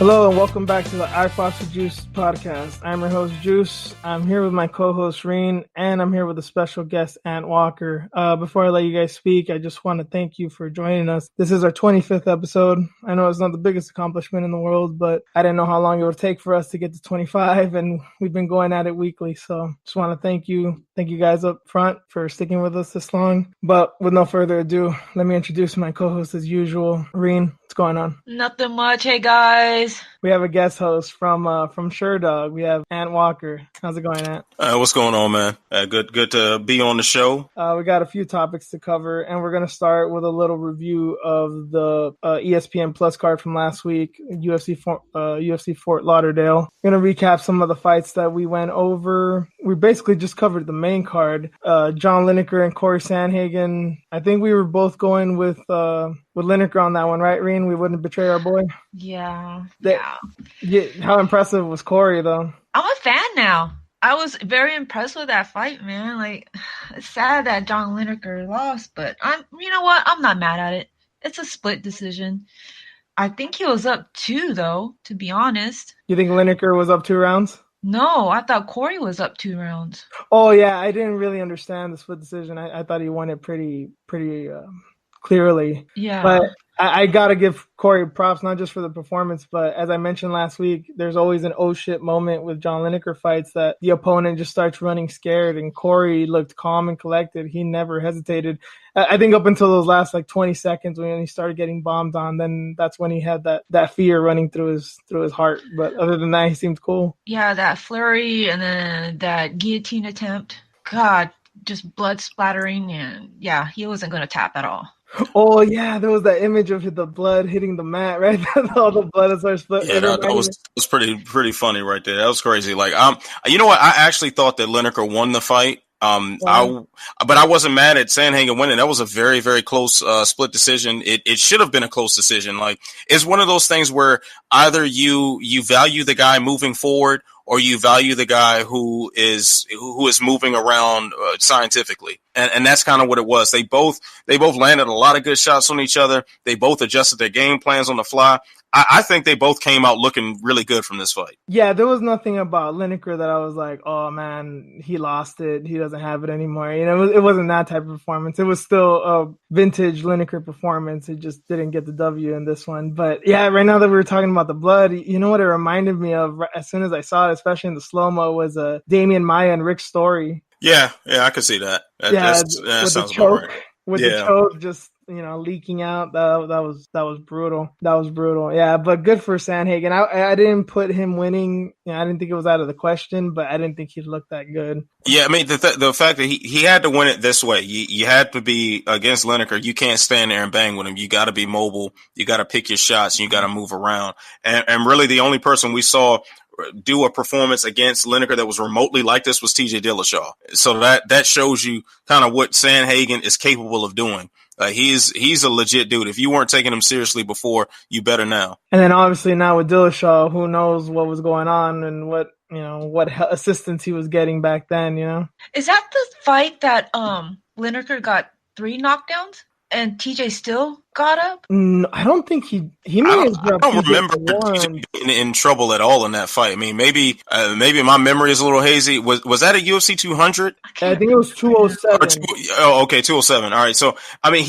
Hello and welcome back to the I Foster Juice podcast. I'm your host, Juice. I'm here with my co-host, Reen, and I'm here with a special guest, Anthony Walker. Before I let you guys speak, I just want to thank you for joining us. This is our 25th episode. I know it's not the biggest accomplishment in the world, but I didn't know how long it would take for us to get to 25, and we've been going at it weekly. So just want to thank you guys up front for sticking with us this long. But with no further ado, let me introduce my co-host as usual, Reen. What's going on? Nothing much. Hey guys. We have a guest host from Sherdog. We have Anthony Walker. How's it going, Ant? What's going on, man? Good to be on the show. We got a few topics to cover, and we're going to start with a little review of the ESPN Plus card from last week, UFC Fort Lauderdale. We're going to recap some of the fights that we went over. We basically just covered the main card. John Lineker and Corey Sandhagen. I think we were both going with Lineker on that one, right, Reen? We wouldn't betray our boy. Yeah. How impressive was Corey, though? I'm a fan now. I was very impressed with that fight, man. Like, it's sad that John Lineker lost, but you know what? I'm not mad at it. It's a split decision. I think he was up 2, though, to be honest. You think Lineker was up 2 rounds? No, I thought Corey was up 2 rounds. Oh, yeah. I didn't really understand the split decision. I thought he won it pretty clearly. Yeah. But I got to give Corey props, not just for the performance, but as I mentioned last week, there's always an oh shit moment with John Lineker fights that the opponent just starts running scared, and Corey looked calm and collected. He never hesitated. I think up until those last 20 seconds when he started getting bombed on, then that's when he had that fear running through his heart. But other than that, he seemed cool. Yeah, that flurry and then that guillotine attempt. God, just blood splattering, and yeah, he wasn't going to tap at all. Oh yeah, there was that image of the blood hitting the mat, right? All the blood is split. Yeah, that was pretty funny right there. That was crazy. Like, you know what? I actually thought that Lineker won the fight. But I wasn't mad at Sandhagen winning. That was a very, very close split decision. It should have been a close decision. Like, it's one of those things where either you value the guy moving forward, or you value the guy who is moving around scientifically. And that's kind of what it was. They both landed a lot of good shots on each other. They both adjusted their game plans on the fly. I think they both came out looking really good from this fight. Yeah, there was nothing about Lineker that I was like, oh man, he lost it. He doesn't have it anymore. You know, it wasn't that type of performance. It was still a vintage Lineker performance. It just didn't get the W in this one. But yeah, right now that we were talking about the blood, you know what it reminded me of as soon as I saw it, especially in the slow-mo, was Damian Maia and Rick Story. Yeah, I could see that. That sounds about right. With the choke just, leaking out. That was brutal. That was brutal. Yeah, but good for Sandhagen. I didn't put him winning. I didn't think it was out of the question, but I didn't think he looked that good. Yeah, I mean, the fact that he had to win it this way, you had to be against Lineker. You can't stand there and bang with him. You got to be mobile. You got to pick your shots. And you got to move around. And really the only person we saw do a performance against Lineker that was remotely like this was TJ Dillashaw. So that shows you kind of what Sandhagen is capable of doing. He's a legit dude. If you weren't taking him seriously before, you better now. And then obviously now with Dillashaw, who knows what was going on and what assistance he was getting back then, Is that the fight that Lineker got 3 knockdowns and TJ still got up? No, I don't think he may have dropped. I don't remember TJ being in trouble at all in that fight. I mean, maybe my memory is a little hazy. Was that a UFC 200? I think it was 207. 207. All right. So, I mean,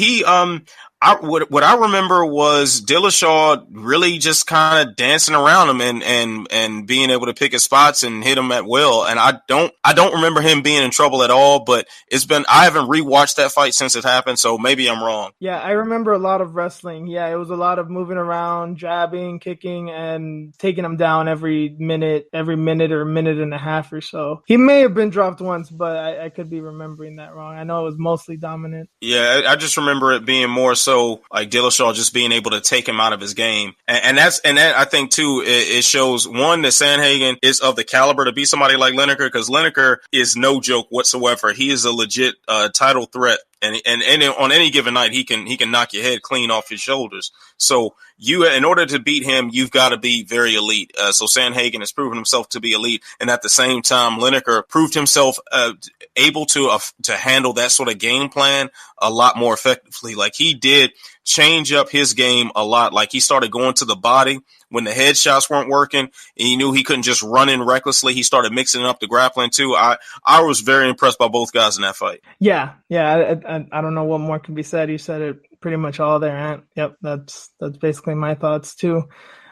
what I remember was Dillashaw really just kind of dancing around him and being able to pick his spots and hit him at will. And I don't remember him being in trouble at all, but I haven't rewatched that fight since it happened. So maybe I'm wrong. Yeah. I remember a lot of wrestling. Yeah. It was a lot of moving around, jabbing, kicking, and taking him down every minute or minute and a half or so. He may have been dropped once, but I could be remembering that wrong. I know it was mostly dominant. Yeah. I just remember it being more so so like Dillashaw just being able to take him out of his game. And that I think too, it shows one that Sandhagen is of the caliber to be somebody like Lineker, because Lineker is no joke whatsoever. He is a legit title threat. And on any given night, he can knock your head clean off his shoulders. So in order to beat him, you've got to be very elite. So Sandhagen has proven himself to be elite, and at the same time, Lineker proved himself able to handle that sort of game plan a lot more effectively. Like, he did change up his game a lot. Like, he started going to the body when the headshots weren't working, and he knew he couldn't just run in recklessly. He started mixing up the grappling too. I was very impressed by both guys in that fight. Yeah. I don't know what more can be said. You said it pretty much all there, Ant. Yep, that's basically my thoughts too.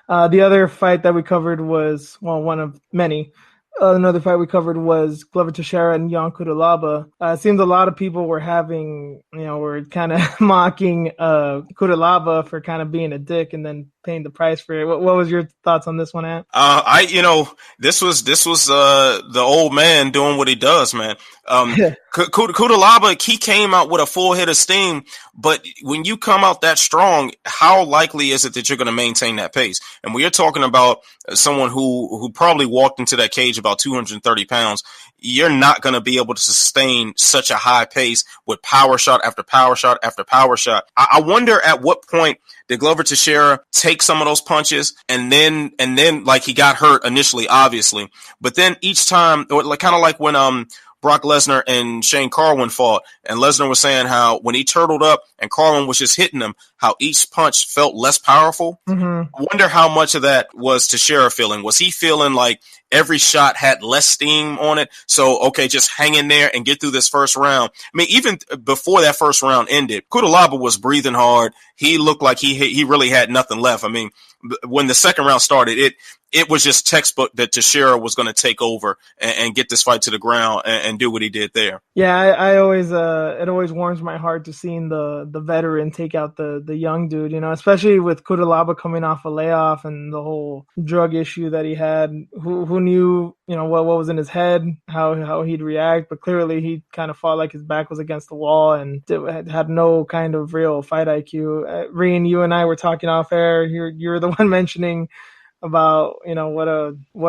The other fight that we covered was, well, one of many. Another fight we covered was Glover Teixeira and Jan Cutelaba. It seems a lot of people were were kind of mocking Cutelaba for kind of being a dick and then paying the price for it. What was your thoughts on this one, Ant? This was the old man doing what he does, man. Cutelaba, he came out with a full head of steam, but when you come out that strong, how likely is it that you're going to maintain that pace? And we are talking about someone who probably walked into that cage about 230 pounds. You're not going to be able to sustain such a high pace with power shot after power shot after power shot. I wonder at what point did Glover Teixeira take some of those punches and then like he got hurt initially, obviously, but then each time, kind of like when Brock Lesnar and Shane Carwin fought, and Lesnar was saying how when he turtled up and Carwin was just hitting him, how each punch felt less powerful. Mm-hmm. I wonder how much of that was Teixeira feeling. Was he feeling like every shot had less steam on it? So, okay, just hang in there and get through this first round. I mean, even before that first round ended, Cutelaba was breathing hard. He looked like he really had nothing left. I mean, when the second round started, it was just textbook that Teixeira was going to take over and get this fight to the ground and do what he did there. Yeah, I always it always warms my heart to seeing the veteran take out the young dude, especially with Cutelaba coming off a layoff and the whole drug issue that he had. Who knew, what was in his head, how he'd react, but clearly he kind of fought like his back was against the wall and had no kind of real fight IQ. Reen, you and I were talking off air. You're the one mentioning about what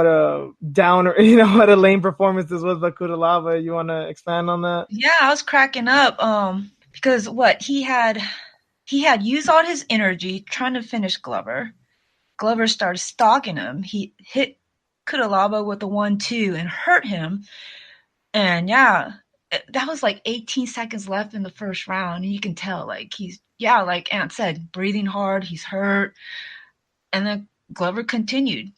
a downer, what a lame performance this was by Cutelaba. You want to expand on that? Yeah, I was cracking up because he had used all his energy trying to finish Glover. Glover started stalking him. He hit Cutelaba with a 1-2 and hurt him. And yeah, that was like 18 seconds left in the first round, and you can tell like he's like Ant said, breathing hard. He's hurt, and then Glover continued,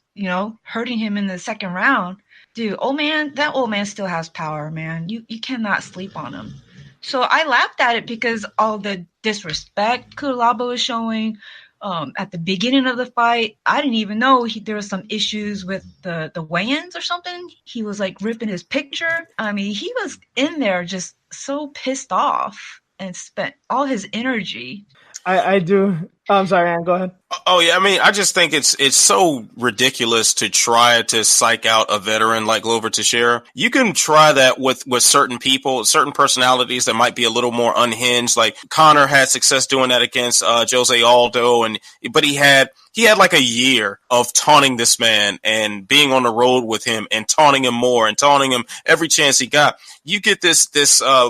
hurting him in the second round. Dude, that old man still has power, man. You cannot sleep on him. So I laughed at it because all the disrespect Cutelaba was showing at the beginning of the fight. I didn't even know there was some issues with the weigh-ins or something. He was like ripping his picture. I mean, he was in there just so pissed off and spent all his energy. I do. I'm sorry, Ann, go ahead. Oh, yeah. I mean, I just think it's so ridiculous to try to psych out a veteran like Glover Teixeira. You can try that with certain people, certain personalities that might be a little more unhinged. Like Conor had success doing that against Jose Aldo, but he had like a year of taunting this man and being on the road with him and taunting him more and taunting him every chance he got. You get this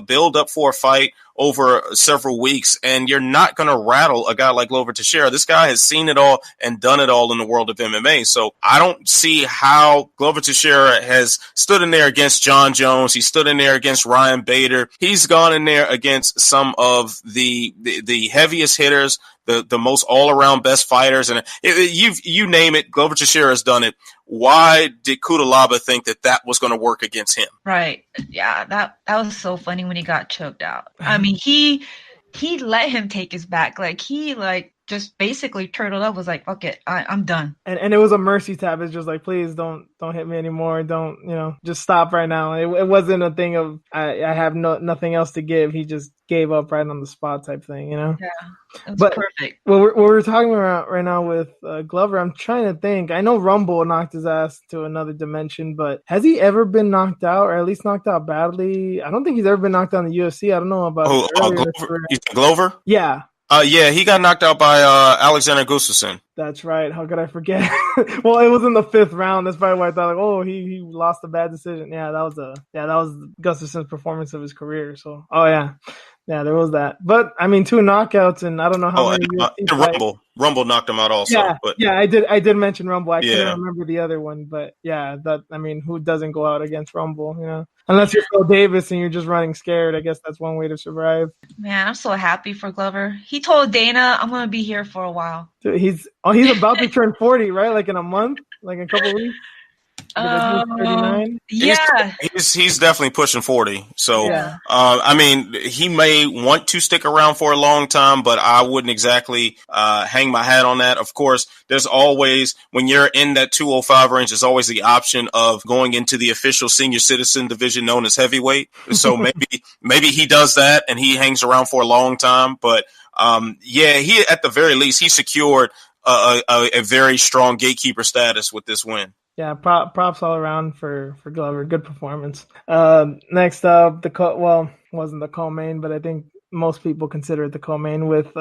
build up for a fight over several weeks, and you're not going to rattle a guy like Glover Teixeira. This guy has seen it all and done it all in the world of MMA. So I don't see how Glover Teixeira has stood in there against John Jones. He stood in there against Ryan Bader. He's gone in there against some of the heaviest hitters, the most all-around best fighters. And you name it, Glover Teixeira has done it. Why did Cutelaba think that was going to work against him? Right. Yeah, that was so funny when he got choked out. I mean, he let him take his back. Like, he just basically turtled up, was like, fuck it, I'm done. And it was a mercy tap. It's just like, please don't hit me anymore. Don't, just stop right now. It wasn't a thing of I have nothing else to give. He just gave up right on the spot type thing, Yeah, it was perfect. What we're talking about right now with Glover, I'm trying to think. I know Rumble knocked his ass to another dimension, but has he ever been knocked out, or at least knocked out badly? I don't think he's ever been knocked out in the UFC. I don't know about Glover? You think Glover? Yeah. Yeah, he got knocked out by Alexander Gustafsson. That's right. How could I forget? Well, it was in the 5th round. That's probably why I thought, like, oh, he lost a bad decision. Yeah, that was Gustafsson's performance of his career. So, oh yeah, there was that. But I mean, 2 knockouts, and I don't know how many. And Rumble knocked him out also. Yeah, I did mention Rumble. I couldn't remember the other one, but yeah, who doesn't go out against Rumble? Unless you're Phil Davis and you're just running scared. I guess that's one way to survive. Man, I'm so happy for Glover. He told Dana, "I'm gonna be here for a while." Dude, he's about to turn 40, right? Like in a month, like in a couple weeks. 39. Yeah, he's definitely pushing 40. So, I mean, he may want to stick around for a long time, but I wouldn't exactly hang my hat on that. Of course, there's always, when you're in that 205 range, there's always the option of going into the official senior citizen division known as heavyweight. So maybe he does that and he hangs around for a long time. But he at the very least he secured a very strong gatekeeper status with this win. Yeah, props all around for Glover. Good performance. Next up, wasn't the co-main, but I think most people consider it the co-main with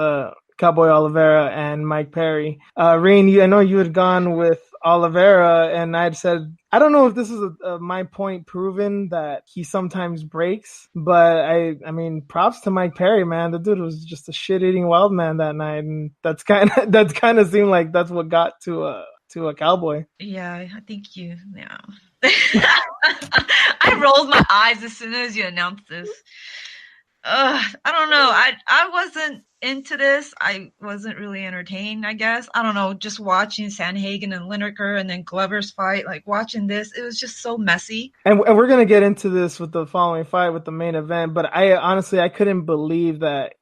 Cowboy Oliveira and Mike Perry. Reen, I know you had gone with Oliveira, and I'd said, I don't know if this is my point proven that he sometimes breaks, but I mean, props to Mike Perry, man. The dude was just a shit-eating wild man that night, and that's kind of seemed like that's what got to a Cowboy. Yeah, I think you. Yeah, I rolled my eyes as soon as you announced this. I don't know. I wasn't into this. I wasn't really entertained, I guess. I don't know. Just watching Sandhagen and Lineker and then Glover's fight, like watching this, it was just so messy. And we're going to get into this with the following fight with the main event, but I couldn't believe that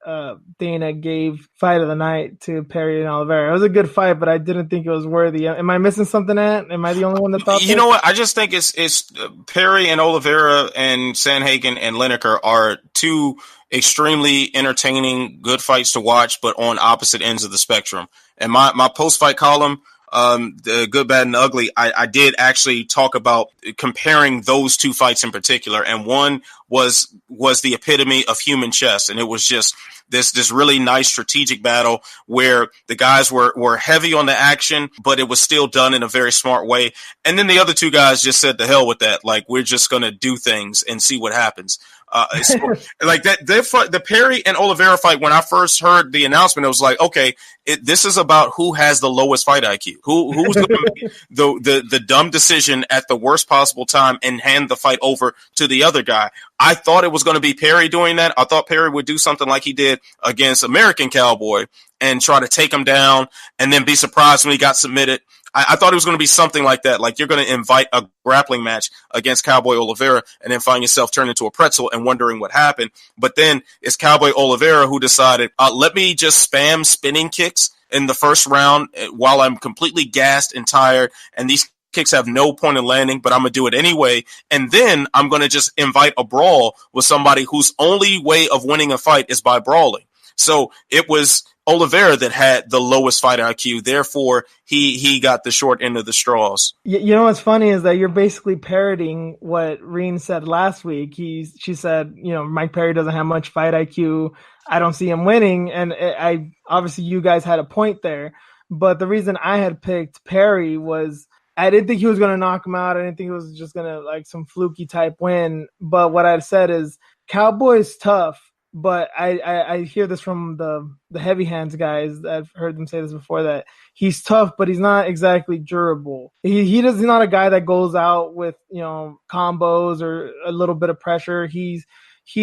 Dana gave fight of the night to Perry and Oliveira. It was a good fight, but I didn't think it was worthy. Am I missing something, Ant? Am I the only one that thought that? You know what? I just think it's Perry and Oliveira and Sandhagen and Lineker are two extremely entertaining, good fights to watch, but on opposite ends of the spectrum. And my post-fight column, the good, bad, and ugly, I did actually talk about comparing those two fights in particular. And one was the epitome of human chess. And it was just this really nice strategic battle where the guys were heavy on the action, but it was still done in a very smart way. And then the other two guys just said, the hell with that. Like, we're just going to do things and see what happens. Like the Perry and Oliveira fight, when I first heard the announcement, it was like, okay, this is about who has the lowest fight IQ, who's going to make the dumb decision at the worst possible time and hand the fight over to the other guy. I thought it was going to be Perry doing that. I thought Perry would do something like he did against American Cowboy and try to take him down and then be surprised when he got submitted. I thought it was going to be something like that. Like, you're going to invite a grappling match against Cowboy Oliveira and then find yourself turned into a pretzel and wondering what happened. But then it's Cowboy Oliveira who decided, let me just spam spinning kicks in the first round while I'm completely gassed and tired. And these kicks have no point in landing, but I'm going to do it anyway. And then I'm going to just invite a brawl with somebody whose only way of winning a fight is by brawling. So it was Oliveira that had the lowest fight IQ. Therefore, he got the short end of the straws. You know what's funny is that you're basically parroting what Reen said last week. She said, Mike Perry doesn't have much fight IQ. I don't see him winning. And I obviously you guys had a point there. But the reason I had picked Perry was I didn't think he was going to knock him out. I didn't think it was just going to like some fluky type win. But what I said is Cowboy's tough. But I hear this from the heavy hands guys. I've heard them say this before, that he's tough, but he's not exactly durable. He's not a guy that goes out with, combos or a little bit of pressure. He's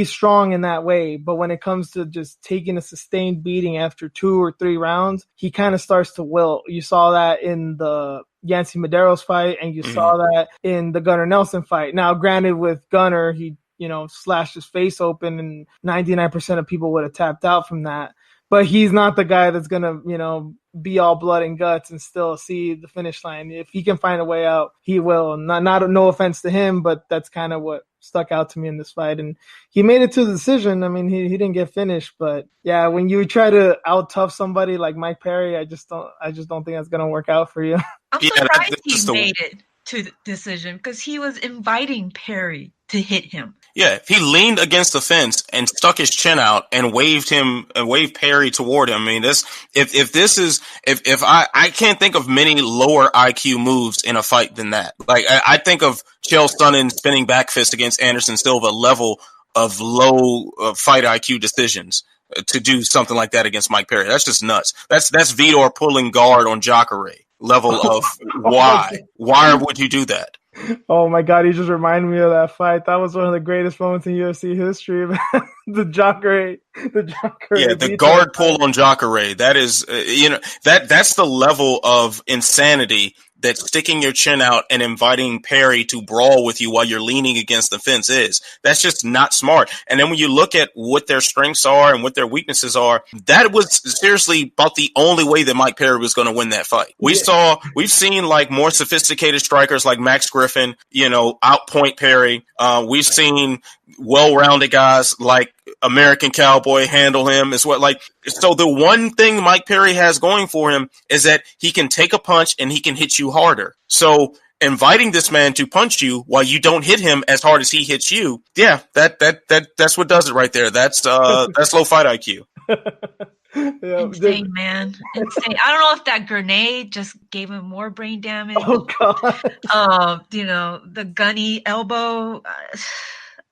strong in that way. But when it comes to just taking a sustained beating after 2 or 3 rounds, he kind of starts to wilt. You saw that in the Yancy Medeiros fight, and you saw that in the Gunnar Nelson fight. Now, granted, with Gunnar, he slashed his face open and 99% of people would have tapped out from that. But he's not the guy that's going to, be all blood and guts and still see the finish line. If he can find a way out, he will. No offense to him, but that's kind of what stuck out to me in this fight. And he made it to the decision. I mean, he didn't get finished, but yeah, when you try to out tough somebody like Mike Perry, I just don't think that's going to work out for you. I'm surprised he made it to the decision because he was inviting Perry to hit him. Yeah, if he leaned against the fence and stuck his chin out and waved Perry toward him. I mean, if I can't think of many lower IQ moves in a fight than that. Like I think of Chael Sonnen spinning back fist against Anderson Silva level of low fight IQ decisions to do something like that against Mike Perry. That's just nuts. That's Vitor pulling guard on Jacare level of why would you do that? Oh my God, you just reminded me of that fight. That was one of the greatest moments in UFC history. The Jacare. Yeah, the guard pull on Jacare. That is, that's the level of insanity that sticking your chin out and inviting Perry to brawl with you while you're leaning against the fence is. That's just not smart. And then when you look at what their strengths are and what their weaknesses are, that was seriously about the only way that Mike Perry was going to win that fight. We've seen like more sophisticated strikers like Max Griffin, outpoint Perry. We've seen well-rounded guys like American Cowboy handle him as well. So the one thing Mike Perry has going for him is that he can take a punch and he can hit you harder. So inviting this man to punch you while you don't hit him as hard as he hits you, yeah, that's what does it right there. That's low fight IQ. Yeah, insane, man. Insane. I don't know if that grenade just gave him more brain damage. Oh God. The gunny elbow.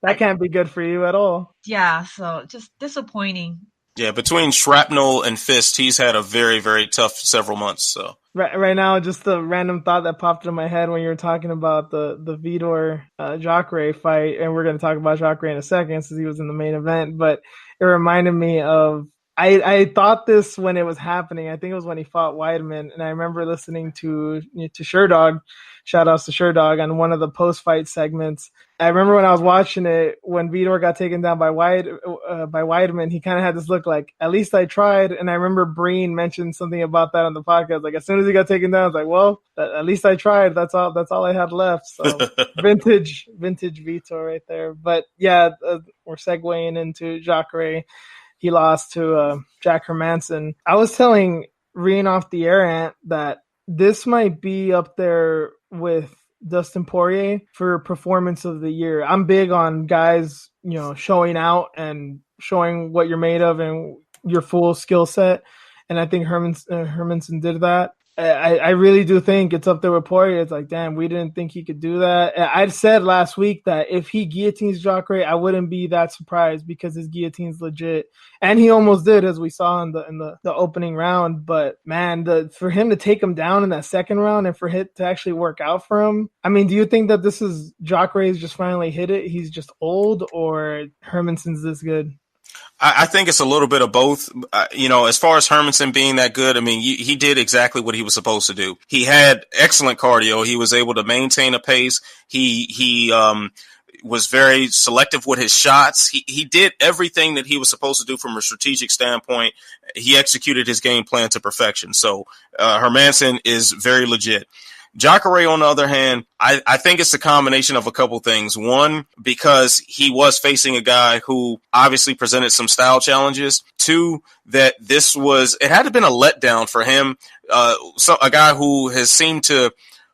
That can't be good for you at all. Yeah, so just disappointing. Yeah, between shrapnel and fist, he's had a very, very tough several months. So right now, just the random thought that popped in my head when you were talking about the Vitor Jacare fight, and we're going to talk about Jacare in a second since he was in the main event. But it reminded me of I thought this when it was happening. I think it was when he fought Weidman, and I remember listening to Sherdog. Shout outs to Sherdog on one of the post-fight segments. I remember when I was watching it, when Vitor got taken down by Weidman, he kind of had this look like, at least I tried. And I remember Reen mentioned something about that on the podcast. Like, as soon as he got taken down, I was like, well, at least I tried. That's all I had left. So vintage Vitor right there. But yeah, we're segueing into Jacare. He lost to Jack Hermanson. I was telling Reen off the air, Ant, that this might be up there with Dustin Poirier for performance of the year. I'm big on guys, showing out and showing what you're made of and your full skill set. And I think Hermanson did that. I really do think it's up there with Poirier. It's like, damn, we didn't think he could do that. I said last week that if he guillotines Jacare, I wouldn't be that surprised because his guillotine's legit. And he almost did, as we saw in the opening round. But man, for him to take him down in that second round and for it to actually work out for him. I mean, do you think that this is Jacare's just finally hit it? He's just old, or Hermanson's this good? I think it's a little bit of both. As far as Hermanson being that good, I mean, he did exactly what he was supposed to do. He had excellent cardio. He was able to maintain a pace. He was very selective with his shots. He did everything that he was supposed to do from a strategic standpoint. He executed his game plan to perfection. So Hermanson is very legit. Jacare, on the other hand, I think it's a combination of a couple things. One, because he was facing a guy who obviously presented some style challenges. Two, that it had to have been a letdown for him. A guy who has seemed to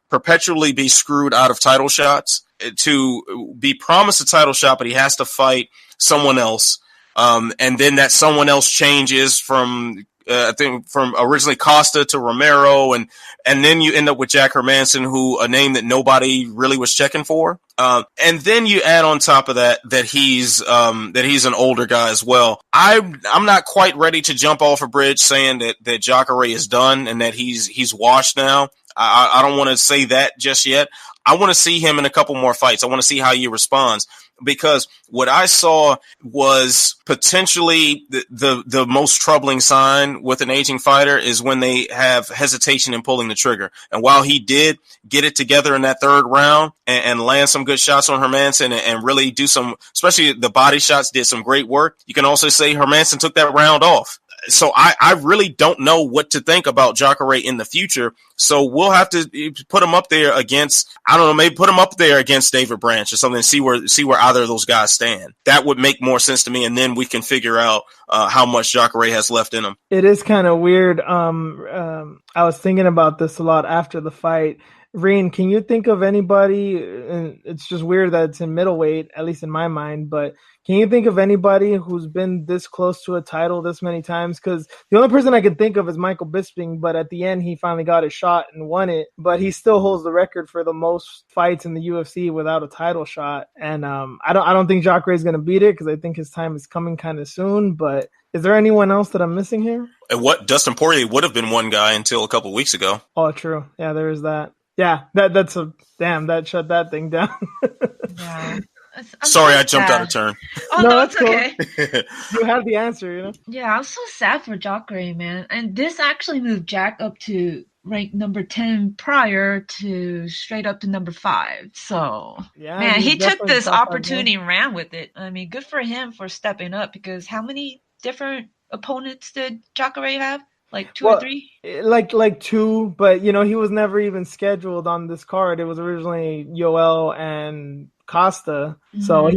perpetually be screwed out of title shots, to be promised a title shot, but he has to fight someone else. And then that someone else changes from originally Costa to Romero, and then you end up with Jack Hermanson, a name that nobody really was checking for. And then you add on top of that he's an older guy as well. I'm not quite ready to jump off a bridge saying that Jacare is done and that he's washed now. I don't want to say that just yet. I want to see him in a couple more fights. I want to see how he responds, because what I saw was potentially the most troubling sign with an aging fighter is when they have hesitation in pulling the trigger. And while he did get it together in that third round and land some good shots on Hermanson and really do some, especially the body shots, did some great work, you can also say Hermanson took that round off. So I really don't know what to think about Jacare in the future. So we'll have to put him up there against, maybe put him up there against David Branch or something and see where either of those guys stand. That would make more sense to me. And then we can figure out how much Jacare has left in him. It is kind of weird. I was thinking about this a lot after the fight. Reen, can you think of anybody, and it's just weird that it's in middleweight, at least in my mind, but can you think of anybody who's been this close to a title this many times? Because the only person I can think of is Michael Bisping, but at the end he finally got his shot and won it, but he still holds the record for the most fights in the UFC without a title shot. And I don't think Jacare is going to beat it because I think his time is coming kind of soon, but is there anyone else that I'm missing here? And what Dustin Poirier would have been one guy until a couple of weeks ago. Oh, true. Yeah, there is that. Yeah, that's a damn. That shut that thing down. Yeah. Sorry, I jumped out of turn. Oh, no, it's okay. You have the answer, you know? Yeah, I'm so sad for Jacare, man. And this actually moved Jack up to rank number 10 prior to straight up to number 5. So, yeah, man, he took this opportunity and ran with it. I mean, good for him for stepping up because how many different opponents did Jacare have? Like two or three? Like two, but you know, he was never even scheduled on this card. It was originally Yoel and Costa. Mm-hmm. So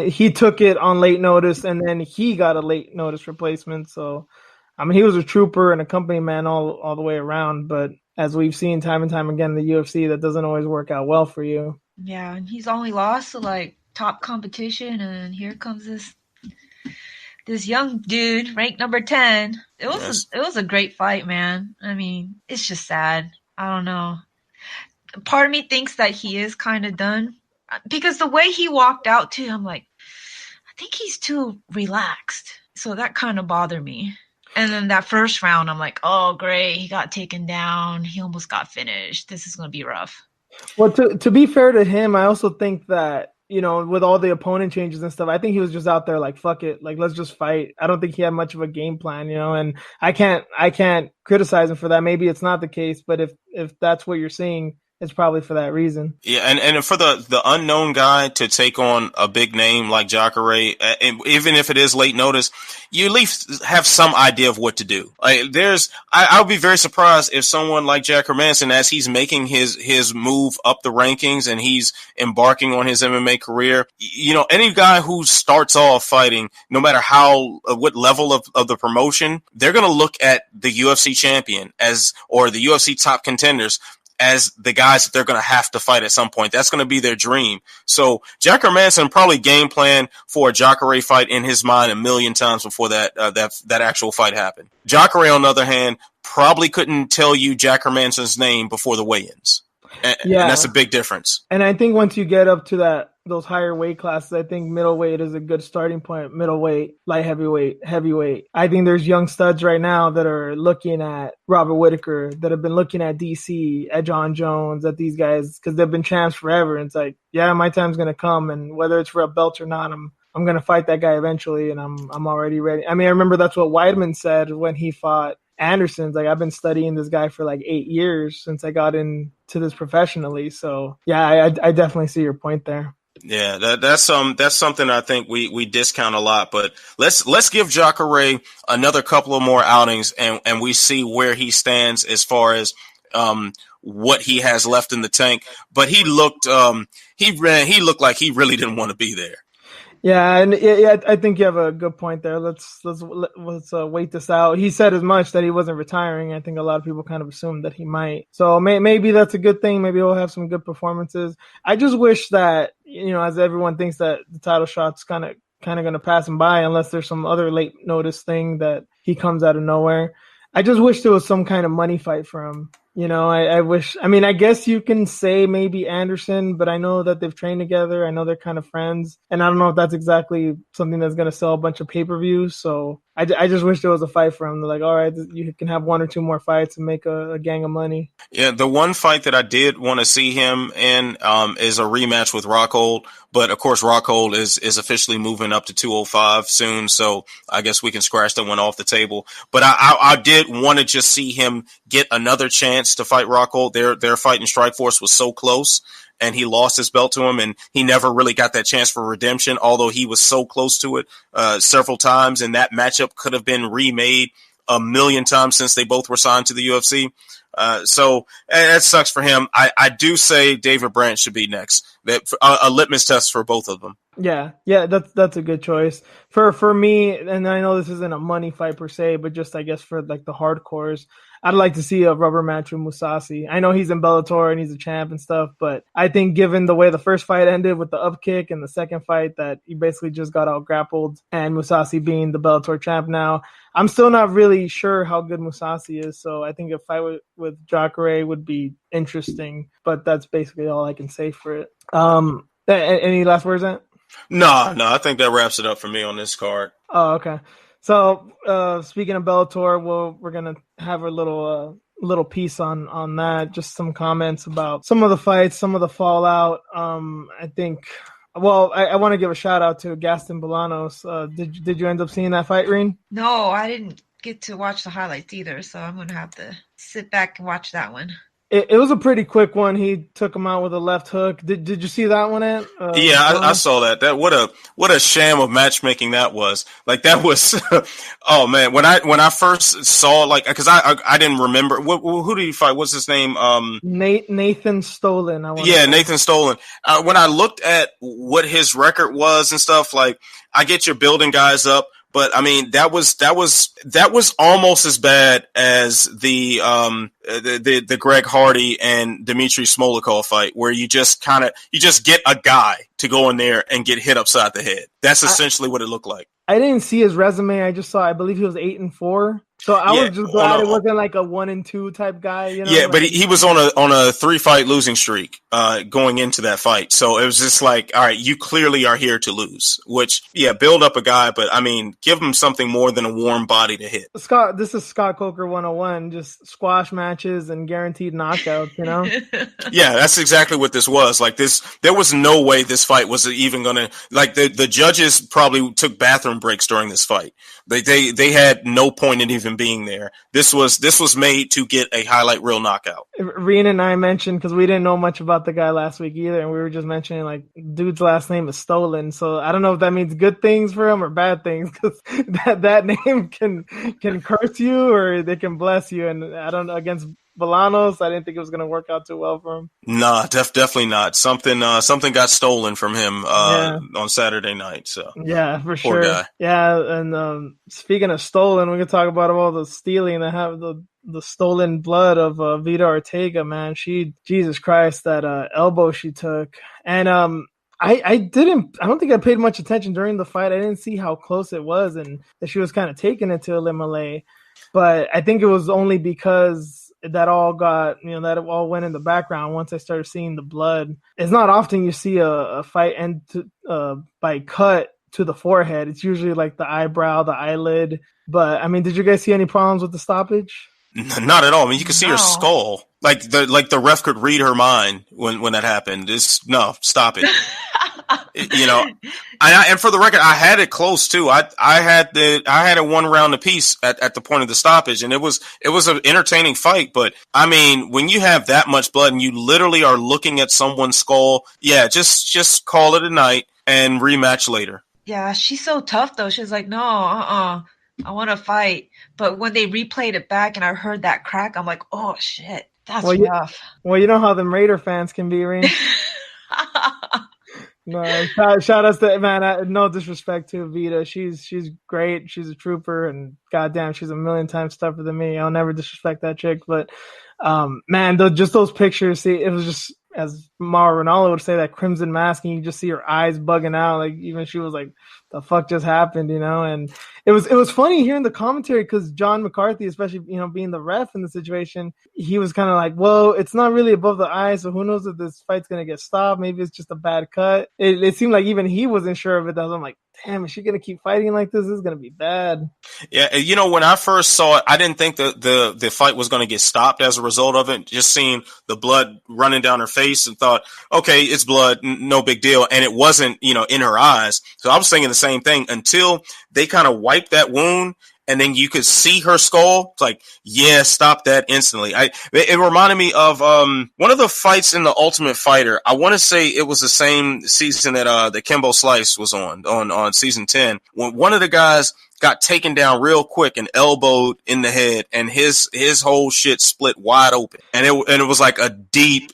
he took it on late notice and then he got a late notice replacement. So I mean he was a trooper and a company man all the way around, but as we've seen time and time again in the UFC, that doesn't always work out well for you. Yeah, and he's only lost to like top competition and here comes this young dude, ranked number 10. It was a great fight, man. I mean, it's just sad. I don't know. Part of me thinks that he is kind of done because the way he walked out too, I'm like, I think he's too relaxed. So that kind of bothered me. And then that first round, I'm like, oh, great. He got taken down. He almost got finished. This is going to be rough. Well, to be fair to him, I also think that, you know, with all the opponent changes and stuff, I think he was just out there like, fuck it, like, let's just fight. I don't think he had much of a game plan, you know, and I can't criticize him for that. Maybe it's not the case, but if that's what you're seeing, it's probably for that reason. Yeah, and for the unknown guy to take on a big name like Jacare, even if it is late notice, you at least have some idea of what to do. Like I would be very surprised if someone like Jack Hermansson, as he's making his move up the rankings and he's embarking on his MMA career, you know, any guy who starts off fighting, no matter what level of the promotion, they're going to look at the UFC champion or the UFC top contenders as the guys that they're going to have to fight at some point. That's going to be their dream. So Jack Hermansson probably game planned for a Jacare fight in his mind a million times before that actual fight happened. Jacare, on the other hand, probably couldn't tell you Jack Hermansson's name before the weigh-ins. And that's a big difference. And I think once you get up to those higher weight classes, I think middleweight is a good starting point. Middleweight, light heavyweight, heavyweight. I think there's young studs right now that are looking at Robert Whittaker, that have been looking at DC, at John Jones, at these guys, because they've been champs forever. And it's like, yeah, my time's going to come. And whether it's for a belt or not, I'm going to fight that guy eventually. And I'm already ready. I mean, I remember that's what Weidman said when he fought Anderson's. Like, I've been studying this guy for like 8 years since I got into this professionally. So yeah, I definitely see your point there. Yeah, that's something I think we discount a lot, but let's give Jacare another couple of more outings and we see where he stands as far as what he has left in the tank. But he looked like he really didn't want to be there. Yeah, and yeah, I think you have a good point there. Let's wait this out. He said as much that he wasn't retiring. I think a lot of people kind of assumed that he might. So maybe that's a good thing. Maybe he'll have some good performances. I just wish that, you know, as everyone thinks that the title shot's kind of going to pass him by unless there's some other late notice thing that he comes out of nowhere. I just wish there was some kind of money fight for him. You know, I wish, I mean, I guess you can say maybe Anderson, but I know that they've trained together. I know they're kind of friends. And I don't know if that's exactly something that's going to sell a bunch of pay-per-views. So I just wish there was a fight for him. They're like, all right, you can have 1 or 2 more fights and make a gang of money. Yeah, the one fight that I did want to see him in is a rematch with Rockhold. But, of course, Rockhold is officially moving up to 205 soon. So I guess we can scratch that one off the table. But I did want to just see him get another chance to fight Rockhold. Their fight in Strikeforce was so close. And he lost his belt to him, and he never really got that chance for redemption, although he was so close to it several times, and that matchup could have been remade a million times since they both were signed to the UFC. So that sucks for him. I do say David Brandt should be next. That a litmus test for both of them. Yeah, that's a good choice for me. And I know this isn't a money fight per se, but just I guess for like the hardcores, I'd like to see a rubber match with Mousasi. I know he's in Bellator and he's a champ and stuff, but I think given the way the first fight ended with the up kick and the second fight that he basically just got out grappled, and Mousasi being the Bellator champ now, I'm still not really sure how good Mousasi is. So I think a fight with Jacare would be interesting, but that's basically all I can say for it. Any last words, Ant? No, I think that wraps it up for me on this card. Oh, okay. So, speaking of Bellator, we're gonna have a little piece on that. Just some comments about some of the fights, some of the fallout. I think. Well, I want to give a shout out to Gaston Bolanos. Did you end up seeing that fight, Reen? No, I didn't get to watch the highlights either, so I'm gonna have to sit back and watch that one. It was a pretty quick one. He took him out with a left hook. Did you see that one, Ant? Yeah, I saw that. That what a sham of matchmaking that was. Like that was, oh man. When I first saw like, because I didn't remember who did he fight? What's his name? Nathan Stolen. Nathan Stolen. When I looked at what his record was and stuff, like I get you're building guys up. But I mean, that was almost as bad as the Greg Hardy and Dmitry Smolikov fight, where you just get a guy to go in there and get hit upside the head. That's essentially what it looked like. I didn't see his resume. I just saw, I believe he was 8-4. So I was just glad it wasn't like a 1-2 type guy. You know? Yeah, but he was on a 3-fight losing streak going into that fight. So it was just like, all right, you clearly are here to lose. Which, build up a guy, but I mean, give him something more than a warm body to hit. This is Scott Coker 101, just squash matches and guaranteed knockouts. You know? Yeah, that's exactly what this was. Like this, there was no way this fight was even gonna. Like the judges probably took bathroom breaks during this fight. They had no point in even being there. This was made to get a highlight reel knockout. Reen and I mentioned, because we didn't know much about the guy last week either, and we were just mentioning like dude's last name is Stolen. So I don't know if that means good things for him or bad things, because that name can curse you or they can bless you. And I don't know, against Bolanos, I didn't think it was going to work out too well for him. Nah, definitely not. Something got stolen from him on Saturday night. So yeah, for sure. Poor guy. Yeah, and speaking of stolen, we can talk about all the stealing that have the stolen blood of Vita Ortega. Man, Jesus Christ, that elbow she took, and I don't think I paid much attention during the fight. I didn't see how close it was, and that she was kind of taking it to Elimale, but I think it was only because that all went in the background once I started seeing the blood. It's not often you see a fight end by cut to the forehead. It's usually like the eyebrow, the eyelid. But I mean, did you guys see any problems with the stoppage? Not at all. I mean, you could see her skull. Like the ref could read her mind when that happened. Stop it. You know, and for the record, I had it close too. I had it 1 round apiece at the point of the stoppage, and it was an entertaining fight. But I mean, when you have that much blood and you literally are looking at someone's skull, just call it a night and rematch later. Yeah, she's so tough though. She's like, no, I want to fight. But when they replayed it back and I heard that crack, I'm like, oh shit, that's rough. Well, you know how them Raider fans can be, Reen. No, shout outs to, man, no disrespect to Vita. She's great. She's a trooper, and goddamn, she's a million times tougher than me. I'll never disrespect that chick. But man, just those pictures, see, it was just, as Mara Ronaldo would say, that crimson mask, and you just see her eyes bugging out. Like, even she was like, the fuck just happened, you know? And it was funny hearing the commentary, because John McCarthy, especially, you know, being the ref in the situation, he was kind of like, well, it's not really above the eye, so who knows if this fight's going to get stopped. Maybe it's just a bad cut. It seemed like even he wasn't sure of it. I'm like, damn, is she going to keep fighting like this? This is going to be bad. Yeah, you know, when I first saw it, I didn't think the fight was going to get stopped as a result of it. Just seeing the blood running down her face, and thought, okay, it's blood, no big deal. And it wasn't, you know, in her eyes. So I was thinking the same thing until they kind of wiped that wound, and then you could see her skull. It's like, yeah, stop that instantly. It reminded me of one of the fights in the Ultimate Fighter. I want to say it was the same season that Kimbo Slice was on season 10, when one of the guys got taken down real quick and elbowed in the head, and his whole shit split wide open, and it was like a deep,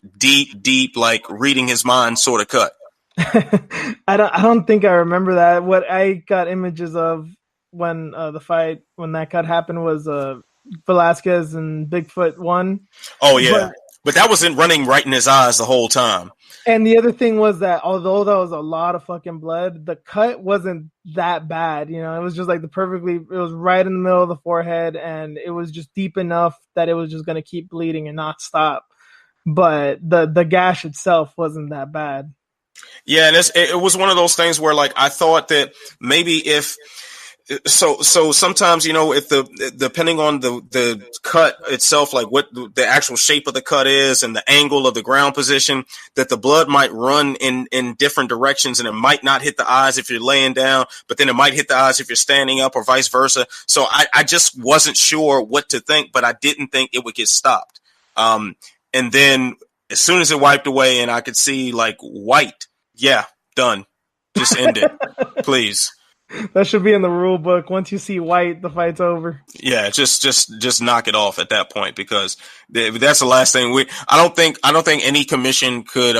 like reading his mind sort of cut. I don't think I remember that. What I got images of when the fight when that cut happened was Velasquez and Bigfoot won. Oh yeah, but that wasn't running right in his eyes the whole time. And the other thing was that although there was a lot of fucking blood, the cut wasn't that bad. You know, it was just like it was right in the middle of the forehead, and it was just deep enough that it was just going to keep bleeding and not stop. But the gash itself wasn't that bad. Yeah, and it was one of those things where like I thought that maybe if so sometimes, you know, if depending on the cut itself, like what the actual shape of the cut is and the angle of the ground position, that the blood might run in different directions, and it might not hit the eyes if you're laying down, but then it might hit the eyes if you're standing up, or vice versa. So I just wasn't sure what to think, but I didn't think it would get stopped. And then as soon as it wiped away and I could see like white, yeah, done. Just end it, please. That should be in the rule book. Once you see white, the fight's over. Yeah, just knock it off at that point, because that's the last thing I don't think any commission could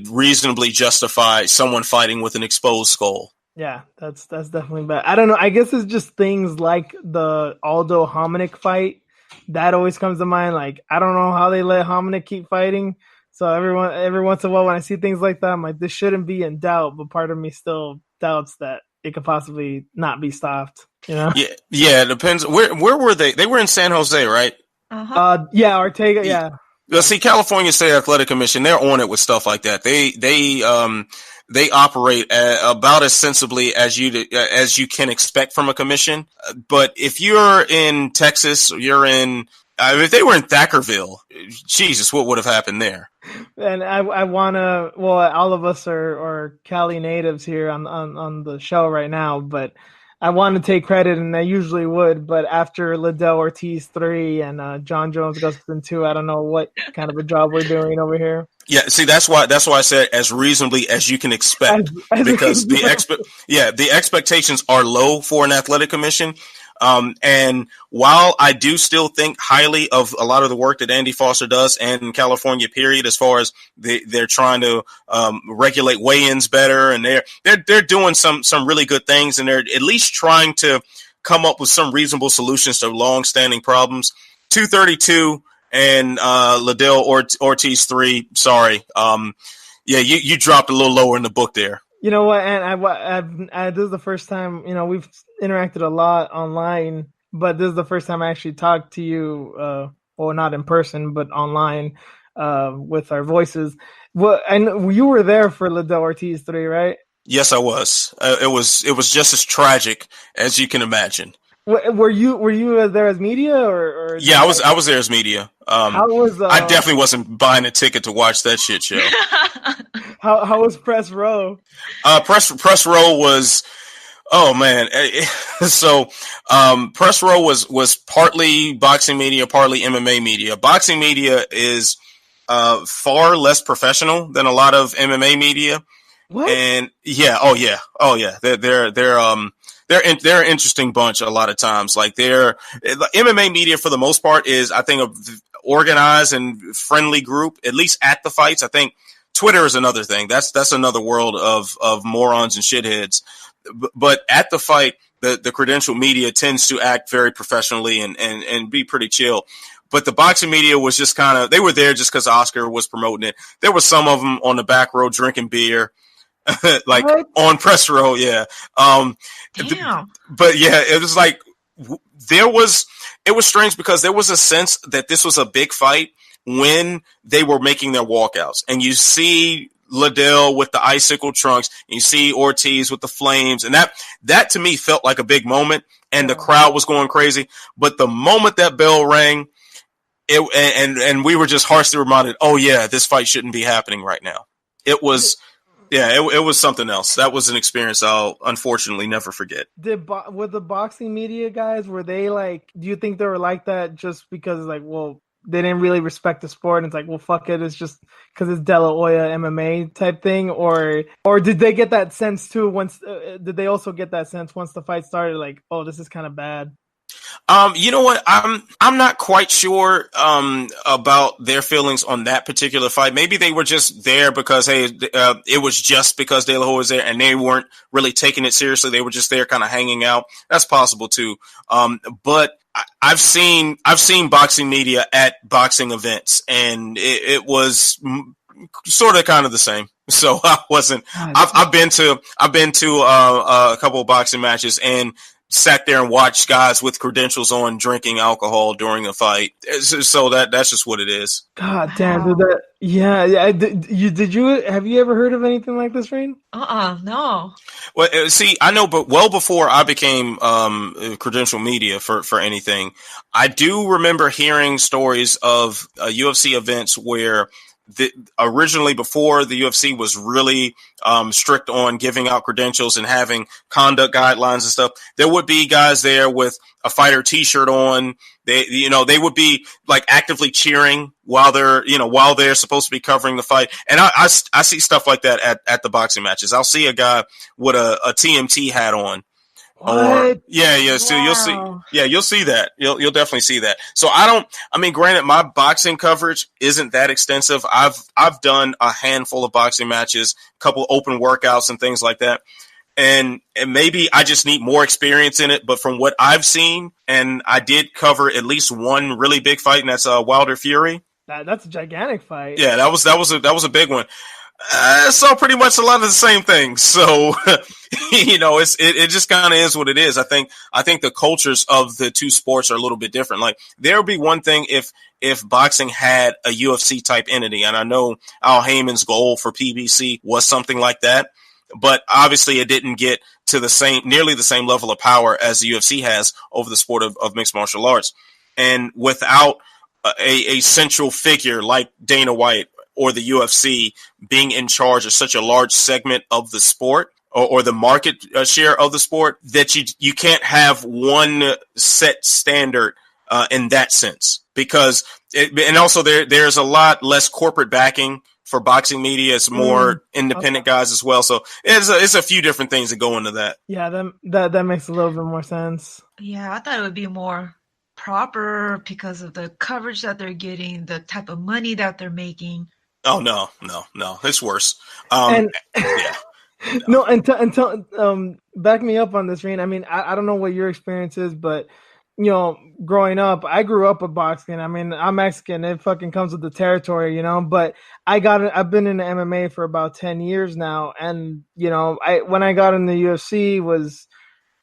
reasonably justify someone fighting with an exposed skull. Yeah, that's definitely bad. I don't know. I guess it's just things like the Aldo Hominick fight that always comes to mind. Like, I don't know how they let Hominick keep fighting. So every once in a while when I see things like that, I'm like, this shouldn't be in doubt. But part of me still doubts that it could possibly not be stopped. You know? Yeah. It depends. Where were they? They were in San Jose, right? Yeah, Ortega. Yeah. Well, see, California State Athletic Commission, they're on it with stuff like that. They operate about as sensibly as you can expect from a commission. But if you're in Texas, if they were in Thackerville, Jesus, what would have happened there? And I wanna, well, all of us are Cali natives here on the show right now, but I want to take credit, and I usually would, but after Liddell Ortiz 3 and John Jones Gustafson 2, I don't know what kind of a job we're doing over here. Yeah, see, that's why I said as reasonably as you can expect, because the expectations are low for an athletic commission. And while I do still think highly of a lot of the work that Andy Foster does, and in California, period, as far as they're trying to regulate weigh-ins better, and they're doing some really good things, and they're at least trying to come up with some reasonable solutions to long-standing problems. 232 and Liddell Ortiz 3. Sorry, you dropped a little lower in the book there. You know what? And this is the first time, you know, we've interacted a lot online, but this is the first time I actually talked to you, well, not in person, but online, with our voices. Well, I know you were there for Liddell Ortiz 3, right? Yes, I was. It was just as tragic as you can imagine. Were you there as media or? Yeah, I was there as media. How was? I definitely wasn't buying a ticket to watch that shit show. How was press row? Press row was, oh man. So press row was partly boxing media, partly MMA media. Boxing media is far less professional than a lot of MMA media. What? And yeah, oh yeah. They're an interesting bunch a lot of times. Like the MMA media for the most part is, I think, a organized and friendly group, at least at the fights. I think Twitter is another thing. That's another world of morons and shitheads. But at the fight, the credential media tends to act very professionally and be pretty chill. But the boxing media was just they were there just because Oscar was promoting it. There were some of them on the back row drinking beer. Like what? On press row, yeah. But yeah, it was like it was strange because there was a sense that this was a big fight when they were making their walkouts, and you see Liddell with the icicle trunks, and you see Ortiz with the flames, and that to me felt like a big moment, and the crowd was going crazy. But the moment that bell rang, and we were just harshly reminded, oh yeah, this fight shouldn't be happening right now. It was. Yeah, it was something else. That was an experience I'll unfortunately never forget. With the boxing media guys, were they like, do you think they were like that just because, like, well, they didn't really respect the sport and it's like, well, fuck it, it's just because it's De La Hoya MMA type thing? Or did they get that sense too did they also get that sense once the fight started, like, oh, this is kind of bad? You know what? I'm not quite sure about their feelings on that particular fight. Maybe they were just there because it was just because De La Hoya was there and they weren't really taking it seriously. They were just there, kind of hanging out. That's possible too. But I've seen boxing media at boxing events, and it was sort of kind of the same. So I've been to a couple of boxing matches and sat there and watched guys with credentials on drinking alcohol during a fight. So that's just what it is. God damn, dude, Did you have you ever heard of anything like this, Reen? No. Well, see, I know, but well before I became credential media for anything, I do remember hearing stories of UFC events where originally before the UFC was really strict on giving out credentials and having conduct guidelines and stuff, there would be guys there with a fighter T-shirt on. They would be like actively cheering while they're supposed to be covering the fight. And I see stuff like that at the boxing matches. I'll see a guy with a TMT hat on. What? Yeah. So you'll see that. You'll definitely see that. So granted, my boxing coverage isn't that extensive. I've done a handful of boxing matches, a couple open workouts and things like that. And maybe I just need more experience in it. But from what I've seen, and I did cover at least one really big fight, and that's Wilder Fury. That's a gigantic fight. Yeah, that was a big one. I saw pretty much a lot of the same things. So, it just kind of is what it is. I think the cultures of the two sports are a little bit different. Like, there would be one thing if boxing had a UFC type entity. And I know Al Heyman's goal for PBC was something like that, but obviously it didn't get to nearly the same level of power as the UFC has over the sport of mixed martial arts. And without a central figure like Dana White or the UFC being in charge of such a large segment of the sport or the market share of the sport, that you can't have one set standard in that sense, because and also there's a lot less corporate backing for boxing media. It's more independent guys as well. So it's a few different things that go into that. Yeah, that makes a little bit more sense. Yeah, I thought it would be more proper because of the coverage that they're getting, the type of money that they're making. Oh, no. It's worse. No, and back me up on this, Reen. I mean, I don't know what your experience is, but growing up, I grew up with boxing. I mean, I'm Mexican. It fucking comes with the territory, but I've been in the MMA for about 10 years now. And, when I got in the UFC was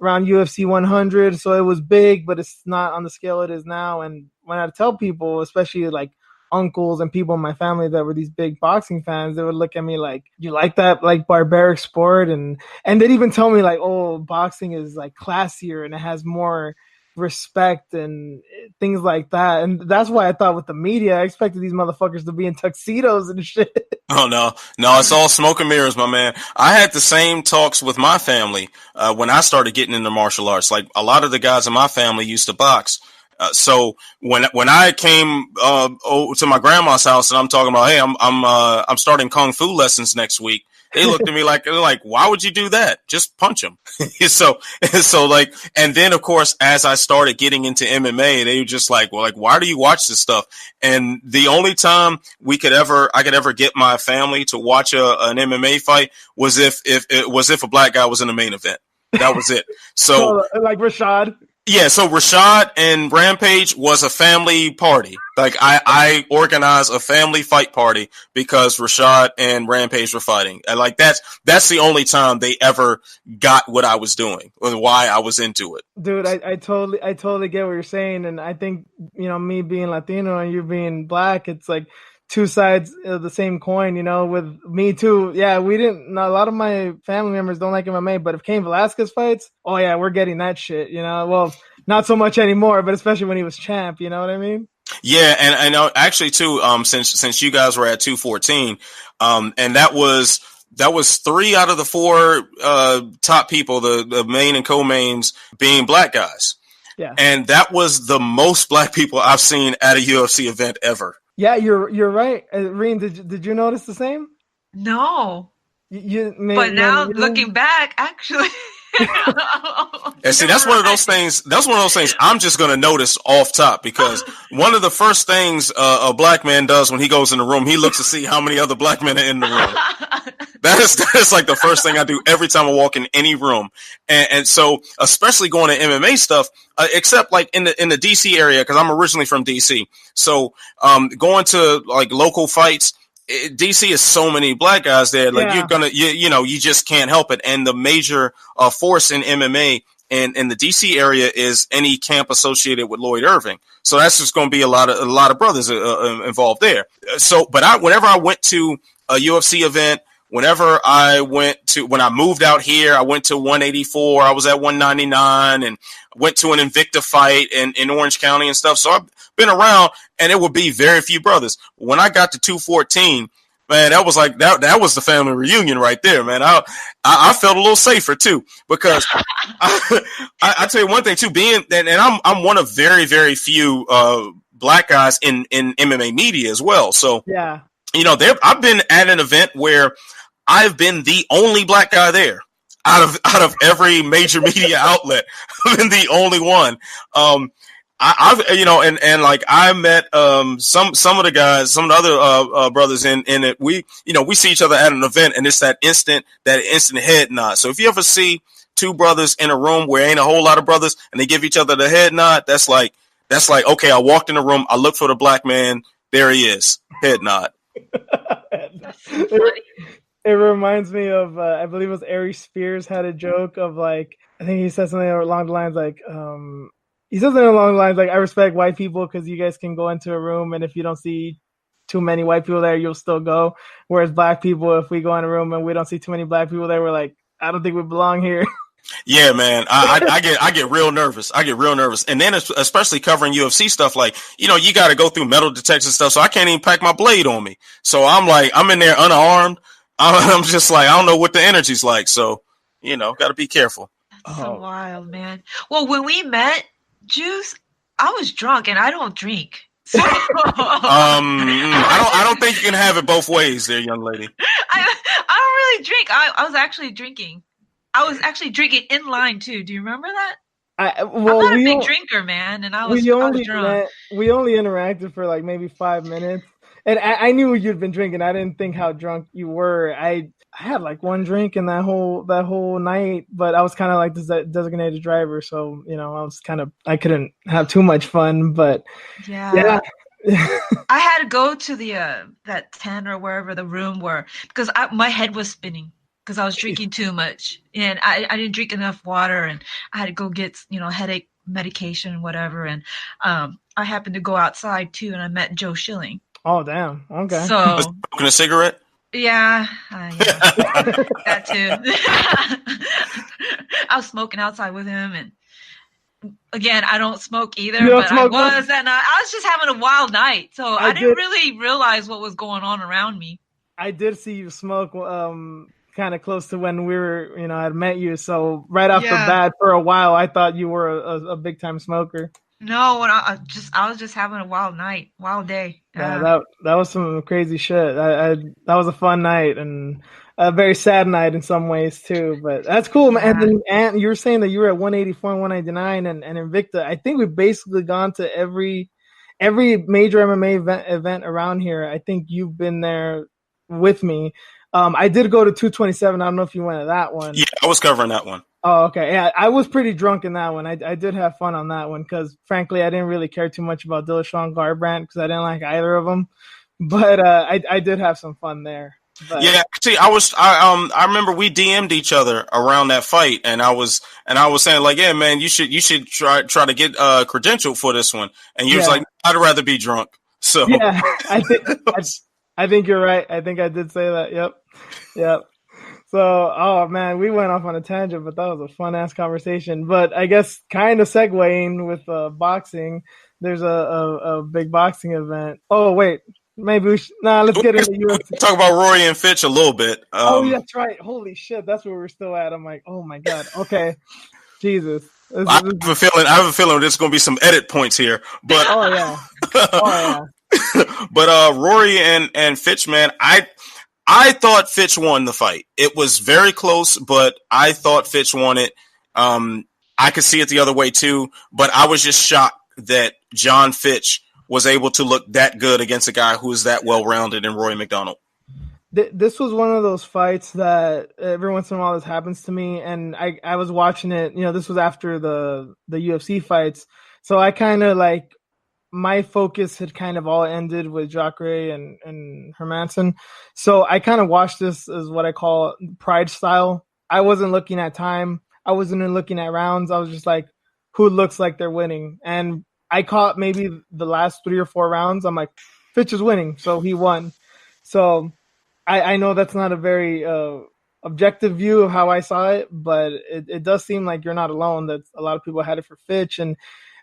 around UFC 100. So it was big, but it's not on the scale it is now. And when I tell people, especially like uncles and people in my family that were these big boxing fans, they would look at me like, you like that like barbaric sport? And they'd even tell me like, oh, boxing is like classier and it has more respect and things like that. And that's why I thought with the media, I expected these motherfuckers to be in tuxedos and shit. Oh, no, it's all smoke and mirrors, my man. I had the same talks with my family when I started getting into martial arts. Like, a lot of the guys in my family used to box. So when I came to my grandma's house and I'm talking about, hey, I'm starting kung fu lessons next week, they looked at me like, why would you do that? Just punch him. so like, and then of course, as I started getting into MMA, they were just like, well, like, why do you watch this stuff? And the only time I could ever get my family to watch an MMA fight was if a black guy was in the main event. That was it. So like Rashad. Yeah, so Rashad and Rampage was a family party. Like, I organized a family fight party because Rashad and Rampage were fighting. And like, that's the only time they ever got what I was doing and why I was into it. Dude, I totally get what you're saying. And I think, me being Latino and you being black, it's like two sides of the same coin, with me too. Yeah, a lot of my family members don't like MMA, but if Cain Velasquez fights, oh yeah, we're getting that shit, well, not so much anymore, but especially when he was champ, you know what I mean? Yeah. And I know actually too, since you guys were at 214, and that was 3 out of the 4, top people, the main and co-mains being black guys. Yeah. And that was the most black people I've seen at a UFC event ever. Yeah, you're right. Reen, did you notice the same? No. But now looking back, actually, And see, that's one of those things. That's one of those things I'm just going to notice off top, because one of the first things a black man does when he goes in the room, he looks to see how many other black men are in the room. That is like the first thing I do every time I walk in any room. And so, especially going to MMA stuff, except like in the DC area, because I'm originally from DC. So, going to like local fights, DC is so many black guys there. Like you just can't help it. And the major force in MMA in the DC area is any camp associated with Lloyd Irving. So that's just going to be a lot of brothers involved there. So, but whenever I went to a UFC event, when I moved out here, I went to 184. I was at 199 and went to an Invicta fight in Orange County and stuff. So I've been around, and it would be very few brothers. When I got to 214, man, that was like that was the family reunion right there, man. I felt a little safer too, because I tell you one thing too, and I'm one of very, very few black guys in MMA media as well. So yeah, I've been at an event where I've been the only black guy there out of every major media outlet. I've been the only one. I've like I met some of the guys, some of the other brothers in it. We see each other at an event, and it's that instant head nod. So if you ever see two brothers in a room where ain't a whole lot of brothers and they give each other the head nod, that's like okay, I walked in the room, I looked for the black man, there he is, head nod. It reminds me of I believe it was Ari Spears had a joke of like, I think he said something along the lines like I respect white people because you guys can go into a room and if you don't see too many white people there, you'll still go. Whereas black people, if we go in a room and we don't see too many black people there, we're like, I don't think we belong here. Yeah, man, I get real nervous. And then especially covering UFC stuff, like, you got to go through metal detectors and stuff. So I can't even pack my blade on me. So I'm in there unarmed. I'm just like, I don't know what the energy's like. So, got to be careful. That's so wild, man. Well, when we met, Juice, I was drunk and I don't drink. So I don't think you can have it both ways there, young lady. I don't really drink. I was actually drinking. I was actually drinking in line too. Do you remember that? I'm not a big drinker, man, and I was drunk. We only interacted for like maybe 5 minutes. And I knew you'd been drinking. I didn't think how drunk you were. I had like one drink in that whole night, but I was kind of like the designated driver, so I couldn't have too much fun. But yeah. I had to go to the that tent or wherever the room were because my head was spinning because I was drinking too much and I didn't drink enough water and I had to go get headache medication whatever and I happened to go outside too and I met Joe Schilling. Oh, damn. Okay. So, smoking a cigarette? Yeah. That too. I was smoking outside with him. And again, I don't smoke either, but I was that night. I was just having a wild night. So I didn't really realize what was going on around me. I did see you smoke kind of close to when we were, I'd met you. So right off the bat, for a while, I thought you were a big time smoker. No, when I was just having a wild night, wild day. Yeah, that was some crazy shit. That was a fun night and a very sad night in some ways too. But that's cool, man. And you were saying that you were at 184 and 199 and Invicta. I think we've basically gone to every major MMA event around here. I think you've been there with me. I did go to 227. I don't know if you went to that one. Yeah, I was covering that one. Oh, okay. Yeah, I was pretty drunk in that one. I did have fun on that one because, frankly, I didn't really care too much about Dillashaw Garbrandt because I didn't like either of them. But I did have some fun there. But. Yeah, see, I remember we DM'd each other around that fight, and I was saying like, yeah, man, you should try to get credentialed for this one, and you was like, I'd rather be drunk. So yeah, I think you're right. I think I did say that. Yep. So, oh man, we went off on a tangent, but that was a fun ass conversation. But I guess kind of segueing with boxing, there's a big boxing event. Oh wait, maybe we should, let's get into UFC. Talk about Rory and Fitch a little bit. Oh, yeah, that's right. Holy shit, that's where we're still at. I'm like, oh my god. Okay, Jesus. I have a feeling there's going to be some edit points here, but oh yeah. But Rory and Fitch, man, I thought Fitch won the fight. It was very close, but I thought Fitch won it. I could see it the other way too, but I was just shocked that John Fitch was able to look that good against a guy who is that well-rounded in Rory McDonald. This was one of those fights that every once in a while this happens to me, and I was watching it. This was after the UFC fights, so I kind of like my focus had kind of all ended with Jacare and Hermansson, so I kind of watched this as what I call pride style. I wasn't looking at time. I wasn't even looking at rounds. I was just like, who looks like they're winning? And I caught maybe the last 3 or 4 rounds. I'm like, Fitch is winning, so he won. So I know that's not a very objective view of how I saw it, but it does seem like you're not alone, that a lot of people had it for Fitch. And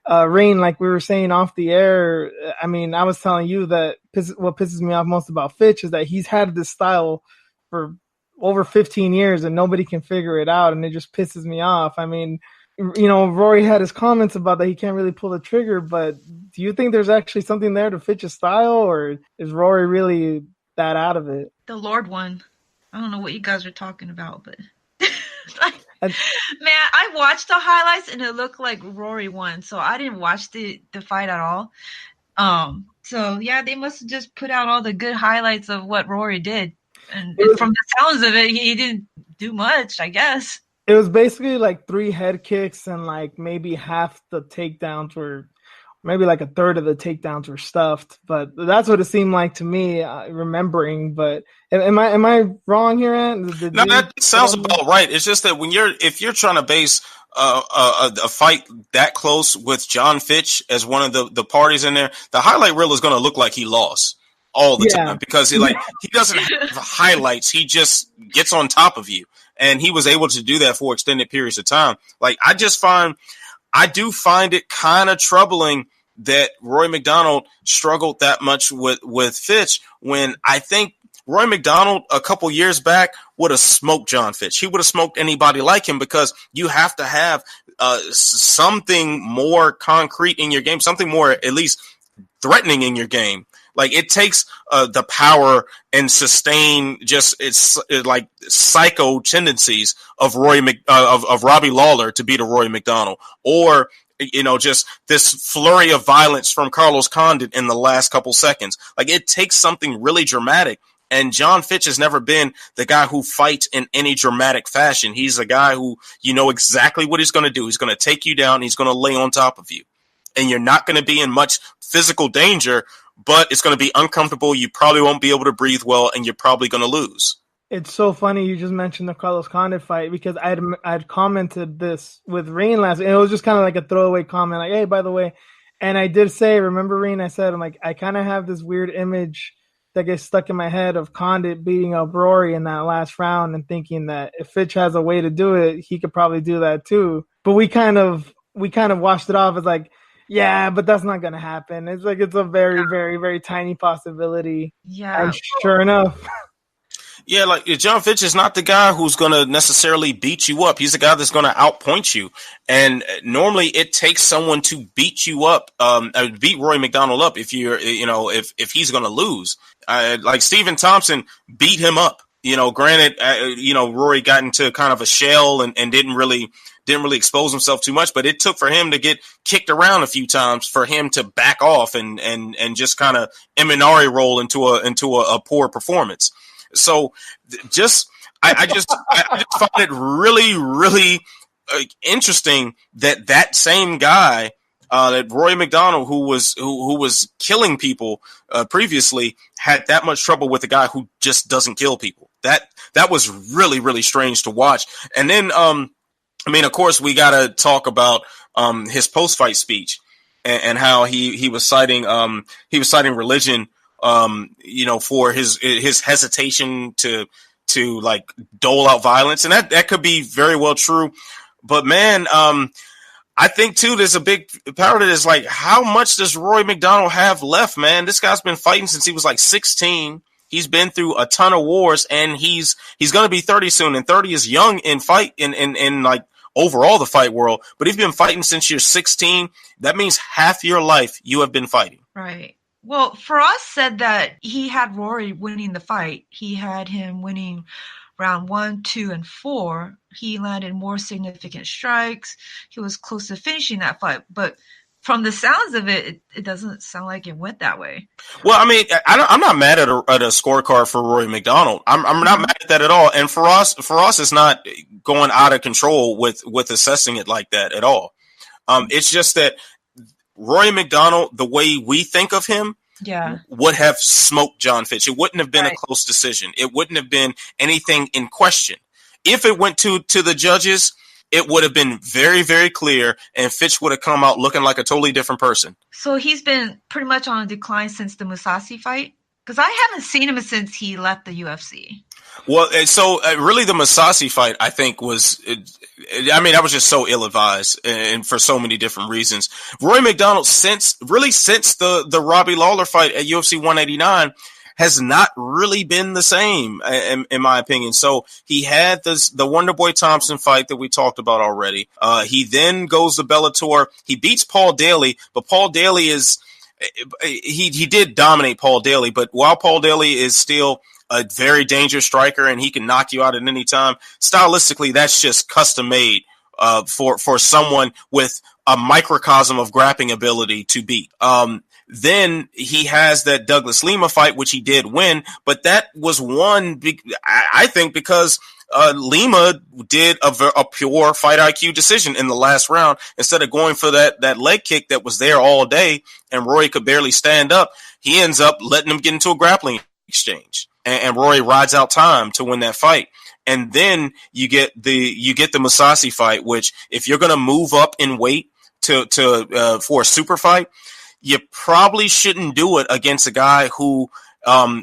Reen, like we were saying off the air, I mean, I was telling you that what pisses me off most about Fitch is that he's had this style for over 15 years and nobody can figure it out, and it just pisses me off. I mean, Rory had his comments about that he can't really pull the trigger, but do you think there's actually something there to Fitch's style, or is Rory really that out of it? The Lord won. I don't know what you guys are talking about, but man, I watched the highlights and it looked like Rory won, so I didn't watch the fight at all. So yeah, they must have just put out all the good highlights of what Rory did, and from the sounds of it, he didn't do much, I guess. It was basically like 3 head kicks and like maybe half the takedowns were. Maybe like a third of the takedowns were stuffed, but that's what it seemed like to me, remembering. But am I wrong here, Ant? No, that sounds about right. It's just that if you're trying to base a fight that close with John Fitch as one of the parties in there, the highlight reel is going to look like he lost all the time because he doesn't have highlights. He just gets on top of you, and he was able to do that for extended periods of time. Like I do find it kind of troubling that Rory McDonald struggled that much with Fitch, when I think Rory McDonald a couple years back would have smoked John Fitch. He would have smoked anybody like him, because you have to have something more concrete in your game, something more at least threatening in your game. Like, it takes the power and sustain it's like psycho tendencies of of Robbie Lawler to beat a Rory McDonald, or just this flurry of violence from Carlos Condit in the last couple seconds. Like, it takes something really dramatic. And Fitch has never been the guy who fights in any dramatic fashion. He's a guy who exactly what he's going to do. He's going to take you down. He's going to lay on top of you, and you're not going to be in much physical danger, but it's going to be uncomfortable. You probably won't be able to breathe well, and you're probably going to lose. It's so funny you just mentioned the Carlos Condit fight, because I'd commented this with Reen last week, and it was just kind of like a throwaway comment, like, hey, by the way. And I did say, remember, Reen, I said, I'm like, I kind of have this weird image that gets stuck in my head of Condit beating up Rory in that last round, and thinking that if Fitch has a way to do it, he could probably do that too. But we kind of washed it off as like, yeah, but that's not going to happen. It's like, it's a very, very, very tiny possibility. Yeah. And sure enough. Yeah, like, John Fitch is not the guy who's going to necessarily beat you up. He's the guy that's going to outpoint you. And normally it takes someone to beat you up, beat Rory McDonald up if if he's going to lose. Like, Stephen Thompson beat him up. Granted, Rory got into kind of a shell and didn't really expose himself too much, but it took for him to get kicked around a few times for him to back off and just kind of Eminari roll into a poor performance. So I just find it really, really interesting that same guy, that Rory McDonald, who was killing people previously, had that much trouble with a guy who just doesn't kill people. That was really, really strange to watch. And then, of course, we got to talk about his post-fight speech and how he was citing religion, for his hesitation to like dole out violence, and that could be very well true. But man, I think too, there's a big part of this. Like, how much does Rory McDonald have left, man? This guy's been fighting since he was like 16. He's been through a ton of wars, and he's going to be 30 soon. And 30 is young in like overall the fight world. But if you've been fighting since you're 16, that means half your life you have been fighting. Right. Well, Faraz said that he had Rory winning the fight. He had him winning round 1, 2, and 4. He landed more significant strikes. He was close to finishing that fight, but from the sounds of it, it doesn't sound like it went that way. Well, I mean, I'm not mad at a scorecard for Rory McDonald. I'm not mad at that at all. And Faraz is not going out of control with assessing it like that at all. It's just that Rory McDonald, the way we think of him, would have smoked John Fitch. It wouldn't have been a close decision. It wouldn't have been anything in question. If it went to the judges, it would have been very, very clear, and Fitch would have come out looking like a totally different person. So he's been pretty much on a decline since the Mousasi fight? Because I haven't seen him since he left the UFC. Well, so really the Mousasi fight, I think, was that was just so ill-advised and for so many different reasons. Rory McDonald, since the Robbie Lawler fight at UFC 189, has not really been the same, in my opinion. So he had the Wonderboy Thompson fight that we talked about already. He then goes to Bellator. He beats Paul Daly, but Paul Daly he did dominate Paul Daly, but while Paul Daly is still a very dangerous striker and he can knock you out at any time, stylistically, that's just custom made for someone with a microcosm of grappling ability to beat. Then he has that Douglas Lima fight, which he did win, but that was won, I think, because Lima did a pure fight IQ decision in the last round. Instead of going for that leg kick that was there all day and Rory could barely stand up, he ends up letting him get into a grappling exchange. And Rory rides out time to win that fight. And then you get the Mousasi fight, which if you're going to move up in weight for a super fight, you probably shouldn't do it against a guy who,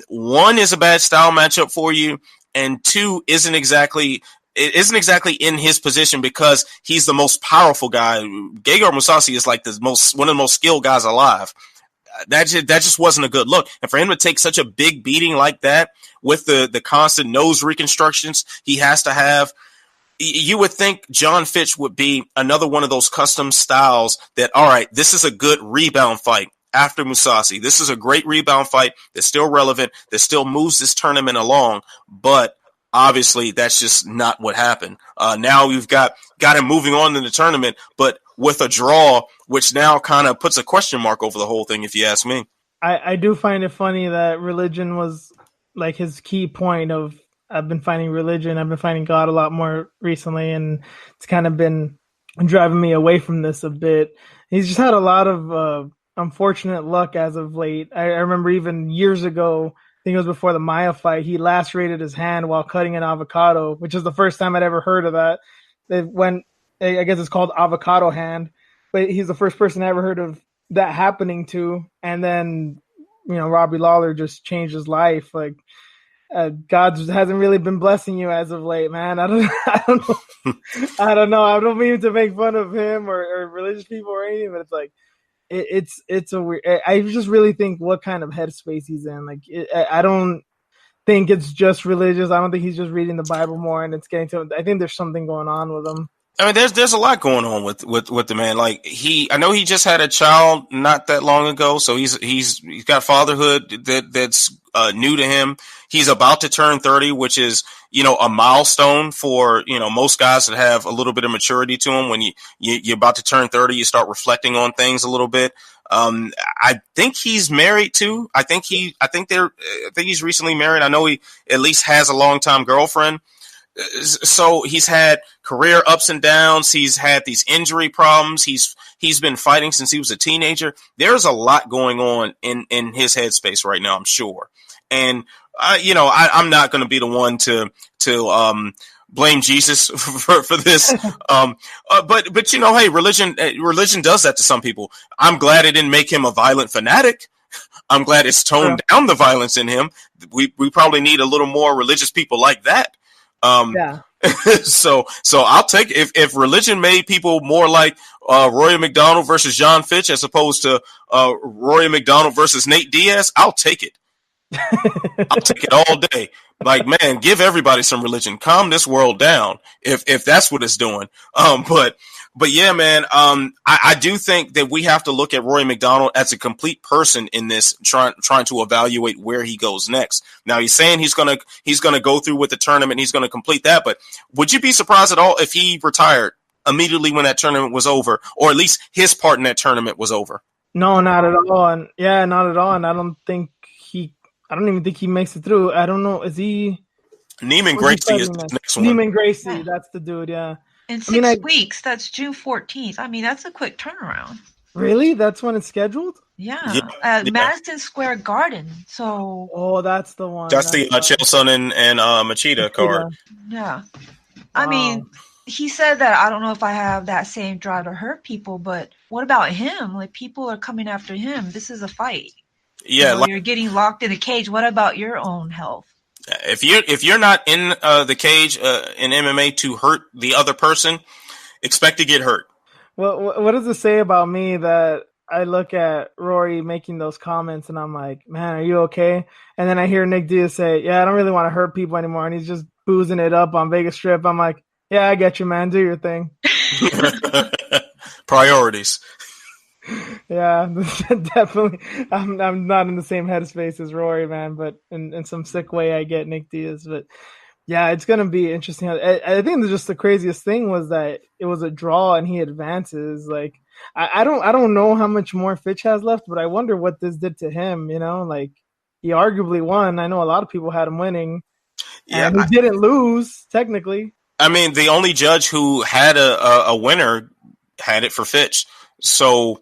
one, is a bad style matchup for you, and two, isn't exactly in his position because he's the most powerful guy. Gegard Mousasi is like one of the most skilled guys alive. That just wasn't a good look. And for him to take such a big beating like that with the constant nose reconstructions he has to have, you would think John Fitch would be another one of those custom styles that, all right, this is a good rebound fight after Mousasi. This is a great rebound fight that's still relevant, that still moves this tournament along, but obviously that's just not what happened. Now we've got him moving on in the tournament, but with a draw, which now kind of puts a question mark over the whole thing, if you ask me. I do find it funny that religion was like his key point of, I've been finding religion, I've been finding God a lot more recently, and it's kind of been driving me away from this a bit. He's just had a lot of unfortunate luck as of late. I remember even years ago, I think it was before the Maya fight, he lacerated his hand while cutting an avocado, which is the first time I'd ever heard of that. I guess it's called avocado hand, but he's the first person I ever heard of that happening to. And then, Robbie Lawler just changed his life. Like, God hasn't really been blessing you as of late, man. I don't know. I don't know. I don't mean to make fun of him or religious people or anything, but it's like, it's a weird. I just really think what kind of headspace he's in. Like, I don't think it's just religious. I don't think he's just reading the Bible more, and it's getting to him. I think there's something going on with him. I mean, there's a lot going on with the man. Like I know he just had a child not that long ago, so he's got fatherhood that's new to him. He's about to turn 30, which is, a milestone for, most guys that have a little bit of maturity to them. When you're about to turn 30, you start reflecting on things a little bit. I think he's married too. I think he's recently married. I know he at least has a longtime girlfriend. So he's had career ups and downs. He's had these injury problems. He's been fighting since he was a teenager. There's a lot going on in his headspace right now, I'm sure. And I'm not going to be the one to blame Jesus for this. But hey, religion does that to some people. I'm glad it didn't make him a violent fanatic. I'm glad it's toned down the violence in him. We probably need a little more religious people like that. So I'll take if religion made people more like Rory McDonald versus John Fitch as opposed to Rory McDonald versus Nate Diaz, I'll take it. I'll take it all day. Like, man, give everybody some religion. Calm this world down if that's what it's doing. But But yeah, man, I do think that we have to look at Rory McDonald as a complete person in this, trying to evaluate where he goes next. Now he's saying he's gonna go through with the tournament, he's gonna complete that. But would you be surprised at all if he retired immediately when that tournament was over, or at least his part in that tournament was over? No, not at all. And yeah, not at all. And I don't even think he makes it through. I don't know. Is he? Neiman Gracie is the next one. Neiman Gracie, that's the dude. Yeah. In 6 weeks, that's June 14th. I mean, that's a quick turnaround. Really? That's when it's scheduled? Yeah. Madison Square Garden. So. Oh, that's the one. That's the Chelson and Machida card. Yeah. I mean, he said that I don't know if I have that same drive to hurt people, but what about him? Like, people are coming after him. This is a fight. Yeah. You're getting locked in a cage. What about your own health? If you're not in the cage in MMA to hurt the other person, expect to get hurt. Well, what does it say about me that I look at Rory making those comments and I'm like, man, are you okay? And then I hear Nick Diaz say, yeah, I don't really want to hurt people anymore, and he's just boozing it up on Vegas Strip. I'm like, yeah, I get you, man. Do your thing. Priorities. Yeah, definitely. I'm not in the same headspace as Rory, man, but in some sick way I get Nick Diaz. But yeah, it's gonna be interesting. I think just the craziest thing was that it was a draw and he advances. Like I don't know how much more Fitch has left, but I wonder what this did to him. You know, like he arguably won. I know a lot of people had him winning. Yeah, and he didn't lose technically. I mean, the only judge who had a winner had it for Fitch. So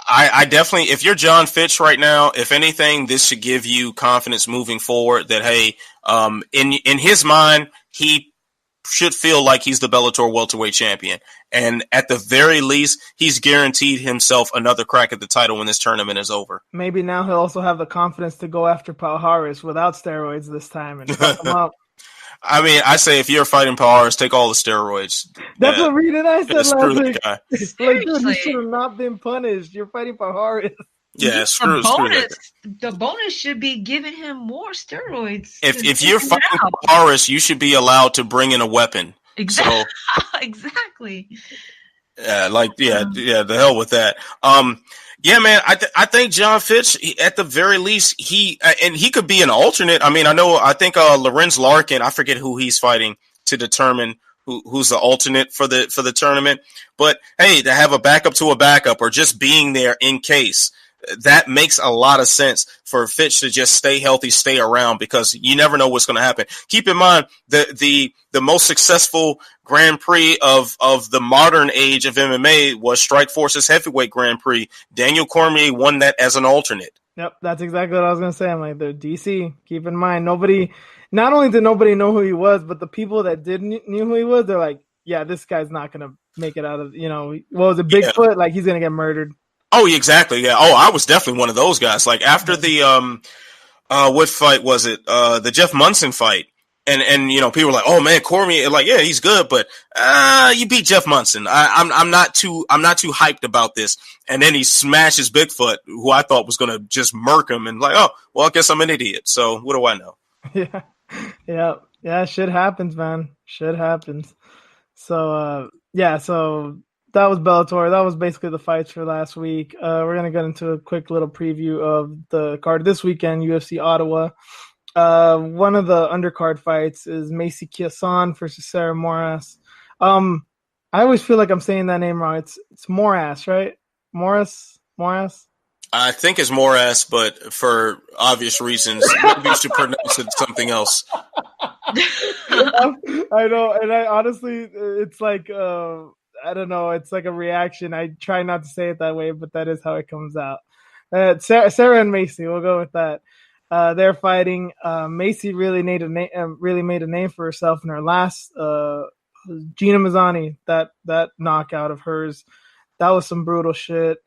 I definitely, if you're John Fitch right now, if anything, this should give you confidence moving forward that, hey, in his mind, he should feel like he's the Bellator welterweight champion. And at the very least, he's guaranteed himself another crack at the title when this tournament is over. Maybe now he'll also have the confidence to go after Palhares without steroids this time and fuck him up. I mean, I say if you're fighting Palhares, take all the steroids. That's what Reen and I said last week. Guy. Like, dude, you should have not been punished. You're fighting Palhares. Yeah, screw that. The bonus should be giving him more steroids. If you're fighting Palhares, you should be allowed to bring in a weapon. Exactly. So, exactly. Yeah, the hell with that. Yeah, man, I think John Fitch, at the very least, he could be an alternate. I mean, I think Lorenz Larkin, I forget who he's fighting to determine who's the alternate for the tournament. But hey, to have a backup to a backup or just being there in case, that makes a lot of sense for Fitch to just stay healthy, stay around, because you never know what's going to happen. Keep in mind the most successful Grand Prix of the modern age of MMA was Strikeforce's heavyweight Grand Prix. Daniel Cormier won that as an alternate. Yep, that's exactly what I was going to say. I'm like, the DC, keep in mind, not only did nobody know who he was, but the people that knew who he was, they're like, yeah, this guy's not going to make it out of, what was it, Bigfoot? Yeah. Like, he's going to get murdered. Oh, exactly. Yeah. Oh, I was definitely one of those guys. Like after the what fight was it? The Jeff Munson fight, and people were like, "Oh man, Cormier, like yeah, he's good, but you beat Jeff Munson. I'm not too hyped about this." And then he smashes Bigfoot, who I thought was gonna just murk him, and like, oh well, I guess I'm an idiot. So what do I know? Yeah. Shit happens, man. Shit happens. So so. That was Bellator. That was basically the fights for last week. We're going to get into a quick little preview of the card this weekend, UFC Ottawa. One of the undercard fights is Macy Chiasson versus Sarah Moras. I always feel like I'm saying that name wrong. It's Moras, right? Moras? I think it's Moras, but for obvious reasons, maybe you should pronounce it something else. I know, and I honestly, it's like... I don't know. It's like a reaction. I try not to say it that way, but that is how it comes out. Sarah and Macy, we'll go with that. They're fighting. Macy really made a name for herself in her last Gina Mazzani. That knockout of hers, that was some brutal shit.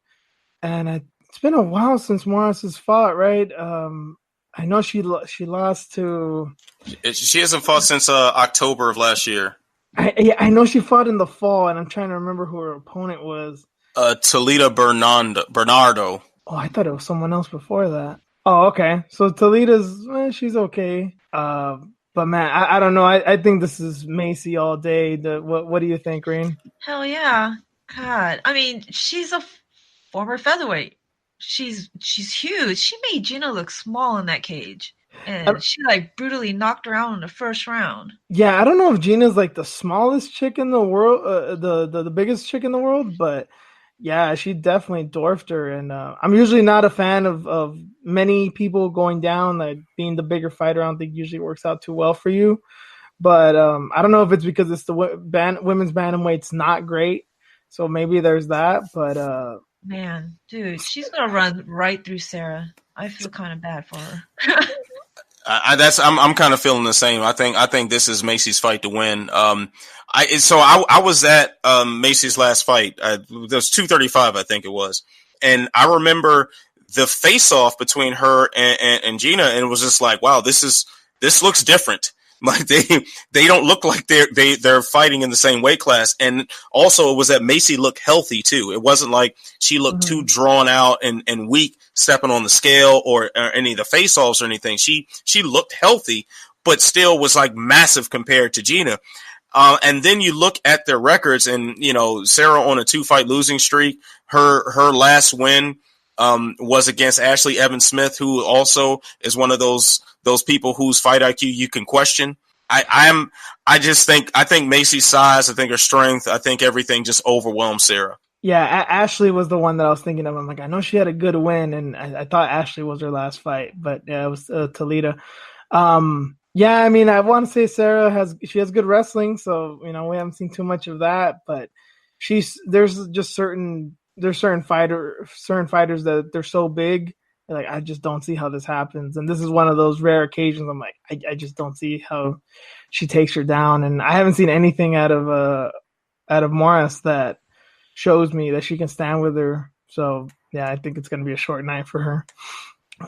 And it's been a while since Morris has fought, right? I know she lost to. She hasn't fought since October of last year. I know she fought in the fall, and I'm trying to remember who her opponent was. Talita Bernardo. Oh, I thought it was someone else before that. Oh, okay. So Talita's, she's okay. But man, I don't know. I think this is Macy all day. What do you think, Reen? Hell yeah. God, I mean, she's a former featherweight. She's huge. She made Gina look small in that cage, and she like brutally knocked her out in the first round. Yeah, I don't know if Gina's like the smallest chick in the world, the biggest chick in the world, but yeah, she definitely dwarfed her. And I'm usually not a fan of many people going down. Like being the bigger fighter, I don't think usually works out too well for you. But I don't know if it's because it's the women's bantamweight's not great, so maybe there's that. But man, dude, she's gonna run right through Sarah. I feel kind of bad for her. I'm kind of feeling the same. I think this is Macy's fight to win. I was at Macy's last fight. It was 235, I think it was, and I remember the face off between her and Gina, and it was just like, wow, this looks different. Like they don't look like they're fighting in the same weight class. And also it was that Macy looked healthy too. It wasn't like she looked too drawn out and weak stepping on the scale or any of the face offs or anything. She looked healthy, but still was like massive compared to Gina. And then you look at their records and, Sarah on a 2-fight losing streak, her last win was against Ashley Evans Smith, who also is one of those people whose fight IQ you can question. I think Macy's size, I think her strength, I think everything just overwhelms Sarah. Yeah, Ashley was the one that I was thinking of. I'm like, I know she had a good win, and I thought Ashley was her last fight, but yeah, it was Toledo. Yeah, I mean, I want to say Sarah has good wrestling, so we haven't seen too much of that, but there's certain fighters that they're so big. Like, I just don't see how this happens. And this is one of those rare occasions. I'm like, I just don't see how she takes her down. And I haven't seen anything out of Morris that shows me that she can stand with her. So yeah, I think it's going to be a short night for her.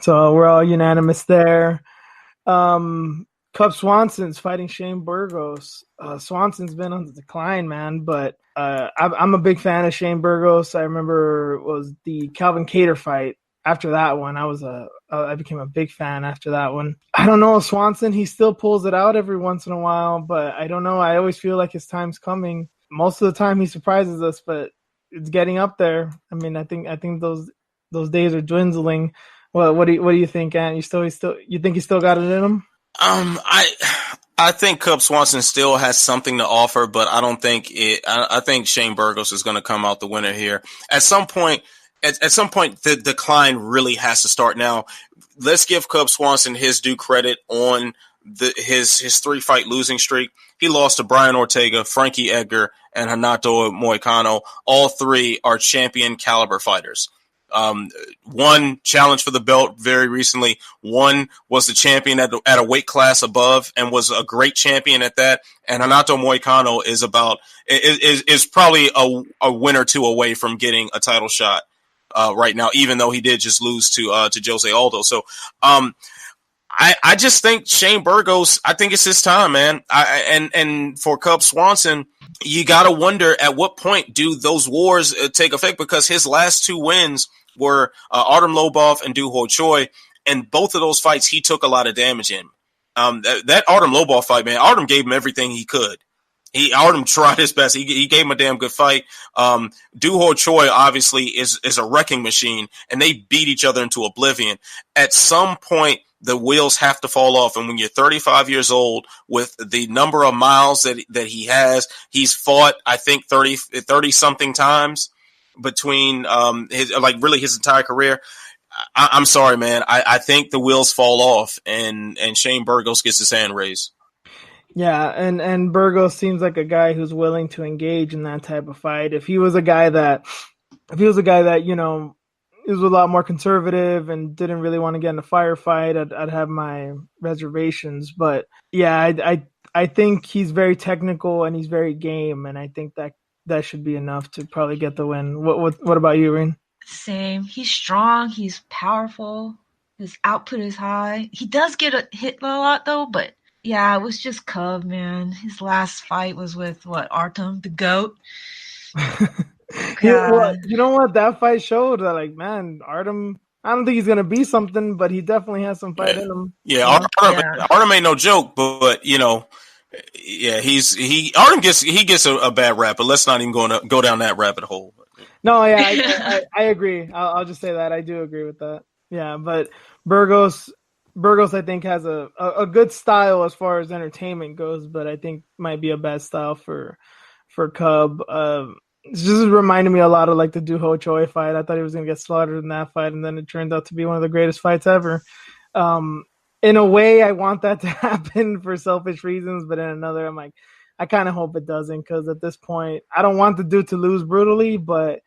So we're all unanimous there. Cub Swanson's fighting Shane Burgos. Swanson's been on the decline, man, but I'm a big fan of Shane Burgos. I remember it was the Calvin Kattar fight. After that one, I became a big fan after that one. I don't know, Swanson, he still pulls it out every once in a while, but I don't know. I always feel like his time's coming. Most of the time he surprises us, but it's getting up there. I mean, I think those days are dwindling. Well, what do you think, Ant? You think he still got it in him? I think Cub Swanson still has something to offer, but I don't think it. I think Shane Burgos is going to come out the winner here at some point. At some point, the decline really has to start. Now, let's give Cub Swanson his due credit on his 3-fight losing streak. He lost to Brian Ortega, Frankie Edgar, and Renato Moicano. All three are champion caliber fighters. One challenged for the belt very recently. One was the champion at a weight class above and was a great champion at that. And Renato Moicano is probably a win or two away from getting a title shot. Right now, even though he did just lose to Jose Aldo. So, I just think Shane Burgos, I think it's his time, man. And for Cub Swanson, you got to wonder at what point do those wars take effect, because his last 2 wins were Artem Lobov and Du Ho Choi, and both of those fights he took a lot of damage in. That Artem Lobov fight, man, Artem gave him everything he could. Artem tried his best. He gave him a damn good fight. Du Ho Choi obviously is a wrecking machine, and they beat each other into oblivion. At some point, the wheels have to fall off. And when you're 35 years old, with the number of miles that he has, he's fought, I think 30 something times between his entire career. I'm sorry, man. I think the wheels fall off, and Shane Burgos gets his hand raised. Yeah, and Burgos seems like a guy who's willing to engage in that type of fight. If he was a guy that he was a lot more conservative and didn't really want to get in a firefight, I'd have my reservations. But yeah, I think he's very technical and he's very game, and I think that should be enough to probably get the win. What about you, Reen? Same. He's strong. He's powerful. His output is high. He does get hit a lot though, but. Yeah, it was just Cub, man. His last fight was with Artem, the GOAT. Well, you know what? That fight showed that, like, man, Artem, I don't think he's gonna be something, but he definitely has some fight in him. Yeah, Artem ain't no joke, but Yeah, Artem gets a bad rap, but let's not even go down that rabbit hole. No, yeah, I agree. I'll just say that I do agree with that. Yeah, but Burgos I think has a good style as far as entertainment goes, but I think might be a bad style for Cub. It's just reminded me a lot of like the Doo Ho Choi fight. I thought he was gonna get slaughtered in that fight, and then it turned out to be one of the greatest fights ever. In a way, I want that to happen for selfish reasons, but in another, I'm like, I kind of hope it doesn't, because at this point, I don't want the dude to lose brutally, but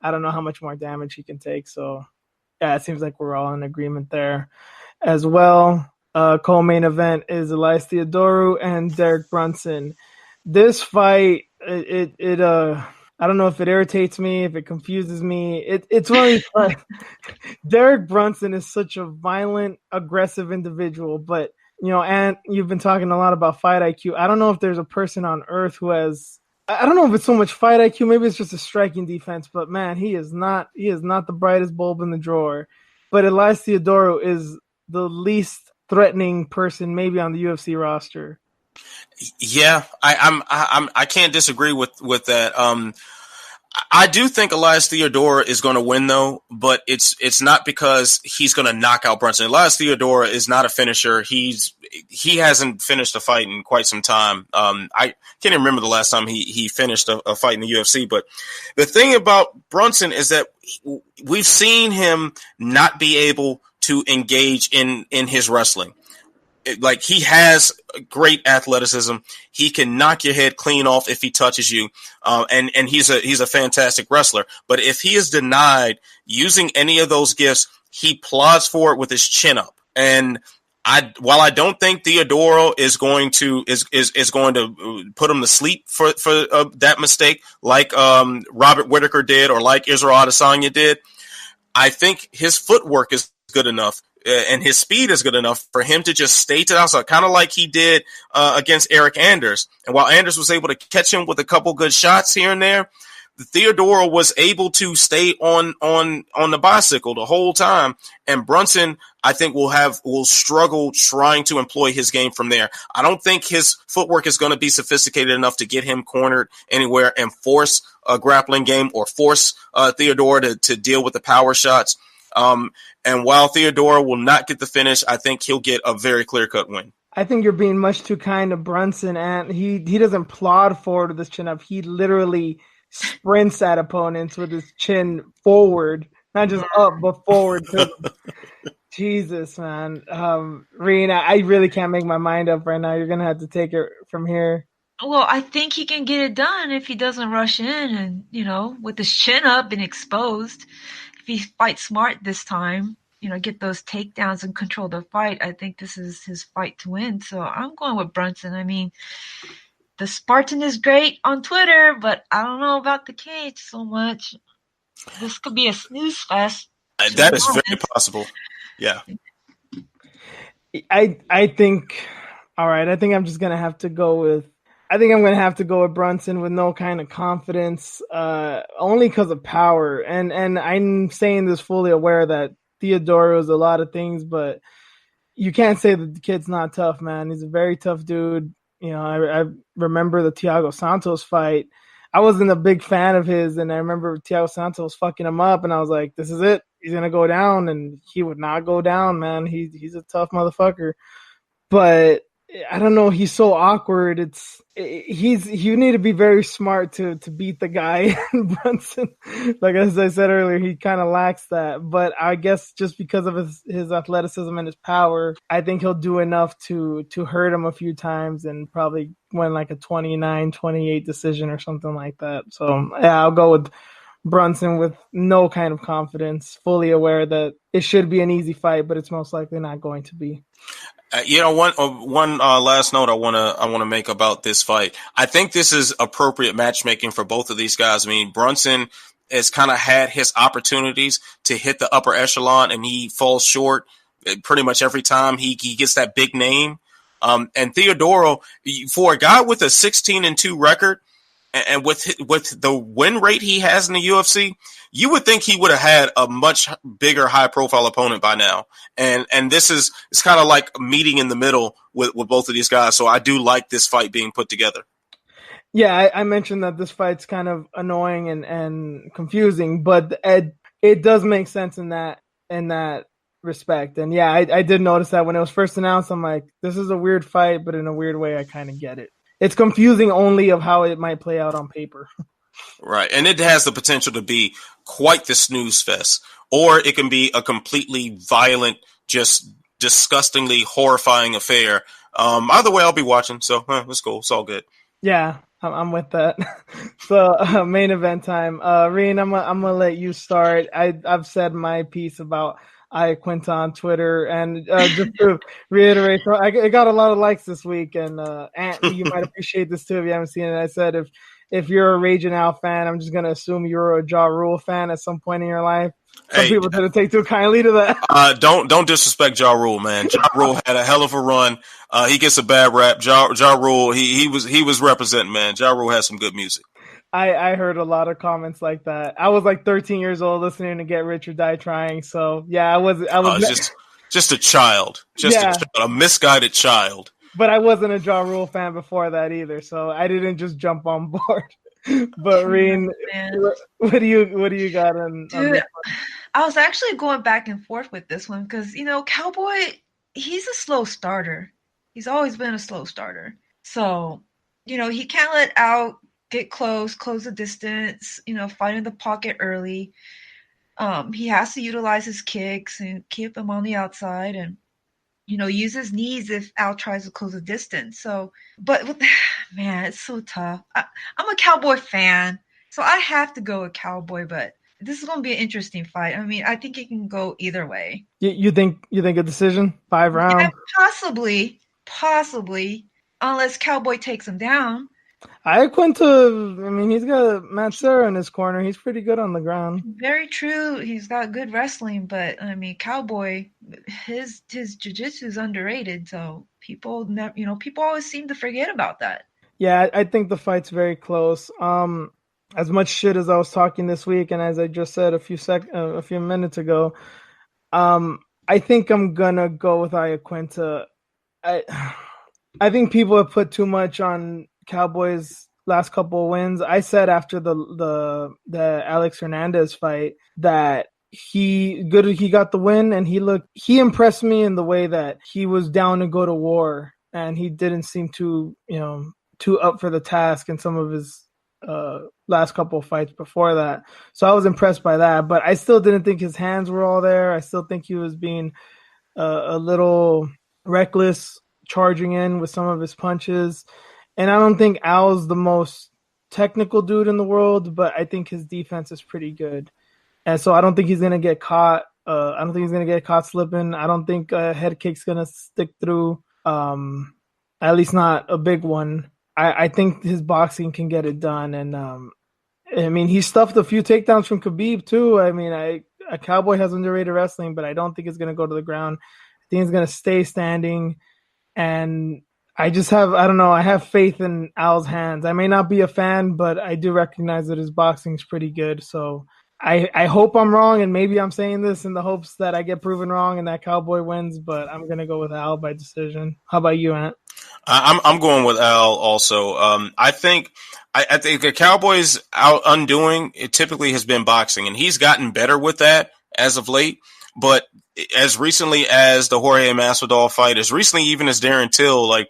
I don't know how much more damage he can take. So, yeah, it seems like we're all in agreement there as well. Co-main event is Elias Theodorou and Derek Brunson. This fight, I don't know if it irritates me, if it confuses me. It's one of these fights. Derek Brunson is such a violent, aggressive individual, but and you've been talking a lot about fight IQ. I don't know if there's a person on earth who has. I don't know if it's so much fight IQ. Maybe it's just a striking defense. But man, he is not the brightest bulb in the drawer. But Elias Theodorou is the least threatening person maybe on the UFC roster. Yeah, I can't disagree with that. I do think Elias Theodorou is going to win, though, but it's not because he's going to knock out Brunson. Elias Theodorou is not a finisher. He hasn't finished a fight in quite some time. I can't even remember the last time he finished a fight in the UFC. But the thing about Brunson is that we've seen him not be able to engage in his wrestling. Like, he has great athleticism. He can knock your head clean off if he touches you. And he's a fantastic wrestler. But if he is denied using any of those gifts, he plods for it with his chin up. And while I don't think Theodorou is going to put him to sleep for that mistake, like Robert Whittaker did or like Israel Adesanya did, I think his footwork is good enough. And his speed is good enough for him to just stay to the outside, kind of like he did against Eric Anders. And while Anders was able to catch him with a couple good shots here and there, Theodorou was able to stay on the bicycle the whole time. And Brunson, I think, will struggle trying to employ his game from there. I don't think his footwork is going to be sophisticated enough to get him cornered anywhere and force a grappling game or force Theodorou to deal with the power shots. And while Theodorou will not get the finish, I think he'll get a very clear-cut win. I think you're being much too kind to Brunson, and he doesn't plod forward with his chin up. He literally sprints at opponents with his chin forward, not just up, but forward. Jesus, man. Reen, I really can't make my mind up right now. You're going to have to take it from here. Well, I think he can get it done if he doesn't rush in and, with his chin up and exposed. If he fights smart this time, get those takedowns and control the fight, I think this is his fight to win. So I'm going with Brunson. I mean, the Spartan is great on Twitter, but I don't know about the cage so much. This could be a snooze fest. That is very possible. Yeah. I think, all right, I think I'm just going to have to go with Brunson with no kind of confidence, only because of power. And I'm saying this fully aware that Theodorou is a lot of things, but you can't say that the kid's not tough, man. He's a very tough dude. I remember the Thiago Santos fight. I wasn't a big fan of his, and I remember Thiago Santos fucking him up, and I was like, this is it. He's going to go down, and he would not go down, man. He's a tough motherfucker. But I don't know. He's so awkward. You need to be very smart to beat the guy. Brunson, like as I said earlier, he kind of lacks that. But I guess just because of his athleticism and his power, I think he'll do enough to hurt him a few times and probably win like a 29-28 decision or something like that. So yeah, I'll go with Brunson with no kind of confidence, fully aware that it should be an easy fight, but it's most likely not going to be. One last note I want to make about this fight. I think this is appropriate matchmaking for both of these guys. I mean, Brunson has kind of had his opportunities to hit the upper echelon, and he falls short pretty much every time he gets that big name. And Theodorou, for a guy with a 16-2 record, and with the win rate he has in the UFC, you would think he would have had a much bigger, high profile opponent by now. And this is, it's kind of like a meeting in the middle with both of these guys. So I do like this fight being put together. Yeah, I mentioned that this fight's kind of annoying and confusing, but it does make sense in that respect. And yeah, I did notice that when it was first announced. I'm like, this is a weird fight, but in a weird way, I kind of get it. It's confusing only of how it might play out on paper. Right. And it has the potential to be quite the snooze fest, or it can be a completely violent, just disgustingly horrifying affair. Either way, I'll be watching. So it's cool. It's all good. Yeah, I'm with that. So main event time. Reen, I'm gonna let you start. I've said my piece about Iaquinta on Twitter, and just to reiterate, so it got a lot of likes this week, and Ant, you might appreciate this too if you haven't seen it. I said if you're a Raging Al fan, I'm just gonna assume you're a Ja Rule fan at some point in your life. Some people didn't take too kindly to that. Don't disrespect Ja Rule, man. Ja Rule had a hell of a run. He gets a bad rap. Ja Rule, he was representing, man. Ja Rule has some good music. I heard a lot of comments like that. I was like 13 years old listening to Get Rich or Die Trying. So yeah, I was just a child, a misguided child. But I wasn't a Ja Rule fan before that either, so I didn't just jump on board. But Reen, what do you got on? Dude, I was actually going back and forth with this one because Cowboy, he's a slow starter. He's always been a slow starter. So he can't let out. Get close the distance, fight in the pocket early. He has to utilize his kicks and keep him on the outside and, use his knees if Al tries to close the distance. So, but man, it's so tough. I'm a Cowboy fan, so I have to go with Cowboy, but this is going to be an interesting fight. I mean, I think it can go either way. You think a decision? 5 rounds? Yeah, possibly, unless Cowboy takes him down. Iaquinta, I mean, he's got Matt Serra in his corner. He's pretty good on the ground. Very true. He's got good wrestling, but I mean, Cowboy, his jiu-jitsu is underrated. So people always seem to forget about that. Yeah, I think the fight's very close. As much shit as I was talking this week, and as I just said a few minutes ago, I think I'm gonna go with Iaquinta. I think people have put too much on Cowboys' last couple of wins. I said after the Alex Hernandez fight that he got the win, and he impressed me in the way that he was down to go to war, and he didn't seem too up for the task in some of his last couple of fights before that. So I was impressed by that, but I still didn't think his hands were all there. I still think he was being a little reckless, charging in with some of his punches. And I don't think Al's the most technical dude in the world, but I think his defense is pretty good. And so I don't think he's going to get caught. I don't think he's going to get caught slipping. I don't think a head kick's going to stick through, at least not a big one. I think his boxing can get it done. And, I mean, he stuffed a few takedowns from Khabib, too. I mean, a Cowboy has underrated wrestling, but I don't think it's going to go to the ground. I think he's going to stay standing. And I have faith in Al's hands. I may not be a fan, but I do recognize that his boxing is pretty good. So I hope I'm wrong, and maybe I'm saying this in the hopes that I get proven wrong and that Cowboy wins, but I'm going to go with Al by decision. How about you, Ant? I'm going with Al also. I think the Cowboys' undoing, it typically has been boxing, and he's gotten better with that as of late. But as recently as the Jorge Masvidal fight, as recently even as Darren Till, like,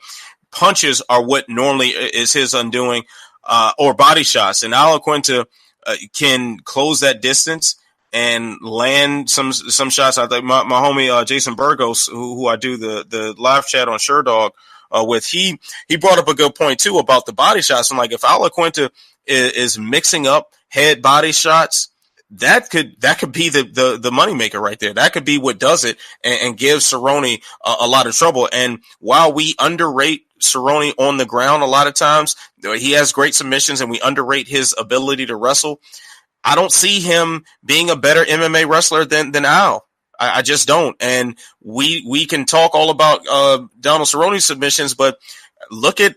punches are what normally is his undoing, or body shots. And Iaquinta can close that distance and land some shots. I think my homie Jason Burgos, who I do the live chat on Sherdog with, he brought up a good point too about the body shots. And like, if Iaquinta is mixing up head body shots, that could be the moneymaker right there. That could be what does it and gives Cerrone a lot of trouble. And while we underrate Cerrone on the ground a lot of times, he has great submissions, and we underrate his ability to wrestle. I don't see him being a better MMA wrestler than Al. I just don't. And we can talk all about Donald Cerrone's submissions, but Look at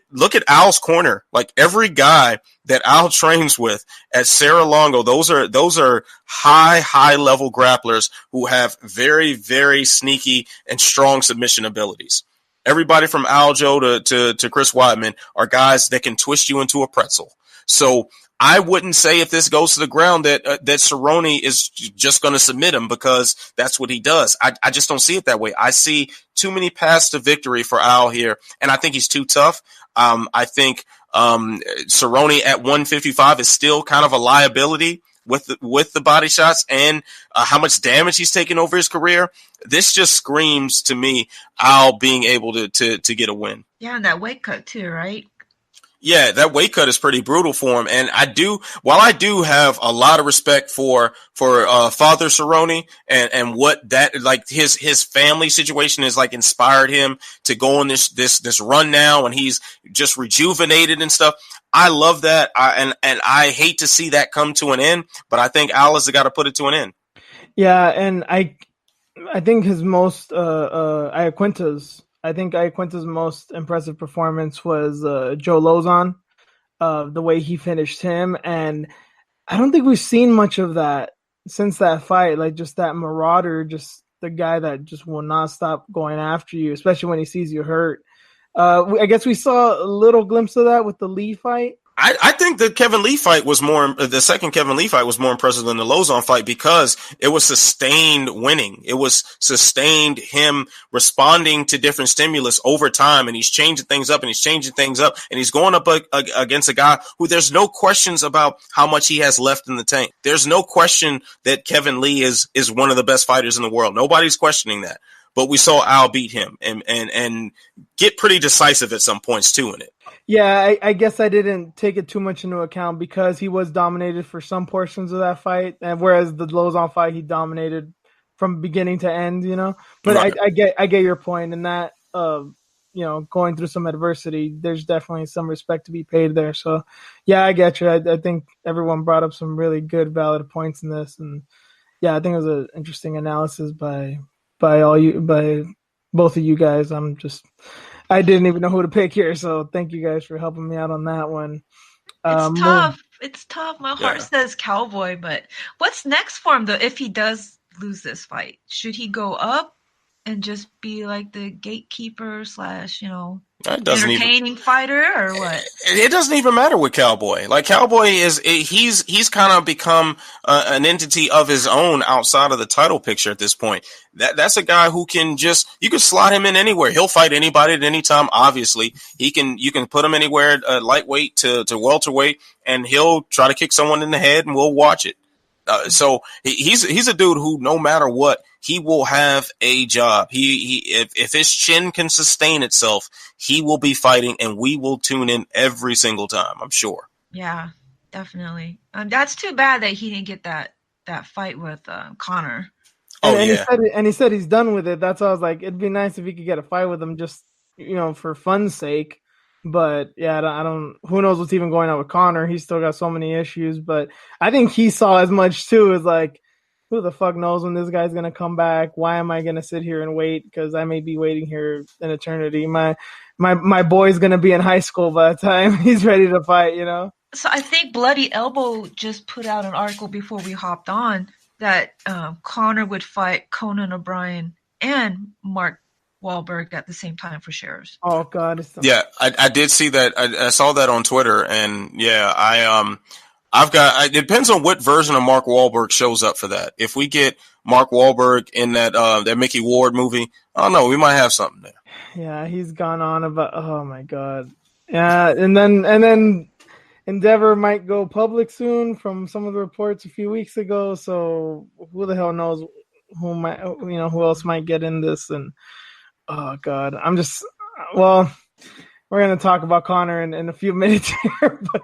Al's corner. Like every guy that Al trains with at Serra-Longo, those are high level grapplers who have very, very sneaky and strong submission abilities. Everybody from Aljo to Chris Weidman are guys that can twist you into a pretzel. So I wouldn't say if this goes to the ground that Cerrone is just going to submit him, because that's what he does. I just don't see it that way. I see too many paths to victory for Al here, and I think he's too tough. I think Cerrone at 155 is still kind of a liability with the body shots and how much damage he's taken over his career. This just screams to me Al being able to get a win. Yeah, and that weight cut too, right? Yeah, that weight cut is pretty brutal for him. And while I do have a lot of respect for Father Cerrone and what that, like his family situation is like inspired him to go on this run now, and he's just rejuvenated and stuff. I love that. And I hate to see that come to an end, but I think Al has got to put it to an end. Yeah. And I think his most, I think Iaquinta's most impressive performance was Joe Lozon, the way he finished him. And I don't think we've seen much of that since that fight, like just that marauder, just the guy that just will not stop going after you, especially when he sees you hurt. I guess we saw a little glimpse of that with the Lee fight. I think the second Kevin Lee fight was more impressive than the Lozon fight, because it was sustained winning. It was sustained him responding to different stimulus over time, and he's changing things up and he's going up against a guy who there's no questions about how much he has left in the tank. There's no question that Kevin Lee is one of the best fighters in the world. Nobody's questioning that. But we saw Al beat him and get pretty decisive at some points too in it. Yeah, I guess I didn't take it too much into account because he was dominated for some portions of that fight, and whereas the Lozon fight he dominated from beginning to end, you know. But right. I get your point in that. Going through some adversity, there's definitely some respect to be paid there. So, yeah, I get you. I think everyone brought up some really good, valid points in this, and yeah, I think it was an interesting analysis by both of you guys. I didn't even know who to pick here, so thank you guys for helping me out on that one. It's tough. It's tough. My heart says Cowboy, but what's next for him though? If he does lose this fight, should he go up and just be like the gatekeeper / entertaining fighter, or what? It doesn't even matter with Cowboy. Like Cowboy he's kind of become an entity of his own outside of the title picture at this point. That's a guy who can you can slot him in anywhere. He'll fight anybody at any time. Obviously, you can put him anywhere, lightweight to welterweight, and he'll try to kick someone in the head, and we'll watch it. So he's a dude who, no matter what, he will have a job. If his chin can sustain itself, he will be fighting, and we will tune in every single time, I'm sure. Yeah, definitely. That's too bad that he didn't get that fight with Conor. He said he's done with it. That's why I was like, it'd be nice if he could get a fight with him, just for fun's sake. But yeah, I don't. Who knows what's even going on with Conor? He's still got so many issues. But I think he saw as much too. As like, who the fuck knows when this guy's gonna come back? Why am I gonna sit here and wait? Because I may be waiting here an eternity. My boy's gonna be in high school by the time he's ready to fight. So I think Bloody Elbow just put out an article before we hopped on that Conor would fight Conan O'Brien and Mark Wahlberg at the same time for shares. Oh God! Yeah, I did see that. I saw that on Twitter, and yeah, it depends on what version of Mark Wahlberg shows up for that. If we get Mark Wahlberg in that Mickey Ward movie, I don't know, we might have something there. Yeah, he's gone on about. Oh my God! Yeah, and then Endeavor might go public soon from some of the reports a few weeks ago. So who the hell knows who else might get in this? And oh God, we're going to talk about Conor in a few minutes here, but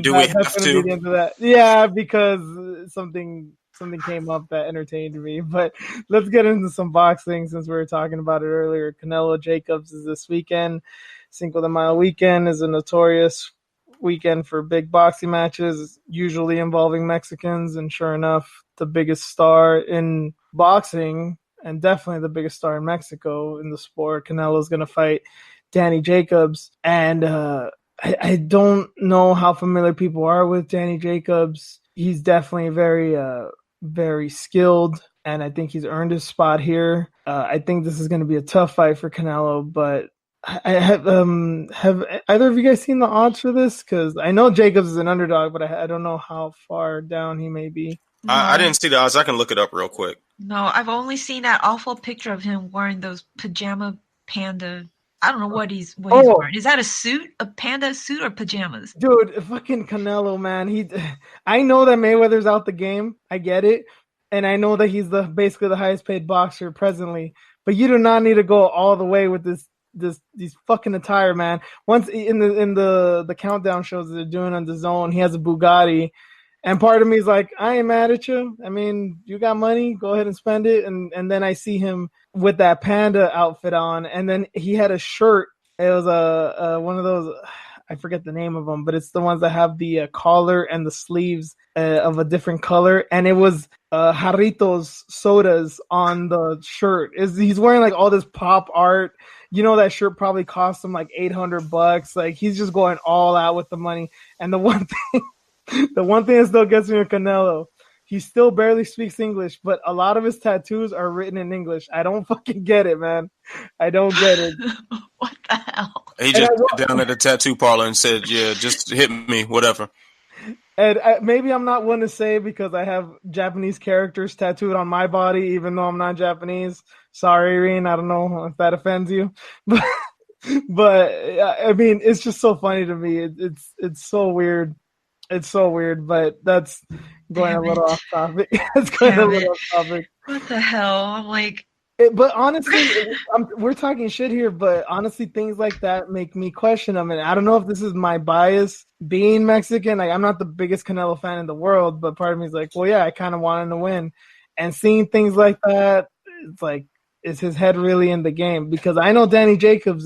do we have to? Into that. Yeah, because something came up that entertained me. But let's get into some boxing since we were talking about it earlier. Canelo Jacobs is this weekend. Cinco de Mayo weekend is a notorious weekend for big boxing matches, usually involving Mexicans, and sure enough, the biggest star in boxing and definitely the biggest star in Mexico in the sport, Canelo, is going to fight Danny Jacobs. And I don't know how familiar people are with Danny Jacobs. He's definitely very skilled, and I think he's earned his spot here. I think this is going to be a tough fight for Canelo, but I have either of you guys seen the odds for this? Because I know Jacobs is an underdog, but I don't know how far down he may be. No. I didn't see the odds. I can look it up real quick. No, I've only seen that awful picture of him wearing those pajama panda. I don't know what he's wearing. Is that a suit, a panda suit, or pajamas? Dude, fucking Canelo, man. I know that Mayweather's out the game. I get it, and I know that he's basically the highest paid boxer presently. But you do not need to go all the way with these fucking attire, man. Once in the countdown shows that they're doing on the Zone, he has a Bugatti, and part of me is like, I ain't mad at you. I mean, you got money, go ahead and spend it. And then I see him with that panda outfit on, and then he had a shirt. It was one of those, I forget the name of them, but it's the ones that have the collar and the sleeves of a different color, and it was Jarritos sodas on the shirt. He's wearing like all this pop art. You know, that shirt probably cost him like $800. Like, he's just going all out with the money. And the one thing that still gets me with Canelo, he still barely speaks English, but a lot of his tattoos are written in English. I don't fucking get it, man. I don't get it. What the hell? He just sat down at the tattoo parlor and said, yeah, just hit me, whatever. And maybe I'm not one to say because I have Japanese characters tattooed on my body, even though I'm not Japanese. Sorry, Reen. I don't know if that offends you. But I mean, it's just so funny to me. It's so weird. It's so weird, but that's going a little off topic. It's going a little off topic. What the hell? I'm like... But honestly, we're talking shit here, but honestly, things like that make me question them. And I don't know if this is my bias being Mexican. Like, I'm not the biggest Canelo fan in the world, but part of me is like, well, yeah, I kind of want him to win. And seeing things like that, it's like, is his head really in the game? Because I know Danny Jacobs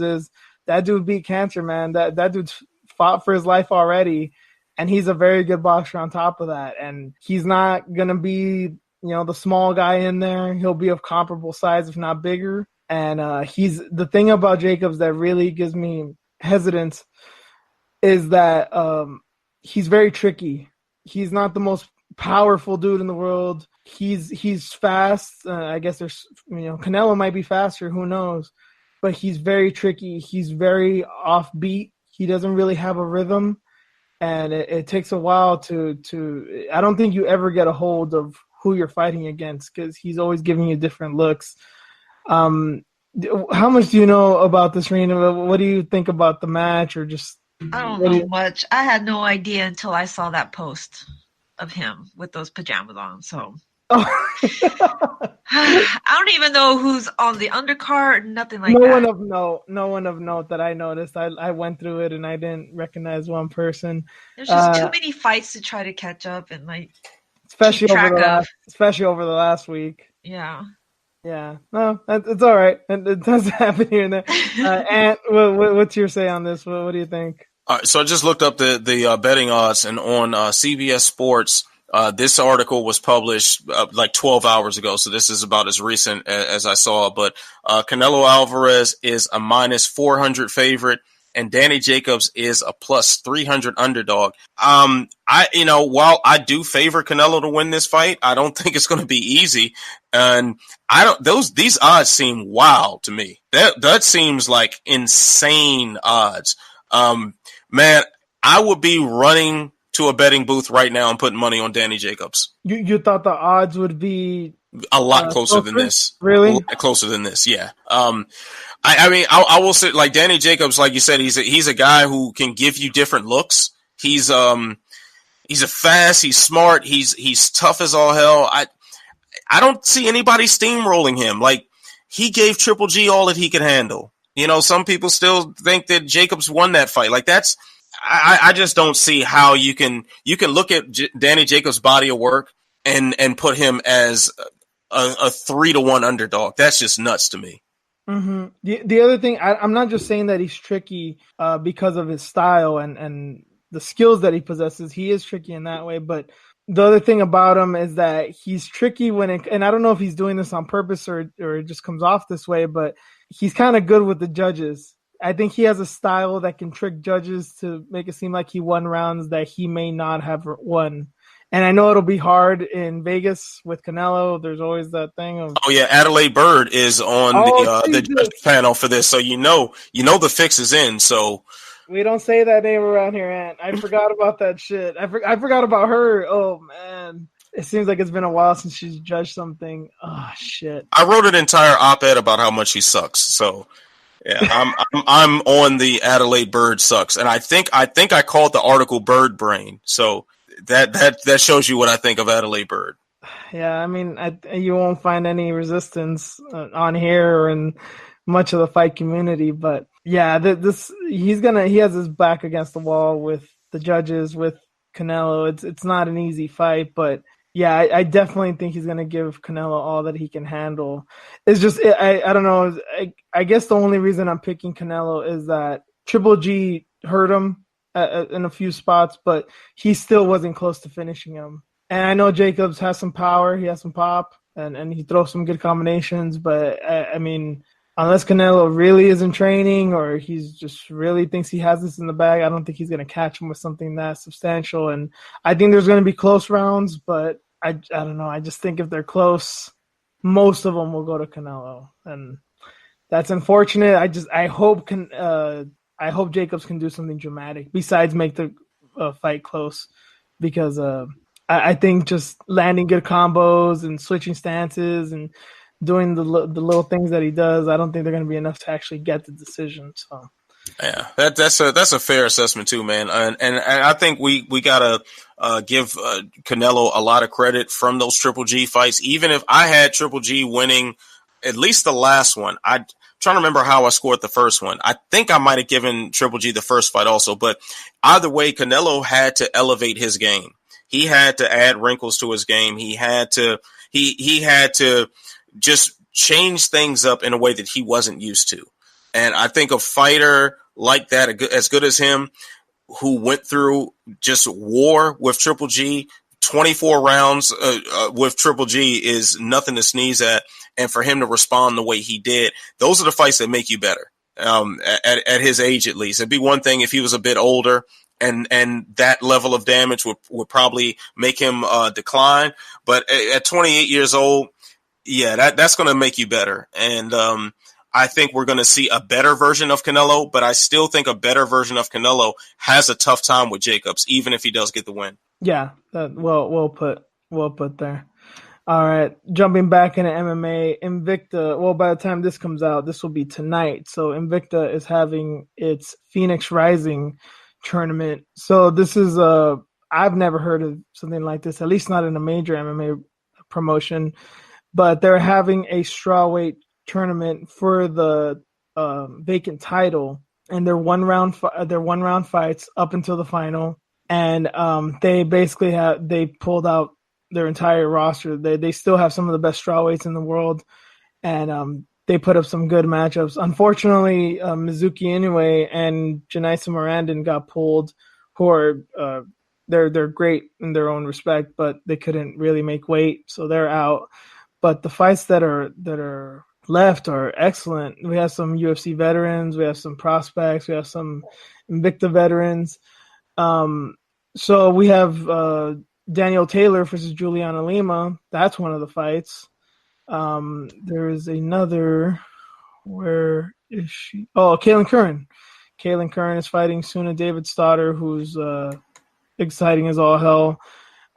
that dude beat cancer, man. That dude's fought for his life already. And he's a very good boxer on top of that. And he's not going to be, the small guy in there. He'll be of comparable size, if not bigger. And he's the thing about Jacobs that really gives me hesitance is that he's very tricky. He's not the most powerful dude in the world. He's fast. I guess there's, Canelo might be faster. Who knows? But he's very tricky. He's very offbeat. He doesn't really have a rhythm. And it takes a while to I don't think you ever get a hold of who you're fighting against because he's always giving you different looks. How much do you know about this, Reen? What do you think about the match, or just? I don't know much. I had no idea until I saw that post of him with those pajamas on. So I don't even know who's on the undercard. Nothing like that. No one of note that I noticed. I went through it and I didn't recognize one person. There's just too many fights to try to catch up and especially over the last week. Yeah. Yeah. No, it's all right. It does happen here and there. Ant, what's your say on this? What do you think? All right, so I just looked up the betting odds, and on CBS Sports, this article was published like 12 hours ago, so this is about as recent as I saw. But Canelo Alvarez is a minus 400 favorite, and Danny Jacobs is a plus 300 underdog. While I do favor Canelo to win this fight, I don't think it's going to be easy, and these odds seem wild to me. That seems like insane odds. Man, I would be running to a betting booth right now and putting money on Danny Jacobs. You thought the odds would be a lot closer than this? Really? A lot closer than this, yeah. I will say, like, Danny Jacobs, like you said, he's a guy who can give you different looks. He's fast, he's smart, he's tough as all hell. I don't see anybody steamrolling him. Like, he gave Triple G all that he could handle. Some people still think that Jacobs won that fight. Like, I just don't see how you can look at Danny Jacobs' body of work and put him as a 3-1 underdog. That's just nuts to me. Mm-hmm. The other thing, I'm not just saying that he's tricky because of his style and the skills that he possesses. He is tricky in that way, but the other thing about him is that he's tricky and I don't know if he's doing this on purpose or it just comes off this way, but he's kind of good with the judges. I think he has a style that can trick judges to make it seem like he won rounds that he may not have won. And I know it'll be hard in Vegas with Canelo. There's always that thing of Adelaide Byrd is on the judge panel for this, so you know the fix is in. So we don't say that name around here, Ant. I forgot about that shit. I forgot about her. Oh man, it seems like it's been a while since she's judged something. Oh shit! I wrote an entire op-ed about how much she sucks. So yeah, I'm on the Adelaide Byrd sucks, and I think I called the article Bird Brain. So that shows you what I think of Adelaide Byrd. Yeah, I mean, you won't find any resistance on here or in much of the fight community, but yeah, he has his back against the wall with the judges, with Canelo. It's not an easy fight, but yeah, I definitely think he's gonna give Canelo all that he can handle. It's just I don't know. I guess the only reason I'm picking Canelo is that Triple G hurt him in a few spots, but he still wasn't close to finishing him. And I know Jacobs has some power, he has some pop, and he throws some good combinations, but I mean, unless Canelo really is in training or he's just really thinks he has this in the bag, I don't think he's going to catch him with something that substantial. And I think there's going to be close rounds, but I don't know. I just think if they're close, most of them will go to Canelo. And that's unfortunate. I hope Jacobs can do something dramatic besides make the fight close, because I think just landing good combos and switching stances and doing the little things that he does, I don't think they're going to be enough to actually get the decision. So yeah, that's a fair assessment too, man. And I think we gotta give Canelo a lot of credit from those Triple G fights. Even if I had Triple G winning at least the last one, I'm trying to remember how I scored the first one. I think I might have given Triple G the first fight also, but either way, Canelo had to elevate his game. He had to add wrinkles to his game. He had to just change things up in a way that he wasn't used to. And I think a fighter like that, as good as him, who went through just war with Triple G, 24 rounds with Triple G is nothing to sneeze at. And for him to respond the way he did, those are the fights that make you better. At his age, at least. It'd be one thing if he was a bit older and that level of damage would probably make him decline. But at 28 years old, yeah, that's going to make you better. And I think we're going to see a better version of Canelo, but I still think a better version of Canelo has a tough time with Jacobs, even if he does get the win. Yeah, well put there. All right, jumping back into MMA, Invicta. Well, by the time this comes out, this will be tonight. So Invicta is having its Phoenix Rising tournament. So this is I've never heard of something like this, at least not in a major MMA promotion. But they're having a strawweight tournament for the vacant title, and they're one round fights up until the final. And they basically they pulled out their entire roster. They still have some of the best strawweights in the world, and they put up some good matchups. Unfortunately, Mizuki Inoue and Janaisa Morandin got pulled, who are they're great in their own respect, but they couldn't really make weight, so they're out. But the fights that are left are excellent. We have some UFC veterans, we have some prospects, we have some Invicta veterans. So we have Daniel Taylor versus Juliana Lima. That's one of the fights. There is another. Where is she? Oh, Kaylin Curran. Kaylin Curran is fighting Suna Davidsdottir, who's exciting as all hell.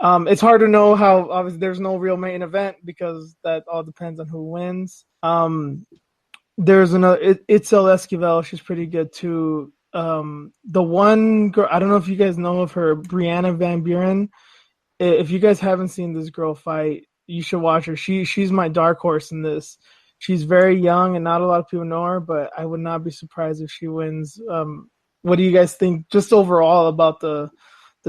It's hard to know how. Obviously, there's no real main event because that all depends on who wins. There's another. Itzel Esquivel. She's pretty good too. The one girl, I don't know if you guys know of her, Brianna Van Buren. If you guys haven't seen this girl fight, you should watch her. She's my dark horse in this. She's very young and not a lot of people know her, but I would not be surprised if she wins. What do you guys think just overall about the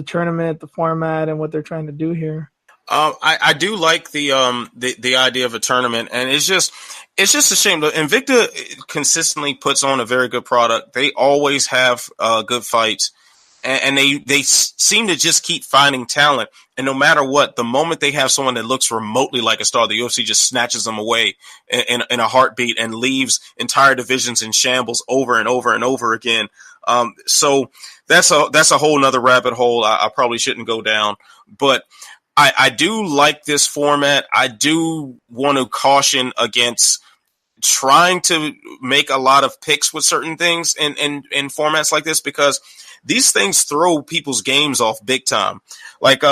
tournament, the format, and what they're trying to do here? I do like the idea of a tournament, and it's just a shame. Invicta consistently puts on a very good product. They always have good fights, and they seem to just keep finding talent. And no matter what, the moment they have someone that looks remotely like a star, the UFC just snatches them away in a heartbeat and leaves entire divisions in shambles over and over and over again. So that's a whole nother rabbit hole I probably shouldn't go down. But I do like this format. I do want to caution against trying to make a lot of picks with certain things in formats like this, because these things throw people's games off big time. Like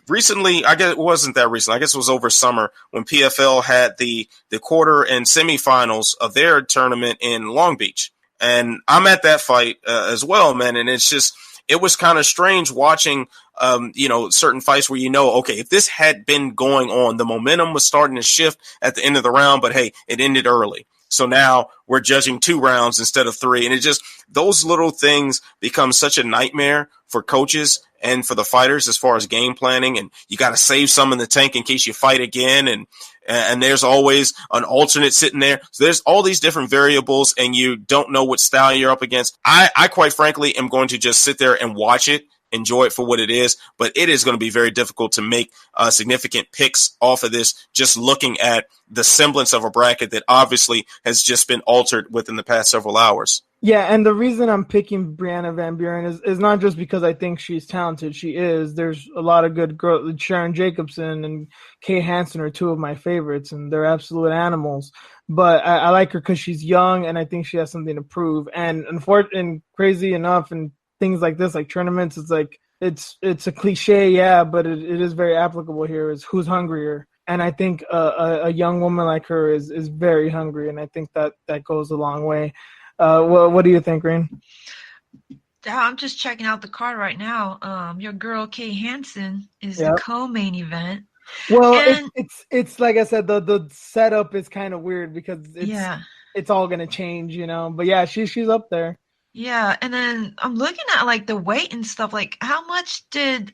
recently, I guess it wasn't that recent. I guess it was over summer when PFL had the quarter and semifinals of their tournament in Long Beach. And I'm at that fight as well, man. And it was kind of strange watching, certain fights where, okay, if this had been going on, the momentum was starting to shift at the end of the round, but hey, it ended early. So now we're judging 2 rounds instead of 3. And those little things become such a nightmare for coaches and for the fighters as far as game planning. And you got to save some in the tank in case you fight again. And there's always an alternate sitting there. So there's all these different variables and you don't know what style you're up against. I quite frankly am going to just sit there and watch it, enjoy it for what it is, but it is going to be very difficult to make significant picks off of this, just looking at the semblance of a bracket that obviously has just been altered within the past several hours. Yeah, and the reason I'm picking Brianna Van Buren is not just because I think she's talented. She is. There's a lot of good girls. Sharon Jacobson and Kay Hansen are 2 of my favorites, and they're absolute animals. But I like her because she's young, and I think she has something to prove. And crazy enough, and things like this, like tournaments, it's like it's a cliche, yeah, but it is very applicable here. Is who's hungrier? And I think a young woman like her is very hungry, and I think that goes a long way. What do you think, Reen? I'm just checking out the card right now. Your girl Kay Hansen is the co-main event. Well, and it's like I said, the setup is kind of weird because it's all gonna change, But yeah, she's up there. Yeah, and then I'm looking at like the weight and stuff. Like, how much did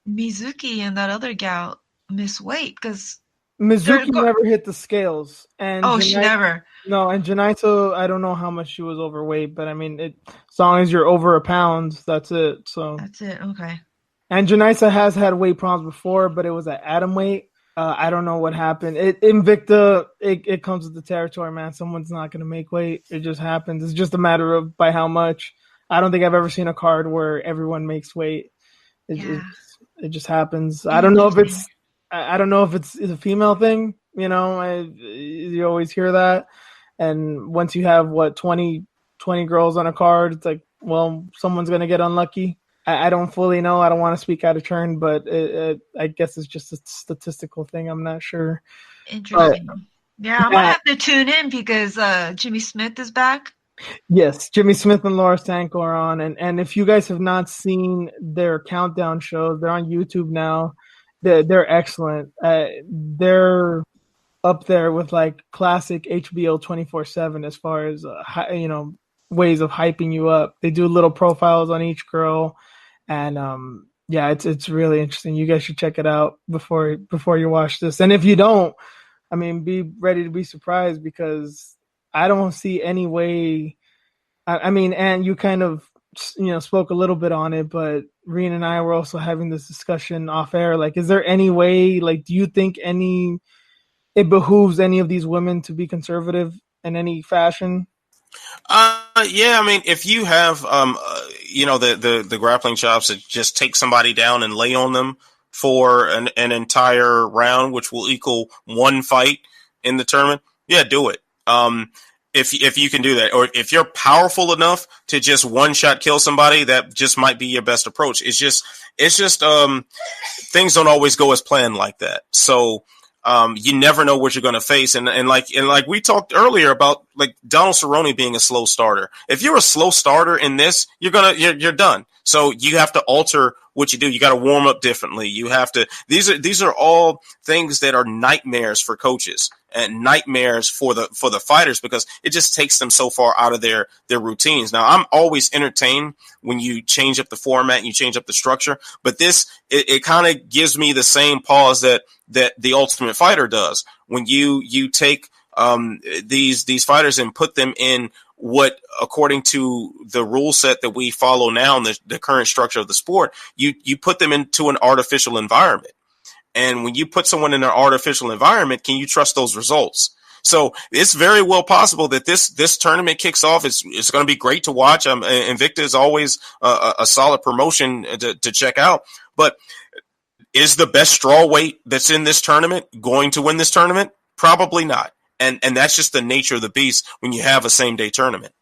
Mizuki and that other gal miss weight? Because Mizuki never hit the scales, and she never. No, and Janaito, I don't know how much she was overweight, but I mean, as long as you're over a pound, that's it. So that's it. Okay. And Janaisa has had weight problems before, but it was at atom weight. I don't know what happened. Invicta, it comes with the territory, man. Someone's not going to make weight. It just happens. It's just a matter of by how much. I don't think I've ever seen a card where everyone makes weight. It just happens. I don't know if it's a female thing. You always hear that. And once you have 20 girls on a card, it's like, well, someone's going to get unlucky. I don't fully know. I don't want to speak out of turn, but I guess it's just a statistical thing. I'm not sure. Interesting. I might have to tune in because Jimmy Smith is back. Yes, Jimmy Smith and Laura Stanko are on. And if you guys have not seen their countdown shows, they're on YouTube now. They're excellent. They're up there with like classic HBO 24/7 as far as, ways of hyping you up. They do little profiles on each girl. And it's really interesting. You guys should check it out before you watch this. And if you don't, I mean, be ready to be surprised because I don't see any way. I mean, and you kind of spoke a little bit on it, but Reen and I were also having this discussion off air. Like, is there any way? Like, do you think it behooves any of these women to be conservative in any fashion? I mean, if you have, the grappling chops that just take somebody down and lay on them for an entire round, which will equal 1 fight in the tournament, do it. If you can do that, or if you're powerful enough to just one-shot kill somebody, that just might be your best approach. It's just things don't always go as planned like that. So, you never know what you're going to face. And like we talked earlier about like Donald Cerrone being a slow starter. If you're a slow starter in this, you're done. So you have to alter what you do. You got to warm up differently. You have to, these are all things that are nightmares for coaches and nightmares for the fighters because it just takes them so far out of their routines. Now, I'm always entertained when you change up the format and you change up the structure, but this, it kind of gives me the same pause that the Ultimate Fighter does when you take these fighters and put them in what, according to the rule set that we follow now in the current structure of the sport, you put them into an artificial environment. And when you put someone in an artificial environment, can you trust those results? So it's very well possible that this tournament kicks off. It's going to be great to watch. Invicta is always a solid promotion to check out. But is the best strawweight that's in this tournament going to win this tournament? Probably not. And that's just the nature of the beast when you have a same-day tournament.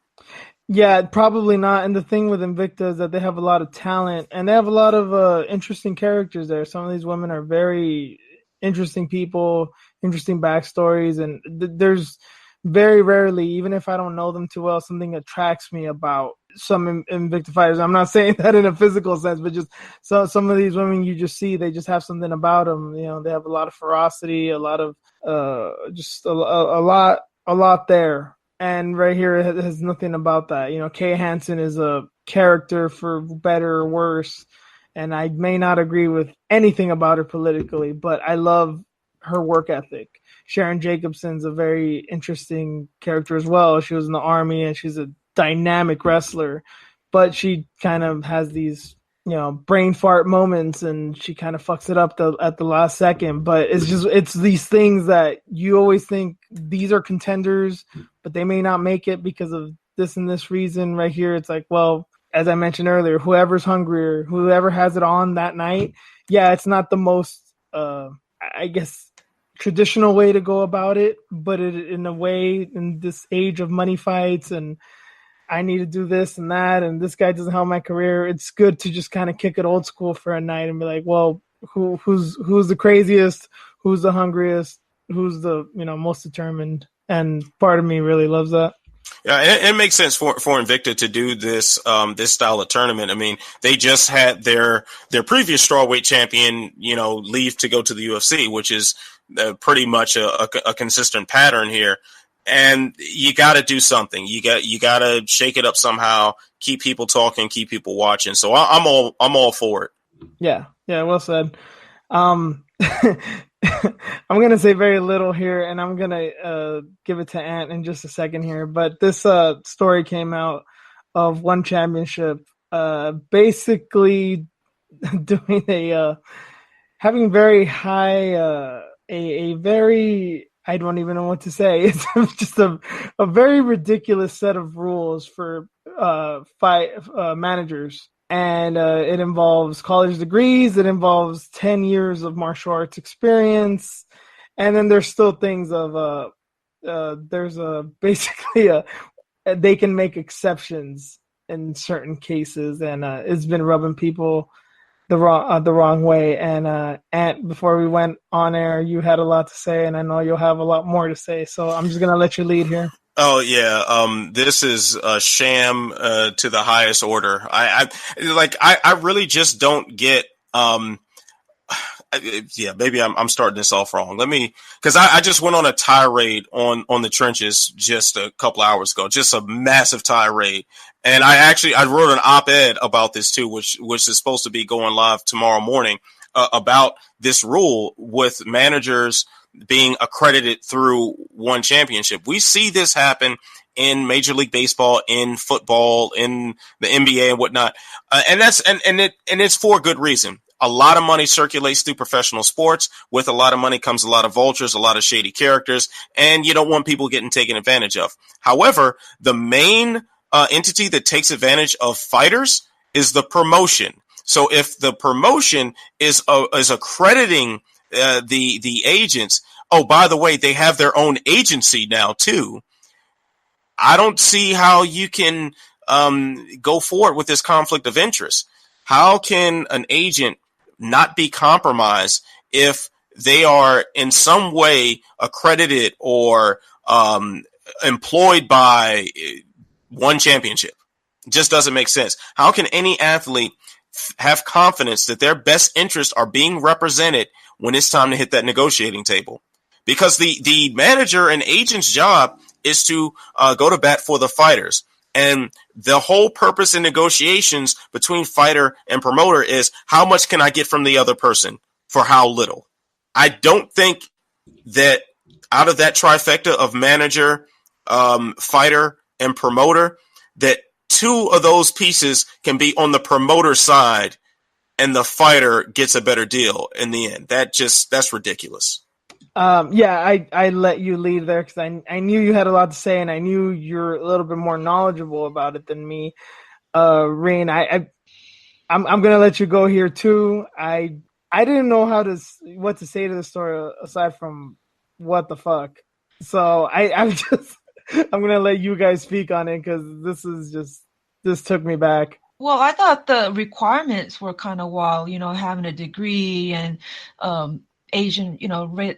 Yeah, probably not. And the thing with Invicta is that they have a lot of talent and they have a lot of interesting characters there. Some of these women are very interesting people, interesting backstories, and there's very rarely, even if I don't know them too well, something attracts me about some Invicta fighters. I'm not saying that in a physical sense, but just some of these women you just see, they just have something about them. You know, they have a lot of ferocity, a lot of just a lot there. And right here, it has nothing about that. You know, Kay Hansen is a character for better or worse, and I may not agree with anything about her politically, but I love her work ethic. Sharon Jacobson's a very interesting character as well. She was in the Army, and she's a dynamic wrestler, but she kind of has these, you know, brain fart moments, and she kind of fucks it up at the last second. But it's these things that you always think these are contenders, but they may not make it because of this and this reason. Right here, it's like, well, as I mentioned earlier, whoever's hungrier, whoever has it on that night. Yeah, it's not the most, I guess, traditional way to go about it, but in a way, in this age of money fights and I need to do this and that, and this guy doesn't help my career, it's good to just kind of kick it old school for a night and be like, well, who's the craziest, who's the hungriest, who's the, you know, most determined. And part of me really loves that. Yeah, it makes sense for Invicta to do this this style of tournament. I mean, they just had their previous strawweight champion, you know, leave to go to the UFC, which is pretty much a consistent pattern here. And you got to do something. You got to shake it up somehow. Keep people talking. Keep people watching. So I'm all for it. Yeah. Well said. I'm going to say very little here, and I'm going to give it to Ant in just a second here. But this story came out of One Championship basically doing having very high, a very, I don't even know what to say. It's just a very ridiculous set of rules for fight managers. And it involves college degrees. It involves 10 years of martial arts experience. And then there's still things of there's basically they can make exceptions in certain cases. And it's been rubbing people the wrong way. And Ant, before we went on air, you had a lot to say, and I know you'll have a lot more to say. So I'm just going to let you lead here. Oh yeah, this is a sham to the highest order. I really just don't get. Maybe I'm starting this off wrong. Because I just went on a tirade on the trenches just a couple hours ago, just a massive tirade, and I wrote an op-ed about this too, which is supposed to be going live tomorrow morning about this rule with managers being accredited through One Championship. We see this happen in Major League Baseball, in football, in the NBA and whatnot. And it's for good reason. A lot of money circulates through professional sports. With a lot of money comes a lot of vultures, a lot of shady characters, and you don't want people getting taken advantage of. However, the main entity that takes advantage of fighters is the promotion. So if the promotion is accrediting the agents, oh, by the way, they have their own agency now too. I don't see how you can go forward with this conflict of interest. How can an agent not be compromised if they are in some way accredited or employed by One Championship? It just doesn't make sense. How can any athlete have confidence that their best interests are being represented when it's time to hit that negotiating table? Because the manager and agent's job is to go to bat for the fighters. And the whole purpose in negotiations between fighter and promoter is how much can I get from the other person for how little? I don't think that out of that trifecta of manager, fighter, and promoter, that two of those pieces can be on the promoter side and the fighter gets a better deal in the end. That's ridiculous. I let you lead there because I knew you had a lot to say, and I knew you're a little bit more knowledgeable about it than me. Reen, I'm gonna let you go here too. I didn't know what to say to the story aside from what the fuck. So I'm gonna let you guys speak on it because this took me back. Well, I thought the requirements were kind of wild, having a degree and Asian,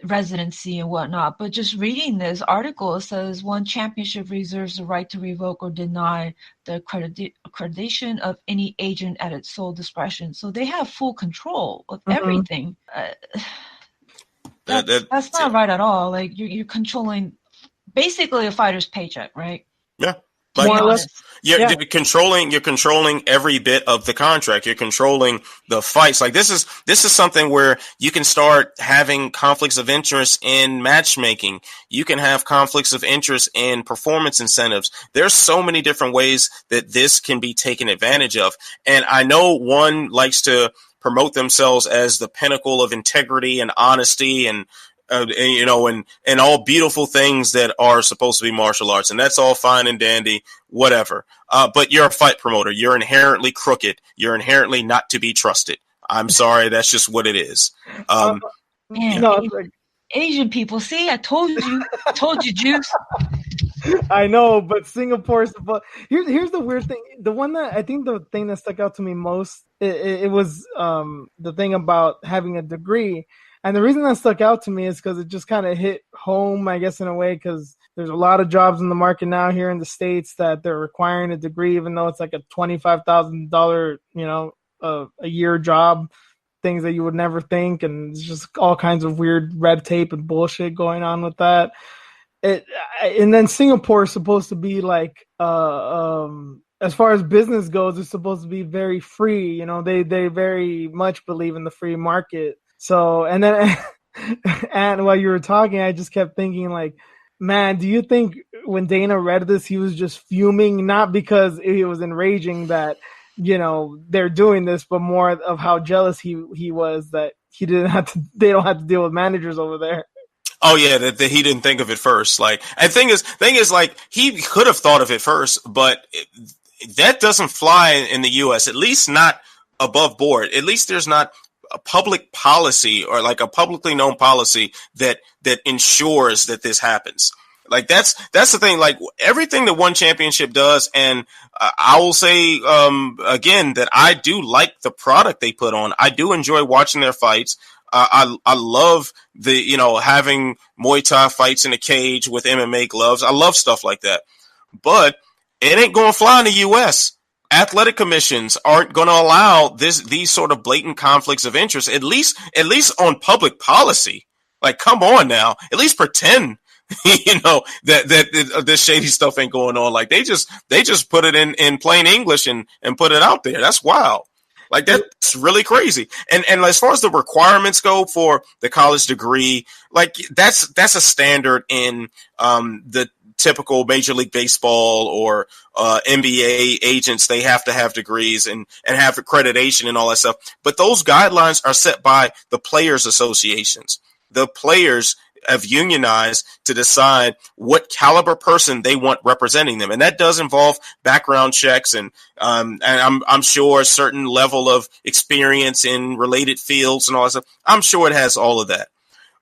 residency and whatnot. But just reading this article, it says one championship reserves the right to revoke or deny the accreditation of any agent at its sole discretion. So they have full control of everything. That's not right at all. Like you're controlling basically a fighter's paycheck, right? Yeah. More or less. You're controlling every bit of the contract. You're controlling the fights. Like this is something where you can start having conflicts of interest in matchmaking. You can have conflicts of interest in performance incentives. There's so many different ways that this can be taken advantage of. And I know one likes to promote themselves as the pinnacle of integrity and honesty and all beautiful things that are supposed to be martial arts. And that's all fine and dandy, whatever. But you're a fight promoter. You're inherently crooked. You're inherently not to be trusted. I'm sorry. That's just what it is. Asian people. See, I told you, Juice. I know, but Singapore's here's the weird thing. The one that I think the thing that stuck out to me most, it was the thing about having a degree. And the reason that stuck out to me is because it just kind of hit home, I guess, in a way, because there's a lot of jobs in the market now here in the States that they're requiring a degree, even though it's like a $25,000, a year job, things that you would never think. And it's just all kinds of weird red tape and bullshit going on with that. And then Singapore is supposed to be like, as far as business goes, it's supposed to be very free. They very much believe in the free market. So, and then, and while you were talking, I just kept thinking, like, man, do you think when Dana read this, he was just fuming, not because he was enraging that, they're doing this, but more of how jealous he was that they don't have to deal with managers over there. Oh yeah, that he didn't think of it first. Like, and thing is, like, he could have thought of it first, but that doesn't fly in the U.S. At least not above board. At least there's not a public policy or like a publicly known policy that ensures that this happens. Like that's the thing. Like everything that One Championship does, and I will say again that I do like the product they put on. I do enjoy watching their fights. I love the having Muay Thai fights in a cage with MMA gloves. I love stuff like that. But it ain't going to fly in the U.S. Athletic commissions aren't going to allow these sort of blatant conflicts of interest, at least on public policy. Like, come on now, at least pretend, that this shady stuff ain't going on. Like they just put it in plain English and put it out there. That's wild. Like that's really crazy. And as far as the requirements go for the college degree, like that's a standard in the typical Major League Baseball or NBA agents. They have to have degrees and have accreditation and all that stuff. But those guidelines are set by the players' associations. The players have unionized to decide what caliber person they want representing them, and that does involve background checks and I'm sure a certain level of experience in related fields and all that stuff. I'm sure it has all of that,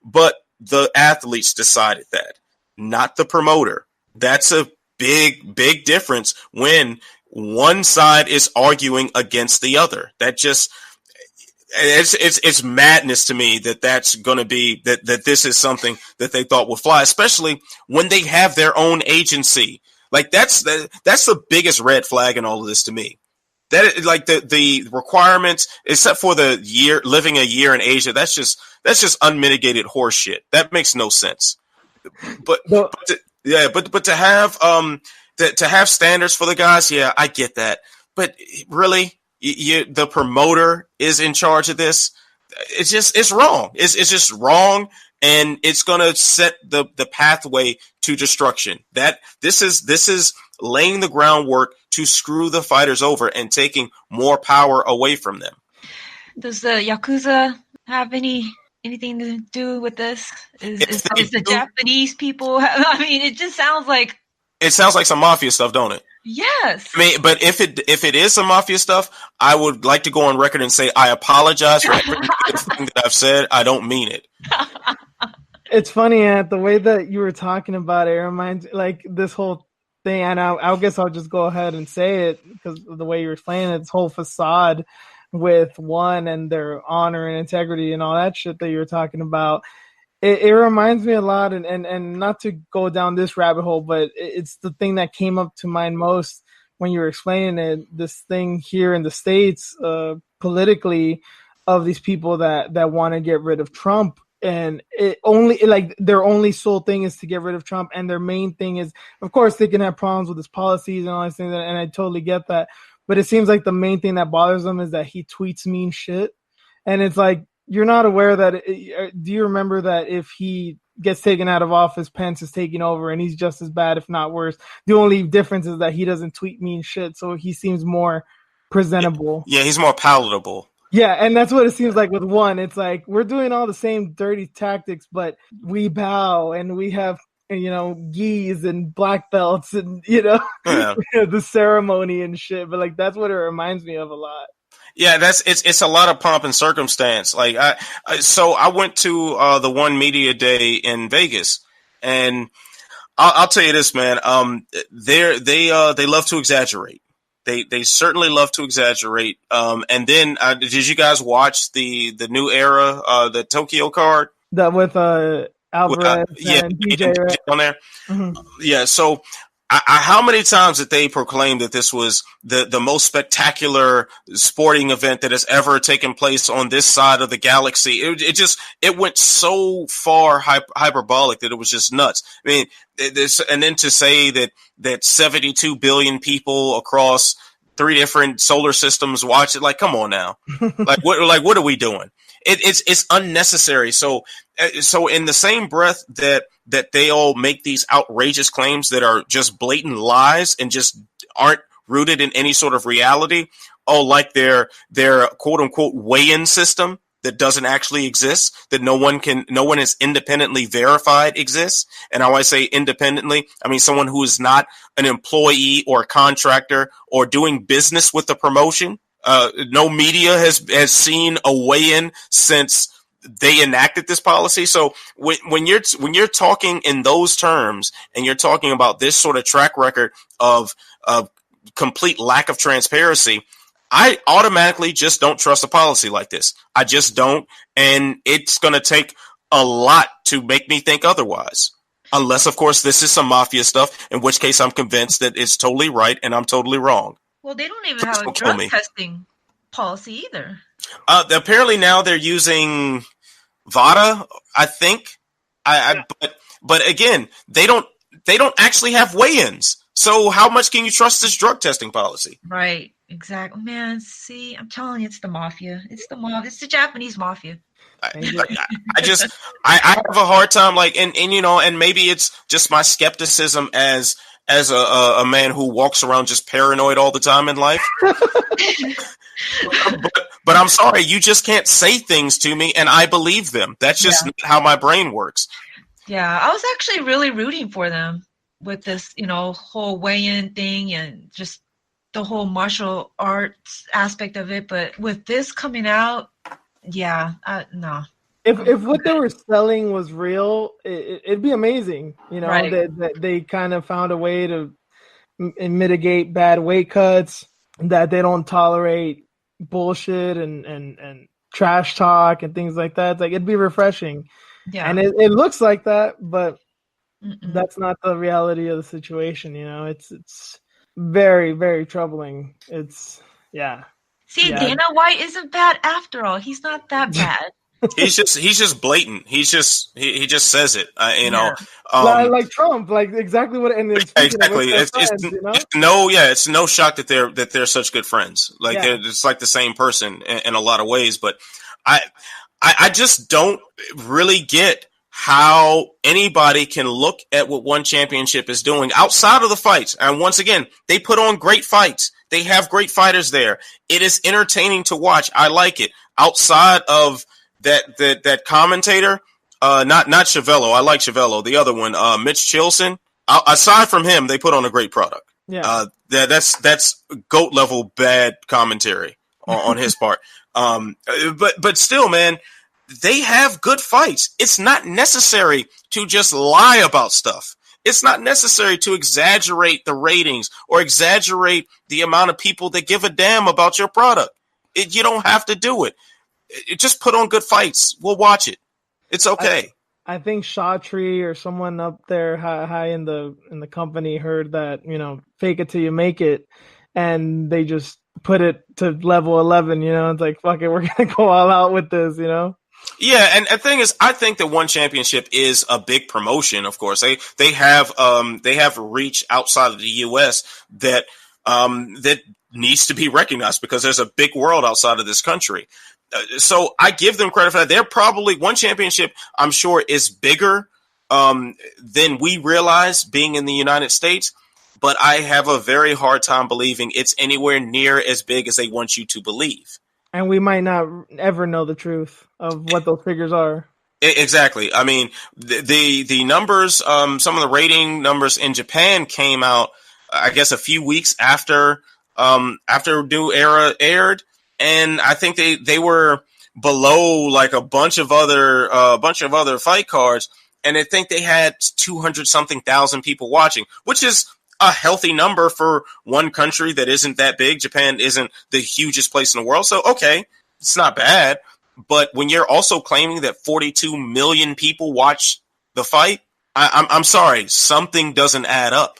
but the athletes decided that, not the promoter. That's a big difference when one side is arguing against the other. That just it's madness to me that's going to be that this is something that they thought would fly, especially when they have their own agency. Like that's the biggest red flag in all of this to me. That like the requirements, except for living a year in Asia, that's just unmitigated horse shit. That makes no sense. But to have to have standards for the guys, yeah, I get that. But really, the promoter is in charge of this. It's wrong. It's just wrong, and it's going to set the pathway to destruction. That this is laying the groundwork to screw the fighters over and taking more power away from them. Does the Yakuza have anything to do with this? Is the Japanese people? I mean, it just sounds like some mafia stuff, don't it? Yes. I mean, but if it is some mafia stuff, I would like to go on record and say I apologize for everything that I've said. I don't mean it. It's funny, Ant, the way that you were talking about it reminds like this whole thing, and I guess I'll just go ahead and say it because of the way you were explaining it, this whole facade with one and their honor and integrity and all that shit that you were talking about. It reminds me a lot, and not to go down this rabbit hole, but it's the thing that came up to mind most when you were explaining it, this thing here in the States politically of these people that want to get rid of Trump. And their only sole thing is to get rid of Trump. And their main thing is, of course, they can have problems with his policies and all these things, and I totally get that. But it seems like the main thing that bothers them is that he tweets mean shit. And it's like, you're not aware that, do you remember that if he gets taken out of office, Pence is taking over and he's just as bad, if not worse. The only difference is that he doesn't tweet mean shit. So he seems more presentable. Yeah, he's more palatable. Yeah, and that's what it seems like with one. It's like we're doing all the same dirty tactics, but we bow and we have, gis and black belts and, the ceremony and shit. But like, that's what it reminds me of a lot. Yeah, it's a lot of pomp and circumstance. Like I went to the One Media Day in Vegas, and I'll tell you this, man. They love to exaggerate. They certainly love to exaggerate. And then did you guys watch the new era, the Tokyo card? That with Alvarez and DJ right? on there. Mm-hmm. Yeah, so. How many times did they proclaim that this was the most spectacular sporting event that has ever taken place on this side of the galaxy? It went so far hyperbolic that it was just nuts. I mean, and then to say that 72 billion people across 3 different solar systems watch it, like, come on now, what are we doing? It's unnecessary. So in the same breath that they all make these outrageous claims that are just blatant lies and just aren't rooted in any sort of reality, like their quote unquote weigh-in system that doesn't actually exist, that no one has independently verified exists. And how I say independently, I mean someone who is not an employee or a contractor or doing business with the promotion. No media has seen a weigh-in since they enacted this policy. So when you're talking in those terms and you're talking about this sort of track record of complete lack of transparency, I automatically just don't trust a policy like this. I just don't. And it's going to take a lot to make me think otherwise. Unless, of course, this is some mafia stuff, in which case I'm convinced that it's totally right and I'm totally wrong. Well, they don't even have a drug testing policy either. Apparently now they're using VADA, I think. But again, they don't actually have weigh-ins. So how much can you trust this drug testing policy? Right. Exactly. Man, see, I'm telling you, it's the mafia. It's the Japanese mafia. I have a hard time, and maybe it's just my skepticism as a man who walks around just paranoid all the time in life. but I'm sorry, you just can't say things to me and I believe them. That's just not how my brain works. Yeah, I was actually really rooting for them with this, whole weigh-in thing and just the whole martial arts aspect of it. But with this coming out, no. If what they were selling was real, it'd be amazing. Right. That they kind of found a way to mitigate bad weight cuts, that they don't tolerate bullshit and trash talk and things like that. It's like, it'd be refreshing. Yeah. And it looks like that, but that's not the reality of the situation. It's very, very troubling. See, Dana White isn't bad after all. He's not that bad. He's just blatant. He just says it. Like Trump, like exactly what. And exactly, it's no shock that they're such good friends. Like it's like the same person in a lot of ways. But I just don't really get how anybody can look at what One Championship is doing outside of the fights. And once again, they put on great fights. They have great fighters there. It is entertaining to watch. I like it. Outside of that commentator, not Chiavello. I like Chiavello. The other one, Mitch Chilson. Aside from him, they put on a great product. Yeah. That's GOAT level bad commentary on his part. But still, man, they have good fights. It's not necessary to just lie about stuff. It's not necessary to exaggerate the ratings or exaggerate the amount of people that give a damn about your product. You don't have to do it. Just put on good fights. We'll watch it. It's okay. I think Shawtree or someone up there high in the company heard that, fake it till you make it, and they just put it to level 11. It's like, fuck it, we're gonna go all out with this. Yeah, and the thing is, I think that One Championship is a big promotion. Of course, they have reach outside of the U.S. that needs to be recognized because there's a big world outside of this country. So I give them credit for that. They're probably One Championship, I'm sure, is bigger than we realize being in the United States. But I have a very hard time believing it's anywhere near as big as they want you to believe. And we might not ever know the truth of what those figures are. Exactly. I mean, the numbers, some of the rating numbers in Japan came out, I guess, a few weeks after New Era aired. And I think they were below like a bunch of other fight cards, and I think they had 200-something thousand people watching, which is a healthy number for one country that isn't that big. Japan isn't the hugest place in the world, so okay, it's not bad. But when you're also claiming that 42 million people watch the fight, I'm sorry, something doesn't add up.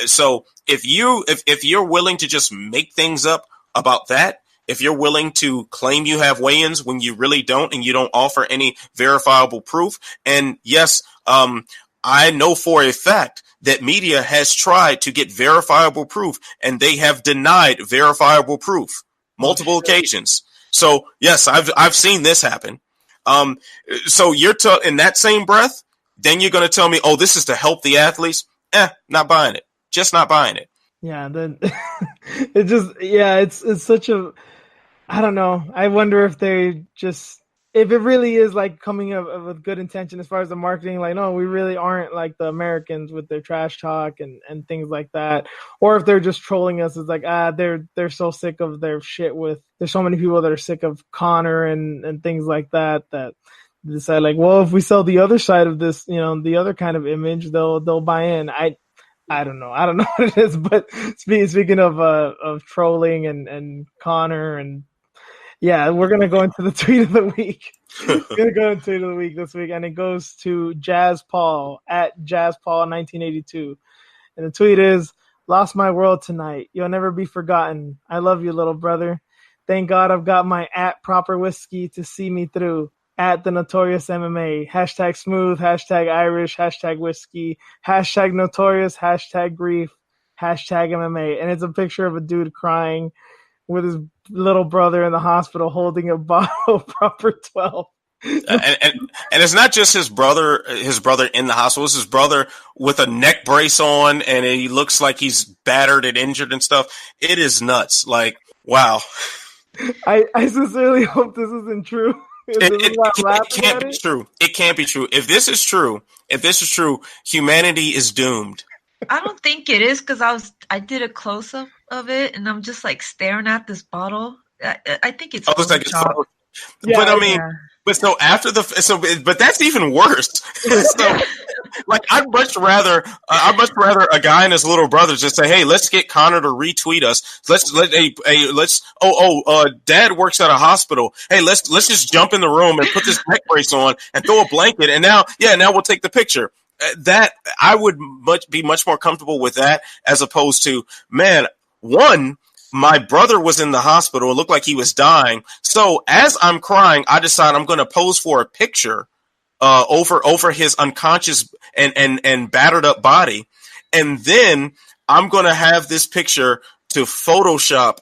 So if you're willing to just make things up about that, if you're willing to claim you have weigh-ins when you really don't and you don't offer any verifiable proof, and yes, I know for a fact that media has tried to get verifiable proof and they have denied verifiable proof multiple occasions. So yes, I've seen this happen. So you're in that same breath, then you're going to tell me, oh, this is to help the athletes? Not buying it. Just not buying it. Yeah, then it's such a, I don't know. I wonder if if it really is like coming up with good intention as far as the marketing, like, no, we really aren't like the Americans with their trash talk and things like that. Or if they're just trolling us, it's like, they're so sick of their shit there's so many people that are sick of Conor and things like that decide like, well, if we sell the other side of this, the other kind of image, they'll buy in. I don't know. I don't know what it is, but speaking of trolling and Conor and yeah, we're going to go into the tweet of the week. We're going to go into tweet of the week this week, and it goes to Jazz Paul at Jazz Paul 1982. And the tweet is, lost my world tonight. You'll never be forgotten. I love you, little brother. Thank God I've got my @proper whiskey to see me through. @the Notorious MMA. # smooth, # Irish, # whiskey, # notorious, # grief, # MMA. And it's a picture of a dude crying with his little brother in the hospital holding a bottle of Proper 12. and it's not just his brother in the hospital. It's his brother with a neck brace on, and he looks like he's battered and injured and stuff. It is nuts. Like, wow. I sincerely hope this isn't true. It can't be true. It can't be true. If this is true, humanity is doomed. I don't think it is because I did a close up of it and I'm just like staring at this bottle. I think it's. Looks like it's. Yeah, but I mean, but so after but that's even worse. So, like, I'd much rather a guy and his little brother just say, "Hey, let's get Conor to retweet us. Dad works at a hospital. Hey, let's just jump in the room and put this neck brace on and throw a blanket, and now we'll take the picture." That I would be much more comfortable with that as opposed to, man, one, my brother was in the hospital. It looked like he was dying. So as I'm crying, I decide I'm going to pose for a picture over his unconscious and battered up body. And then I'm going to have this picture to Photoshop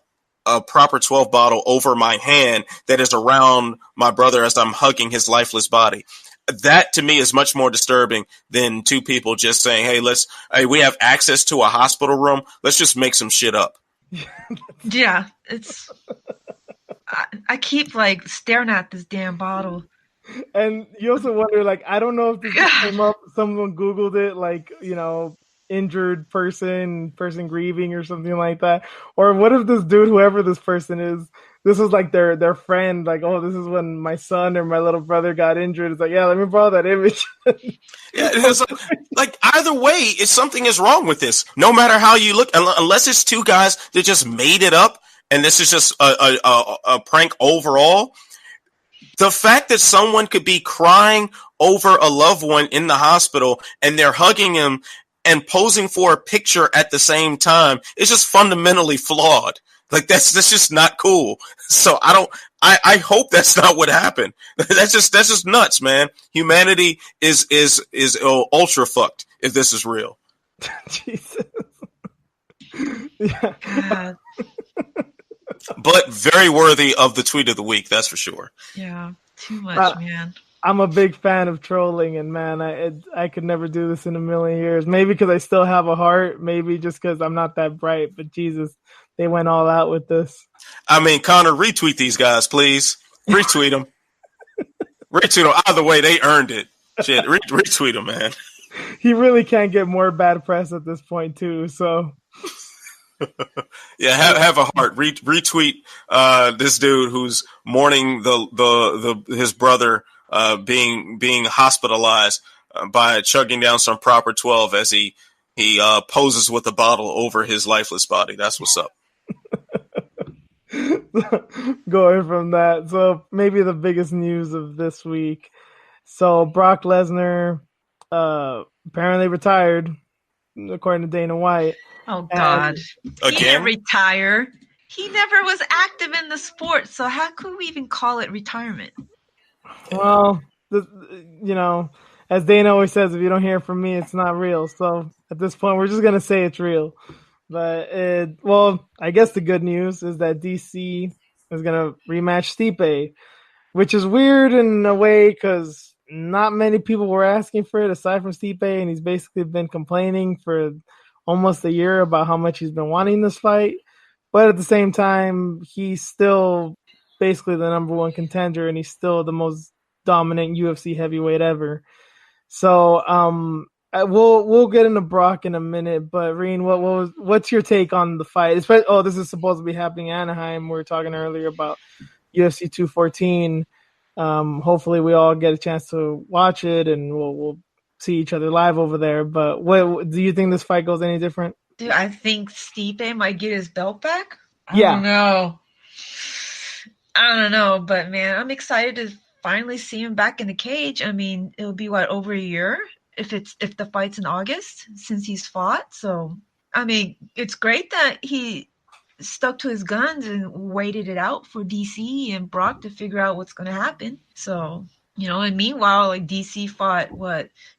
a Proper 12 bottle over my hand that is around my brother as I'm hugging his lifeless body. that to me is much more disturbing than two people just saying, hey, we have access to a hospital room. Let's just make some shit up. Yeah, it's. I keep like staring at this damn bottle. And you also wonder, like, I don't know if this came up, someone Googled it, like, injured person grieving or something like that. Or what if this dude, whoever this person is, this was like their friend, like, oh, this is when my son or my little brother got injured. It's like, yeah, let me borrow that image. Yeah, it's like either way, something is wrong with this. No matter how you look, unless it's two guys that just made it up, and this is just a prank overall. The fact that someone could be crying over a loved one in the hospital and they're hugging him and posing for a picture at the same time is just fundamentally flawed. Like that's just not cool. So I hope that's not what happened. That's just nuts, man. Humanity is ultra fucked if this is real. Jesus. Yeah. But very worthy of the tweet of the week, that's for sure. Yeah, too much, man. I'm a big fan of trolling, and man, I could never do this in a million years. Maybe because I still have a heart, maybe just because I'm not that bright. But Jesus, they went all out with this. I mean, Connor, retweet these guys, please. Retweet them. Retweet them. Either way, they earned it. Shit, retweet them, man. He really can't get more bad press at this point, too. So. Yeah, have a heart. Retweet this dude who's mourning his brother being hospitalized by chugging down some proper 12 as he poses with a bottle over his lifeless body. That's what's up. Going from that, so maybe the biggest news of this week. So Brock Lesnar apparently retired, according to Dana White. Oh, God. Again? He didn't retire. He never was active in the sport, so how could we even call it retirement? Well, as Dana always says, if you don't hear from me, it's not real. So at this point, we're just going to say it's real. But, I guess the good news is that DC is going to rematch Stipe, which is weird in a way because not many people were asking for it aside from Stipe, and he's basically been complaining for almost a year about how much he's been wanting this fight. But at the same time, he's still basically the number one contender, and he's still the most dominant UFC heavyweight ever. So we'll get into Brock in a minute, but Reen, what's your take on the fight? This is supposed to be happening in Anaheim. We were talking earlier about UFC 214. Hopefully we all get a chance to watch it, and we'll see each other live over there. But what do you think this fight goes any different? Dude, I think Stipe might get his belt back. I don't know, but man, I'm excited to finally see him back in the cage. I mean, it'll be over a year if the fight's in August since he's fought. So I mean, it's great that he stuck to his guns and waited it out for DC and Brock to figure out what's going to happen. So, and meanwhile, like DC fought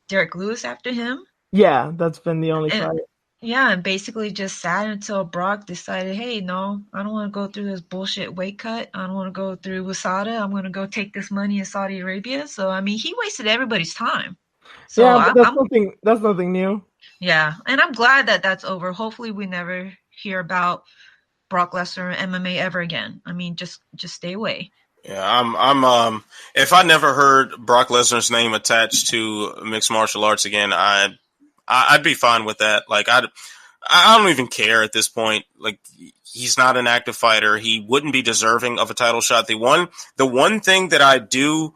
Derek Lewis after him. Yeah, that's been the only fight. Yeah, and basically just sat until Brock decided, hey, no, I don't want to go through this bullshit weight cut. I don't want to go through USADA. I'm going to go take this money in Saudi Arabia. So, I mean, he wasted everybody's time. So yeah, but that's nothing new. Yeah, and I'm glad that that's over. Hopefully we never hear about Brock Lesnar MMA ever again. I mean, just stay away. Yeah, I'm if I never heard Brock Lesnar's name attached to mixed martial arts again, I'd be fine with that. Like I don't even care at this point. Like he's not an active fighter. He wouldn't be deserving of a title shot. The one thing that I do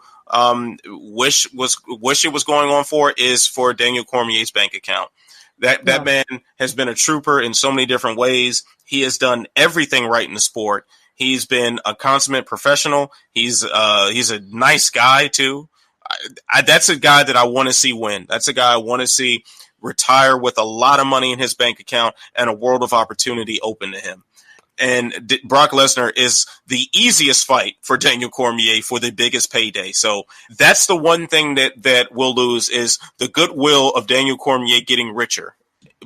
wish it was going on for is for Daniel Cormier's bank account. That man has been a trooper in so many different ways. He has done everything right in the sport. He's been a consummate professional. He's a nice guy too. That's a guy that I want to see win. That's a guy I want to see retire with a lot of money in his bank account and a world of opportunity open to him. And Brock Lesnar is the easiest fight for Daniel Cormier for the biggest payday. So that's the one thing that we'll lose is the goodwill of Daniel Cormier getting richer,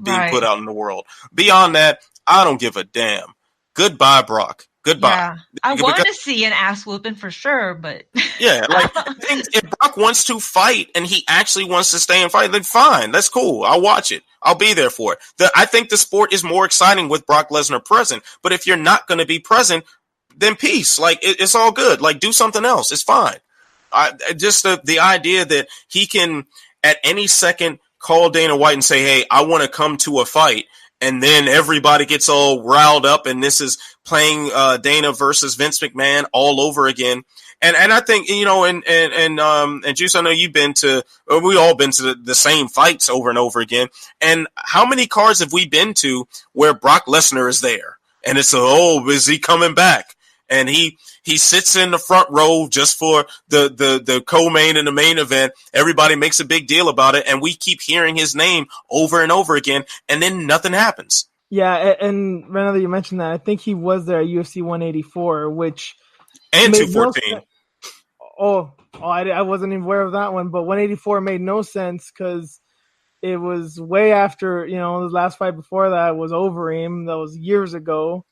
being put out in the world. Beyond that, I don't give a damn. Goodbye, Brock. Goodbye. Yeah, I wanted to see an ass whooping for sure, but yeah, like if Brock wants to fight and he actually wants to stay and fight, then fine, that's cool. I'll watch it. I'll be there for it. I think the sport is more exciting with Brock Lesnar present. But if you're not going to be present, then peace. Like it's all good. Like do something else. It's fine. Just the idea that he can at any second call Dana White and say, "Hey, I want to come to a fight." And then everybody gets all riled up, and this is playing Dana versus Vince McMahon all over again. And I think, you know, and Juice, I know you've been to, we all been to the same fights over and over again. And how many cards have we been to where Brock Lesnar is there? And it's is he coming back? And he sits in the front row just for the co-main and the main event. Everybody makes a big deal about it, and we keep hearing his name over and over again, and then nothing happens. Yeah, and Renato, you mentioned that. I think he was there at UFC 184, which and 214. I wasn't even aware of that one, but 184 made no sense because it was way after, you know, the last fight before that was Overeem. That was years ago.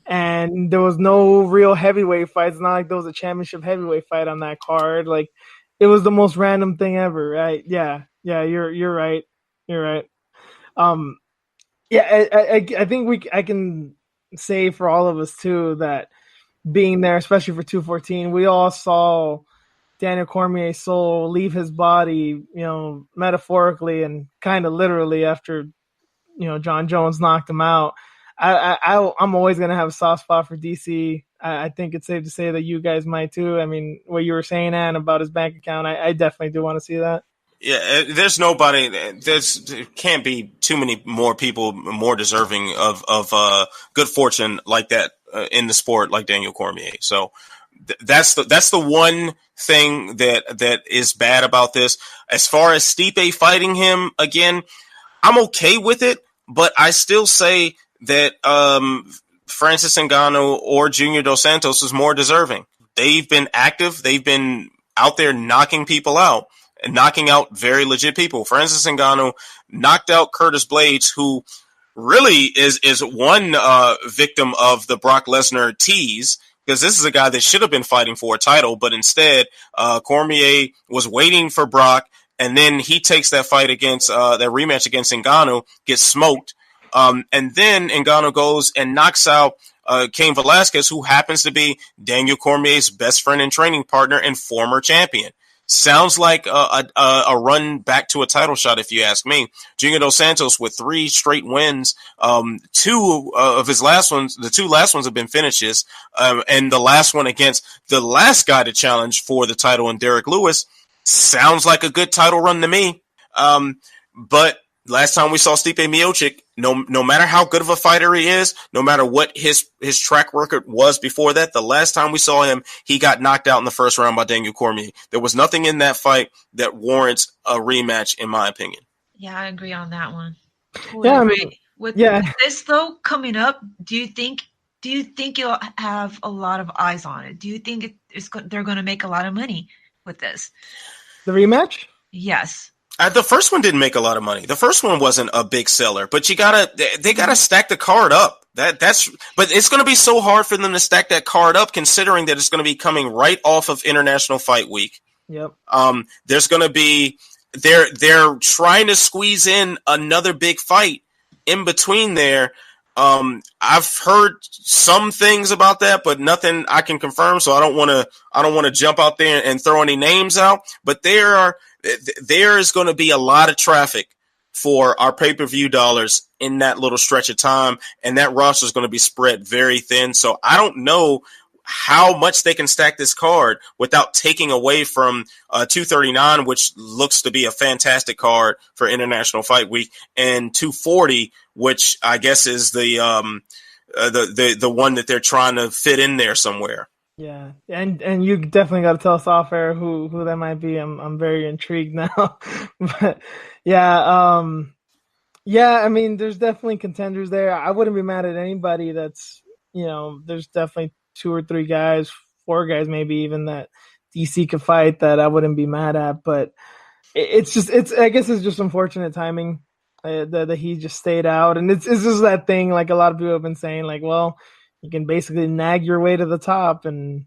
And there was no real heavyweight fights. It's not like there was a championship heavyweight fight on that card. Like, it was the most random thing ever, right? Yeah, you're right. You're right. I think I can say for all of us too that being there, especially for 214, we all saw Daniel Cormier's soul leave his body, you know, metaphorically and kind of literally after, you know, John Jones knocked him out. I'm always going to have a soft spot for DC. I think it's safe to say that you guys might too. I mean, what you were saying, Ann, about his bank account, I definitely do want to see that. Yeah, there can't be too many more people more deserving of good fortune like that in the sport like Daniel Cormier. So that's the one thing that is bad about this. As far as Stipe fighting him again, I'm okay with it, but I still say that Francis Ngannou or Junior Dos Santos is more deserving. They've been active. They've been out there knocking people out and knocking out very legit people. Francis Ngannou knocked out Curtis Blades, who really is one victim of the Brock Lesnar tease, because this is a guy that should have been fighting for a title, but instead Cormier was waiting for Brock, and then he takes that fight against that rematch against Ngannou, gets smoked. And then Ngannou goes and knocks out Cain Velasquez, who happens to be Daniel Cormier's best friend and training partner and former champion. Sounds like a run back to a title shot, if you ask me. Junior Dos Santos with 3 straight wins. Two of his last ones, the 2 last ones have been finishes. And the last one against the last guy to challenge for the title in Derek Lewis sounds like a good title run to me. But last time we saw Stipe Miocic, no matter how good of a fighter he is, no matter what his track record was before that, the last time we saw him, he got knocked out in the first round by Daniel Cormier. There was nothing in that fight that warrants a rematch, in my opinion. Yeah, I agree on that one. Totally agree. With this though coming up, do you think you'll have a lot of eyes on it? Do you think they're going to make a lot of money with this? The rematch? Yes. The first one didn't make a lot of money. The first one wasn't a big seller, but they gotta stack the card up. But it's going to be so hard for them to stack that card up, considering that it's going to be coming right off of International Fight Week. Yep. There's going to be, they're trying to squeeze in another big fight in between there. I've heard some things about that, but nothing I can confirm. So I don't want to jump out there and throw any names out, but there is going to be a lot of traffic for our pay-per-view dollars in that little stretch of time, and that roster is going to be spread very thin. So I don't know how much they can stack this card without taking away from 239, which looks to be a fantastic card for International Fight Week, and 240, which I guess is the one that they're trying to fit in there somewhere. Yeah, and you definitely got to tell us off air who that might be. I'm very intrigued now, but yeah, I mean, there's definitely contenders there. I wouldn't be mad at anybody that's, you know, there's definitely 2 or 3 guys, 4 guys, maybe even that DC could fight that I wouldn't be mad at. But I guess it's just unfortunate timing that he just stayed out, and it's just that thing. Like a lot of people have been saying, like, well, you can basically nag your way to the top. And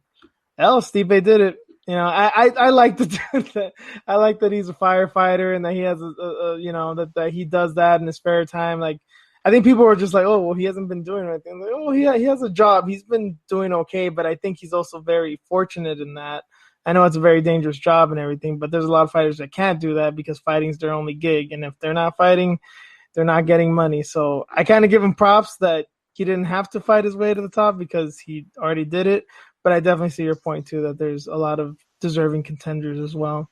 hell, Stipe did it. You know, I like that. I like that he's a firefighter and that he has that he does that in his spare time. Like, I think people were just like, oh, well, he hasn't been doing anything. Like, oh, he has a job. He's been doing okay, but I think he's also very fortunate in that. I know it's a very dangerous job and everything, but there's a lot of fighters that can't do that because fighting's their only gig. And if they're not fighting, they're not getting money. So I kind of give him props that he didn't have to fight his way to the top because he already did it. But I definitely see your point, too, that there's a lot of deserving contenders as well.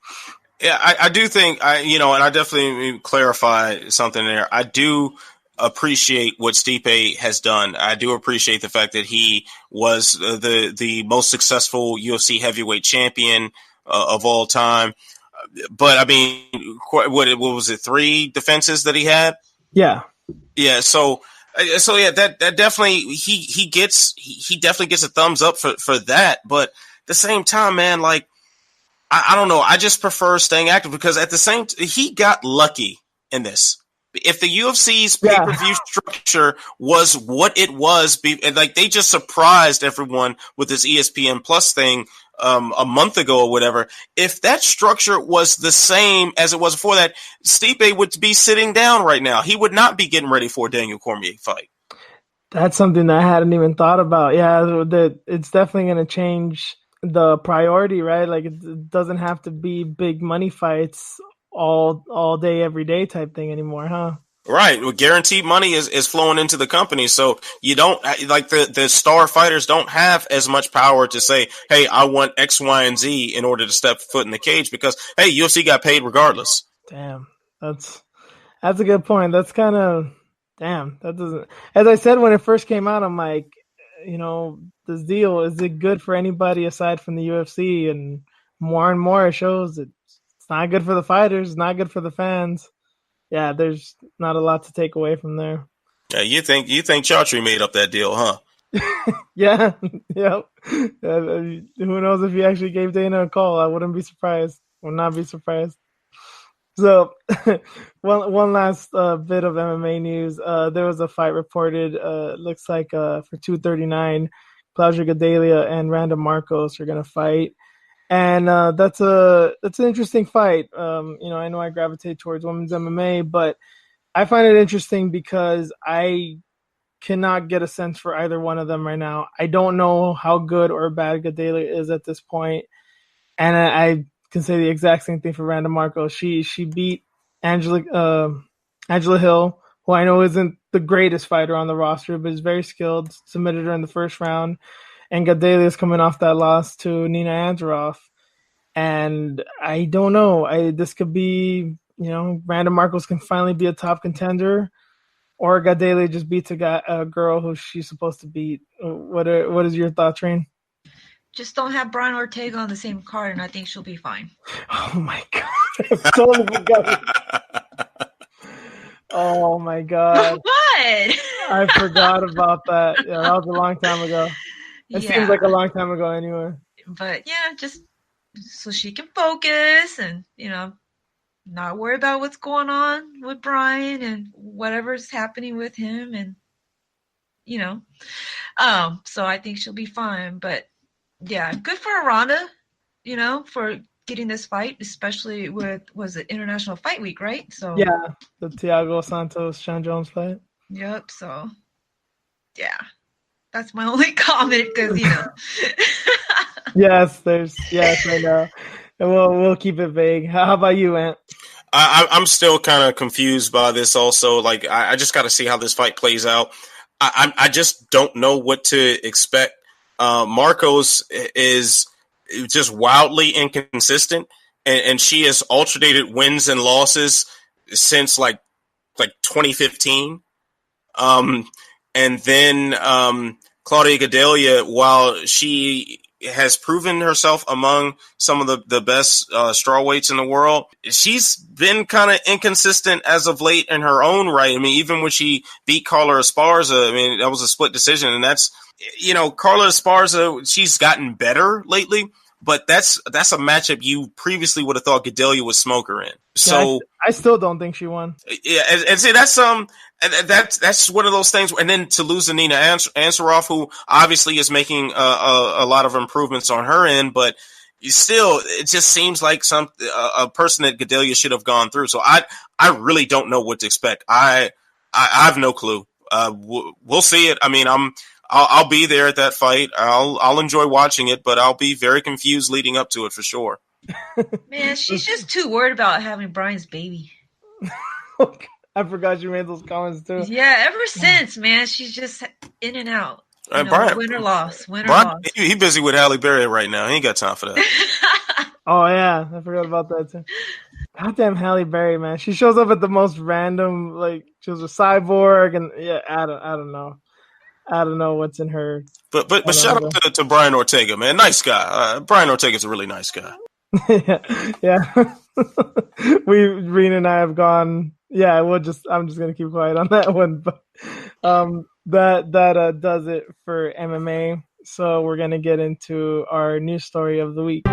Yeah, I do think, and I definitely clarify something there. I do appreciate what Stipe has done. I do appreciate the fact that he was the most successful UFC heavyweight champion of all time. But, I mean, what was it, 3 defenses that he had? Yeah. Yeah, so yeah, that definitely he definitely gets a thumbs up for that. But at the same time, man, like I don't know, I just prefer staying active because at the same he got lucky in this. If the UFC's pay-per-view structure was what it was, like they just surprised everyone with this ESPN Plus thing a month ago or whatever. If that structure was the same as it was before that, Stipe would be sitting down right now. He would not be getting ready for a Daniel Cormier fight. That's something that I hadn't even thought about. Yeah, it's definitely going to change the priority, right? Like it doesn't have to be big money fights all day, every day type thing anymore, huh? Right. Well, guaranteed money is flowing into the company. So you don't like the star fighters don't have as much power to say, hey, I want X, Y, and Z in order to step foot in the cage because, hey, UFC got paid regardless. Damn. That's a good point. That's kind of, damn, that doesn't, as I said, when it first came out, I'm like, this deal, is it good for anybody aside from the UFC? And more it shows that it's not good for the fighters. It's not good for the fans. Yeah, there's not a lot to take away from there. Yeah, you think Chaudhry made up that deal, huh? Yeah, yep. Who knows if he actually gave Dana a call? I wouldn't be surprised. Would not be surprised. So, one last bit of MMA news. There was a fight reported. Looks like for 239, Claudia Gadelha and Randa Marcos are gonna fight. And that's an interesting fight. I know I gravitate towards women's MMA, but I find it interesting because I cannot get a sense for either one of them right now. I don't know how good or bad Gadelha is at this point, and I can say the exact same thing for Randa Marcos. She beat Angela Hill, who I know isn't the greatest fighter on the roster, but is very skilled. Submitted her in the first round. And Gadelha is coming off that loss to Nina Ansaroff. And I don't know. This could be, Randa Marcos can finally be a top contender, or Gadelha just beats a girl who she's supposed to beat. What is your thought, Reen? Just don't have Brian Ortega on the same card, and I think she'll be fine. Oh, my God. I totally forgot. Oh, my God. What? I forgot about that. Yeah, that was a long time ago. It seems like a long time ago anyway. But yeah, just so she can focus and, not worry about what's going on with Brian and whatever's happening with him. And, so I think she'll be fine. But yeah, good for Randa, for getting this fight, especially was it International Fight Week, right? So yeah, the Thiago Santos, Sean Jones fight. Yep. So yeah. That's my only comment because, Yes, I know. We'll keep it vague. How about you, Ant? I'm still kind of confused by this also. Like, I just got to see how this fight plays out. I just don't know what to expect. Marcos is just wildly inconsistent, and she has alternated wins and losses since like 2015. And then Claudia Gadelha, while she has proven herself among some of the best strawweights in the world, she's been kind of inconsistent as of late in her own right. I mean, even when she beat Carla Esparza, I mean, that was a split decision. And that's, Carla Esparza, she's gotten better lately. but that's a matchup you previously would have thought Gadelha would smoke her in. So I still don't think she won. Yeah, and see that's one of those things. And then to lose to Nina Ansaroff, who obviously is making a lot of improvements on her end, but still, it just seems like a person that Gadelha should have gone through. So I really don't know what to expect. I have no clue. We'll see it. I mean, I'll be there at that fight. I'll enjoy watching it, but I'll be very confused leading up to it for sure. Man, she's just too worried about having Brian's baby. I forgot you made those comments too. Yeah, ever since, man, she's just in and out. Brian, win or loss. He busy with Halle Berry right now. He ain't got time for that. Oh yeah, I forgot about that too. Goddamn Halle Berry, man. She shows up at the most random, like she was a cyborg, and yeah, I don't know. I don't know what's in her. But shout out to Brian Ortega, man. Nice guy. Brian Ortega's a really nice guy. yeah. Reen and I have gone. Yeah, I'm just gonna keep quiet on that one. But that does it for MMA. So we're gonna get into our news story of the week.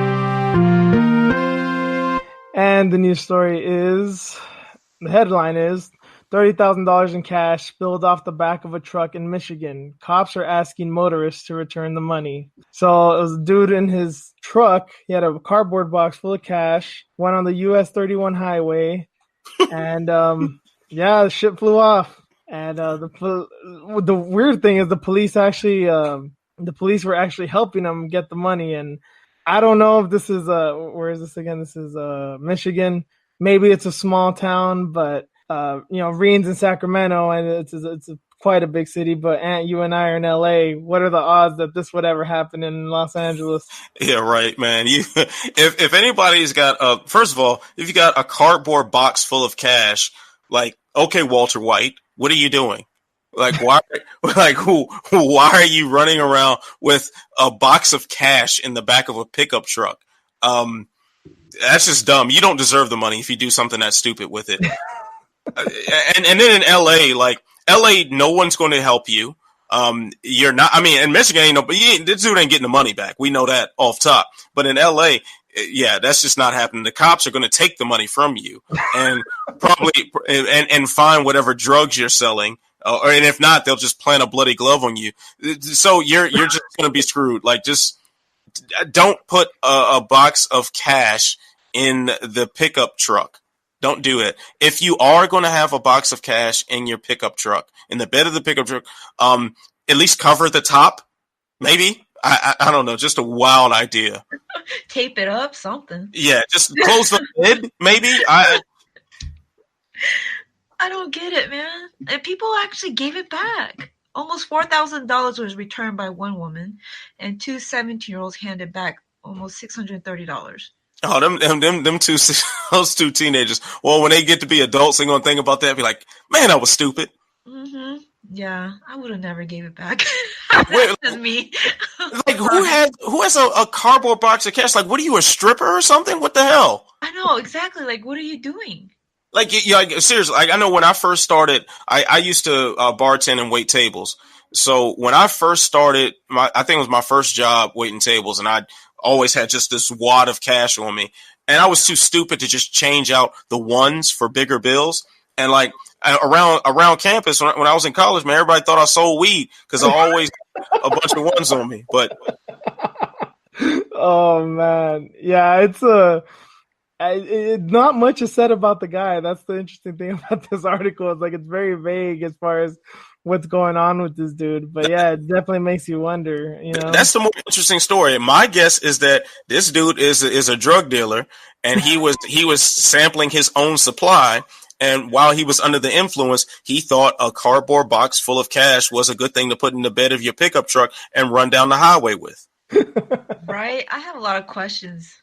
And the news story the headline is $30,000 in cash spilled off the back of a truck in Michigan. Cops are asking motorists to return the money. So it was a dude in his truck. He had a cardboard box full of cash, went on the US 31 highway, and the shit flew off. And the weird thing is the police were actually helping him get the money. And I don't know if this is where is this again? This is Michigan. Maybe it's a small town, but Reen's in Sacramento, and it's quite a big city. But Aunt, you and I are in LA. What are the odds that this would ever happen in Los Angeles? Yeah, right, man. If anybody's got first of all, if you got a cardboard box full of cash, like, okay, Walter White, what are you doing? Like, why? Why are you running around with a box of cash in the back of a pickup truck? That's just dumb. You don't deserve the money if you do something that stupid with it. And then in LA, no one's going to help you. You're not. I mean, in Michigan, this dude ain't getting the money back. We know that off top. But in LA, yeah, that's just not happening. The cops are going to take the money from you and probably and find whatever drugs you're selling. And if not, they'll just plant a bloody glove on you. So you're just going to be screwed. Like, just don't put a box of cash in the pickup truck. Don't do it. If you are going to have a box of cash in your pickup truck, in the bed of the pickup truck, at least cover the top. Maybe. I don't know. Just a wild idea. Tape it up, something. Yeah, just close the lid, maybe. I don't get it, man. And people actually gave it back. Almost $4,000 was returned by one woman, and two 17-year-olds handed back almost $630. Oh, those two teenagers. Well, when they get to be adults, they're gonna think about that. And be like, man, I was stupid. Mm-hmm. Yeah, I would have never gave it back. That's me. Like, who has a cardboard box of cash? Like, what are you, a stripper or something? What the hell? I know exactly. Like, what are you doing? Like, seriously. Like, I know when I first started, I used to bartend and wait tables. So when I first started, I think it was my first job waiting tables, and I always had just this wad of cash on me, and I was too stupid to just change out the ones for bigger bills. And like around campus when I was in college, man, everybody thought I sold weed because I always had a bunch of ones on me. But oh man, yeah, it's not much is said about the guy. That's the interesting thing about this article. It's like it's very vague as far as what's going on with this dude. But yeah, it definitely makes you wonder, That's the more interesting story. My guess is that this dude is a drug dealer, and he was sampling his own supply, and while he was under the influence, he thought a cardboard box full of cash was a good thing to put in the bed of your pickup truck and run down the highway with. Right? I have a lot of questions.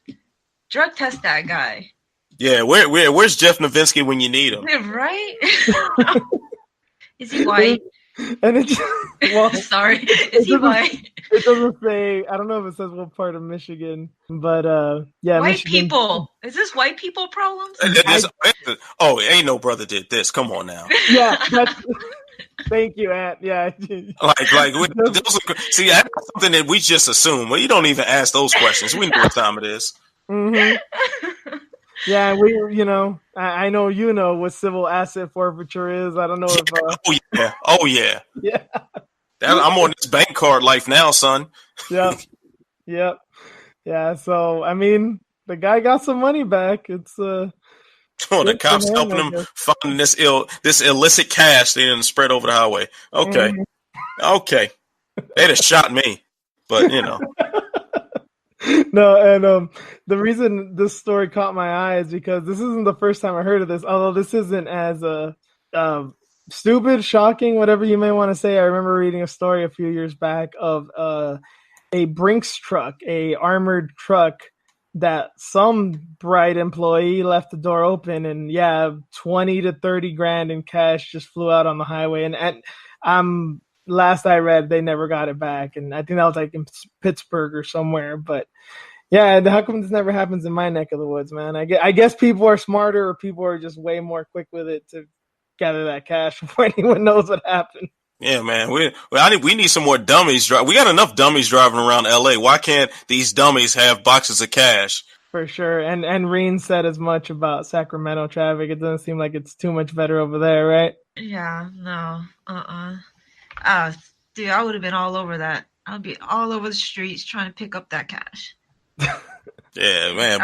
Drug test that guy. Yeah, where's Jeff Novinsky when you need him? Right? Is he white? And it's sorry. Is he white? It doesn't say. I don't know if it says what part of Michigan, but yeah, white Michigan. People. Is this white people problems? Ain't no brother did this. Come on now. Yeah, Thank you, Ant. Yeah. See, that's something that we just assume. Well, you don't even ask those questions. We know what time it is. Mm-hmm. Yeah, I know you know what civil asset forfeiture is. I don't know if. Oh yeah. Yeah. I'm on this bank card life now, son. Yep. Yeah. So I mean, the guy got some money back. It's the cops helping him find this illicit cash they didn't spread over the highway. Okay. Mm-hmm. Okay. They'd have shot me, but No, and the reason this story caught my eye is because this isn't the first time I heard of this. Although this isn't as stupid, shocking, whatever you may want to say. I remember reading a story a few years back of a Brinks truck, a armored truck that some bright employee left the door open, and 20 to 30 grand in cash just flew out on the highway. And last I read, they never got it back, and I think that was like in Pittsburgh or somewhere. But yeah, how come this never happens in my neck of the woods, man? I guess people are smarter, or people are just way more quick with it to gather that cash before anyone knows what happened. Yeah, man. We need some more dummies. We got enough dummies driving around LA. Why can't these dummies have boxes of cash? For sure. And Reen said as much about Sacramento traffic. It doesn't seem like it's too much better over there, right? Yeah, no. Dude, I would have been all over that. I'd be all over the streets trying to pick up that cash. Yeah, man.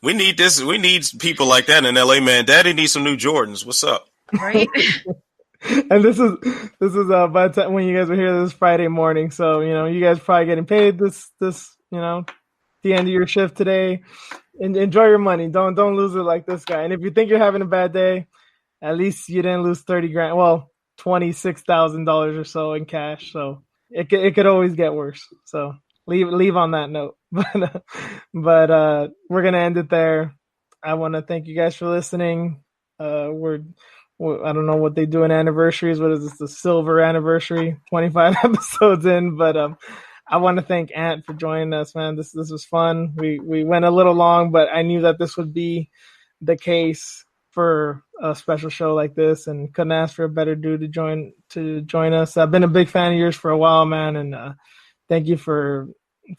We need this. We need people like that in LA, man. Daddy needs some new Jordans. What's up? Right. And this is by the time when you guys are here, this is Friday morning, so you guys are probably getting paid this the end of your shift today. Enjoy your money. Don't lose it like this guy. And if you think you're having a bad day, at least you didn't lose 30 grand. Well, $26,000 or so in cash. So it could always get worse. So leave on that note. But we're gonna end it there. I want to thank you guys for listening. I don't know what they do in anniversaries. What is this? The silver anniversary, 25 episodes in. But I want to thank Ant for joining us, man. This was fun. We went a little long, but I knew that this would be the case for a special show like this, and couldn't ask for a better dude to join us. I've been a big fan of yours for a while, man, and thank you for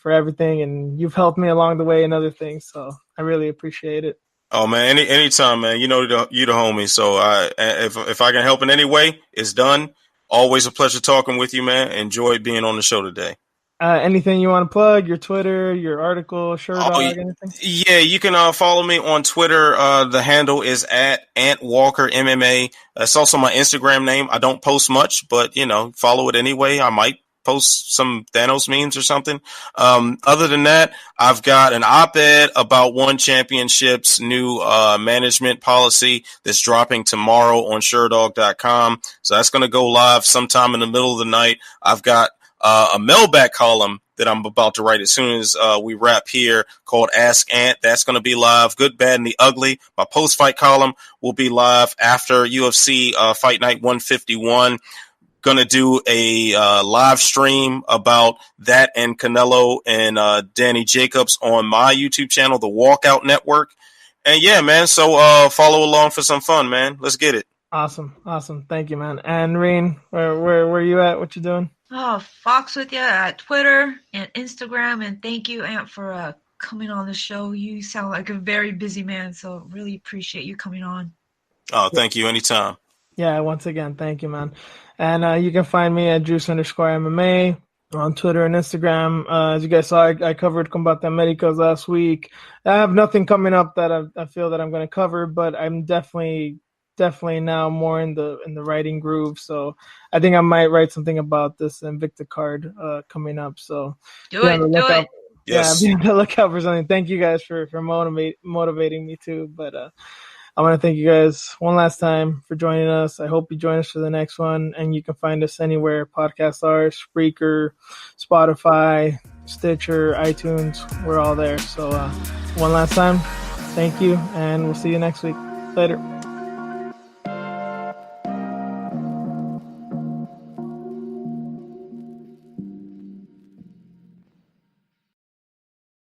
everything. And you've helped me along the way in other things, so I really appreciate it. Oh man, anytime, man. You the homie. So if I can help in any way, it's done. Always a pleasure talking with you, man. Enjoyed being on the show today. Anything you want to plug? Your Twitter, your article, Sherdog, anything? Yeah, you can follow me on Twitter. The handle is @Ant Walker MMA. It's also my Instagram name. I don't post much, but follow it anyway. I might post some Thanos memes or something. Other than that, I've got an op-ed about One Championship's new management policy that's dropping tomorrow on Sherdog.com. So that's going to go live sometime in the middle of the night. I've got a mailback column that I'm about to write as soon as we wrap here called Ask Ant. That's going to be live. Good, Bad, and the Ugly. My post-fight column will be live after UFC Fight Night 151. Going to do a live stream about that and Canelo and Danny Jacobs on my YouTube channel, the Walkout Network. And yeah, man, so follow along for some fun, man. Let's get it. Awesome. Thank you, man. And Reen, where you at? What you doing? Oh, Fox with you at Twitter and Instagram. And thank you, Ant, for coming on the show. You sound like a very busy man, so really appreciate you coming on. Oh, thank you. Anytime. Yeah, once again, thank you, man. And you can find me at Juice_MMA on Twitter and Instagram. As you guys saw, I covered Combate Americas last week. I have nothing coming up that I feel that I'm going to cover, but I'm definitely now more in the writing groove. So I think I might write something about this Invicta card coming up. So do it. Yes. Yeah, be on the lookout for something. Thank you guys for motivating me too. But I want to thank you guys one last time for joining us. I hope you join us for the next one. And you can find us anywhere podcasts are, Spreaker, Spotify, Stitcher, iTunes. We're all there. So one last time, thank you. And we'll see you next week. Later.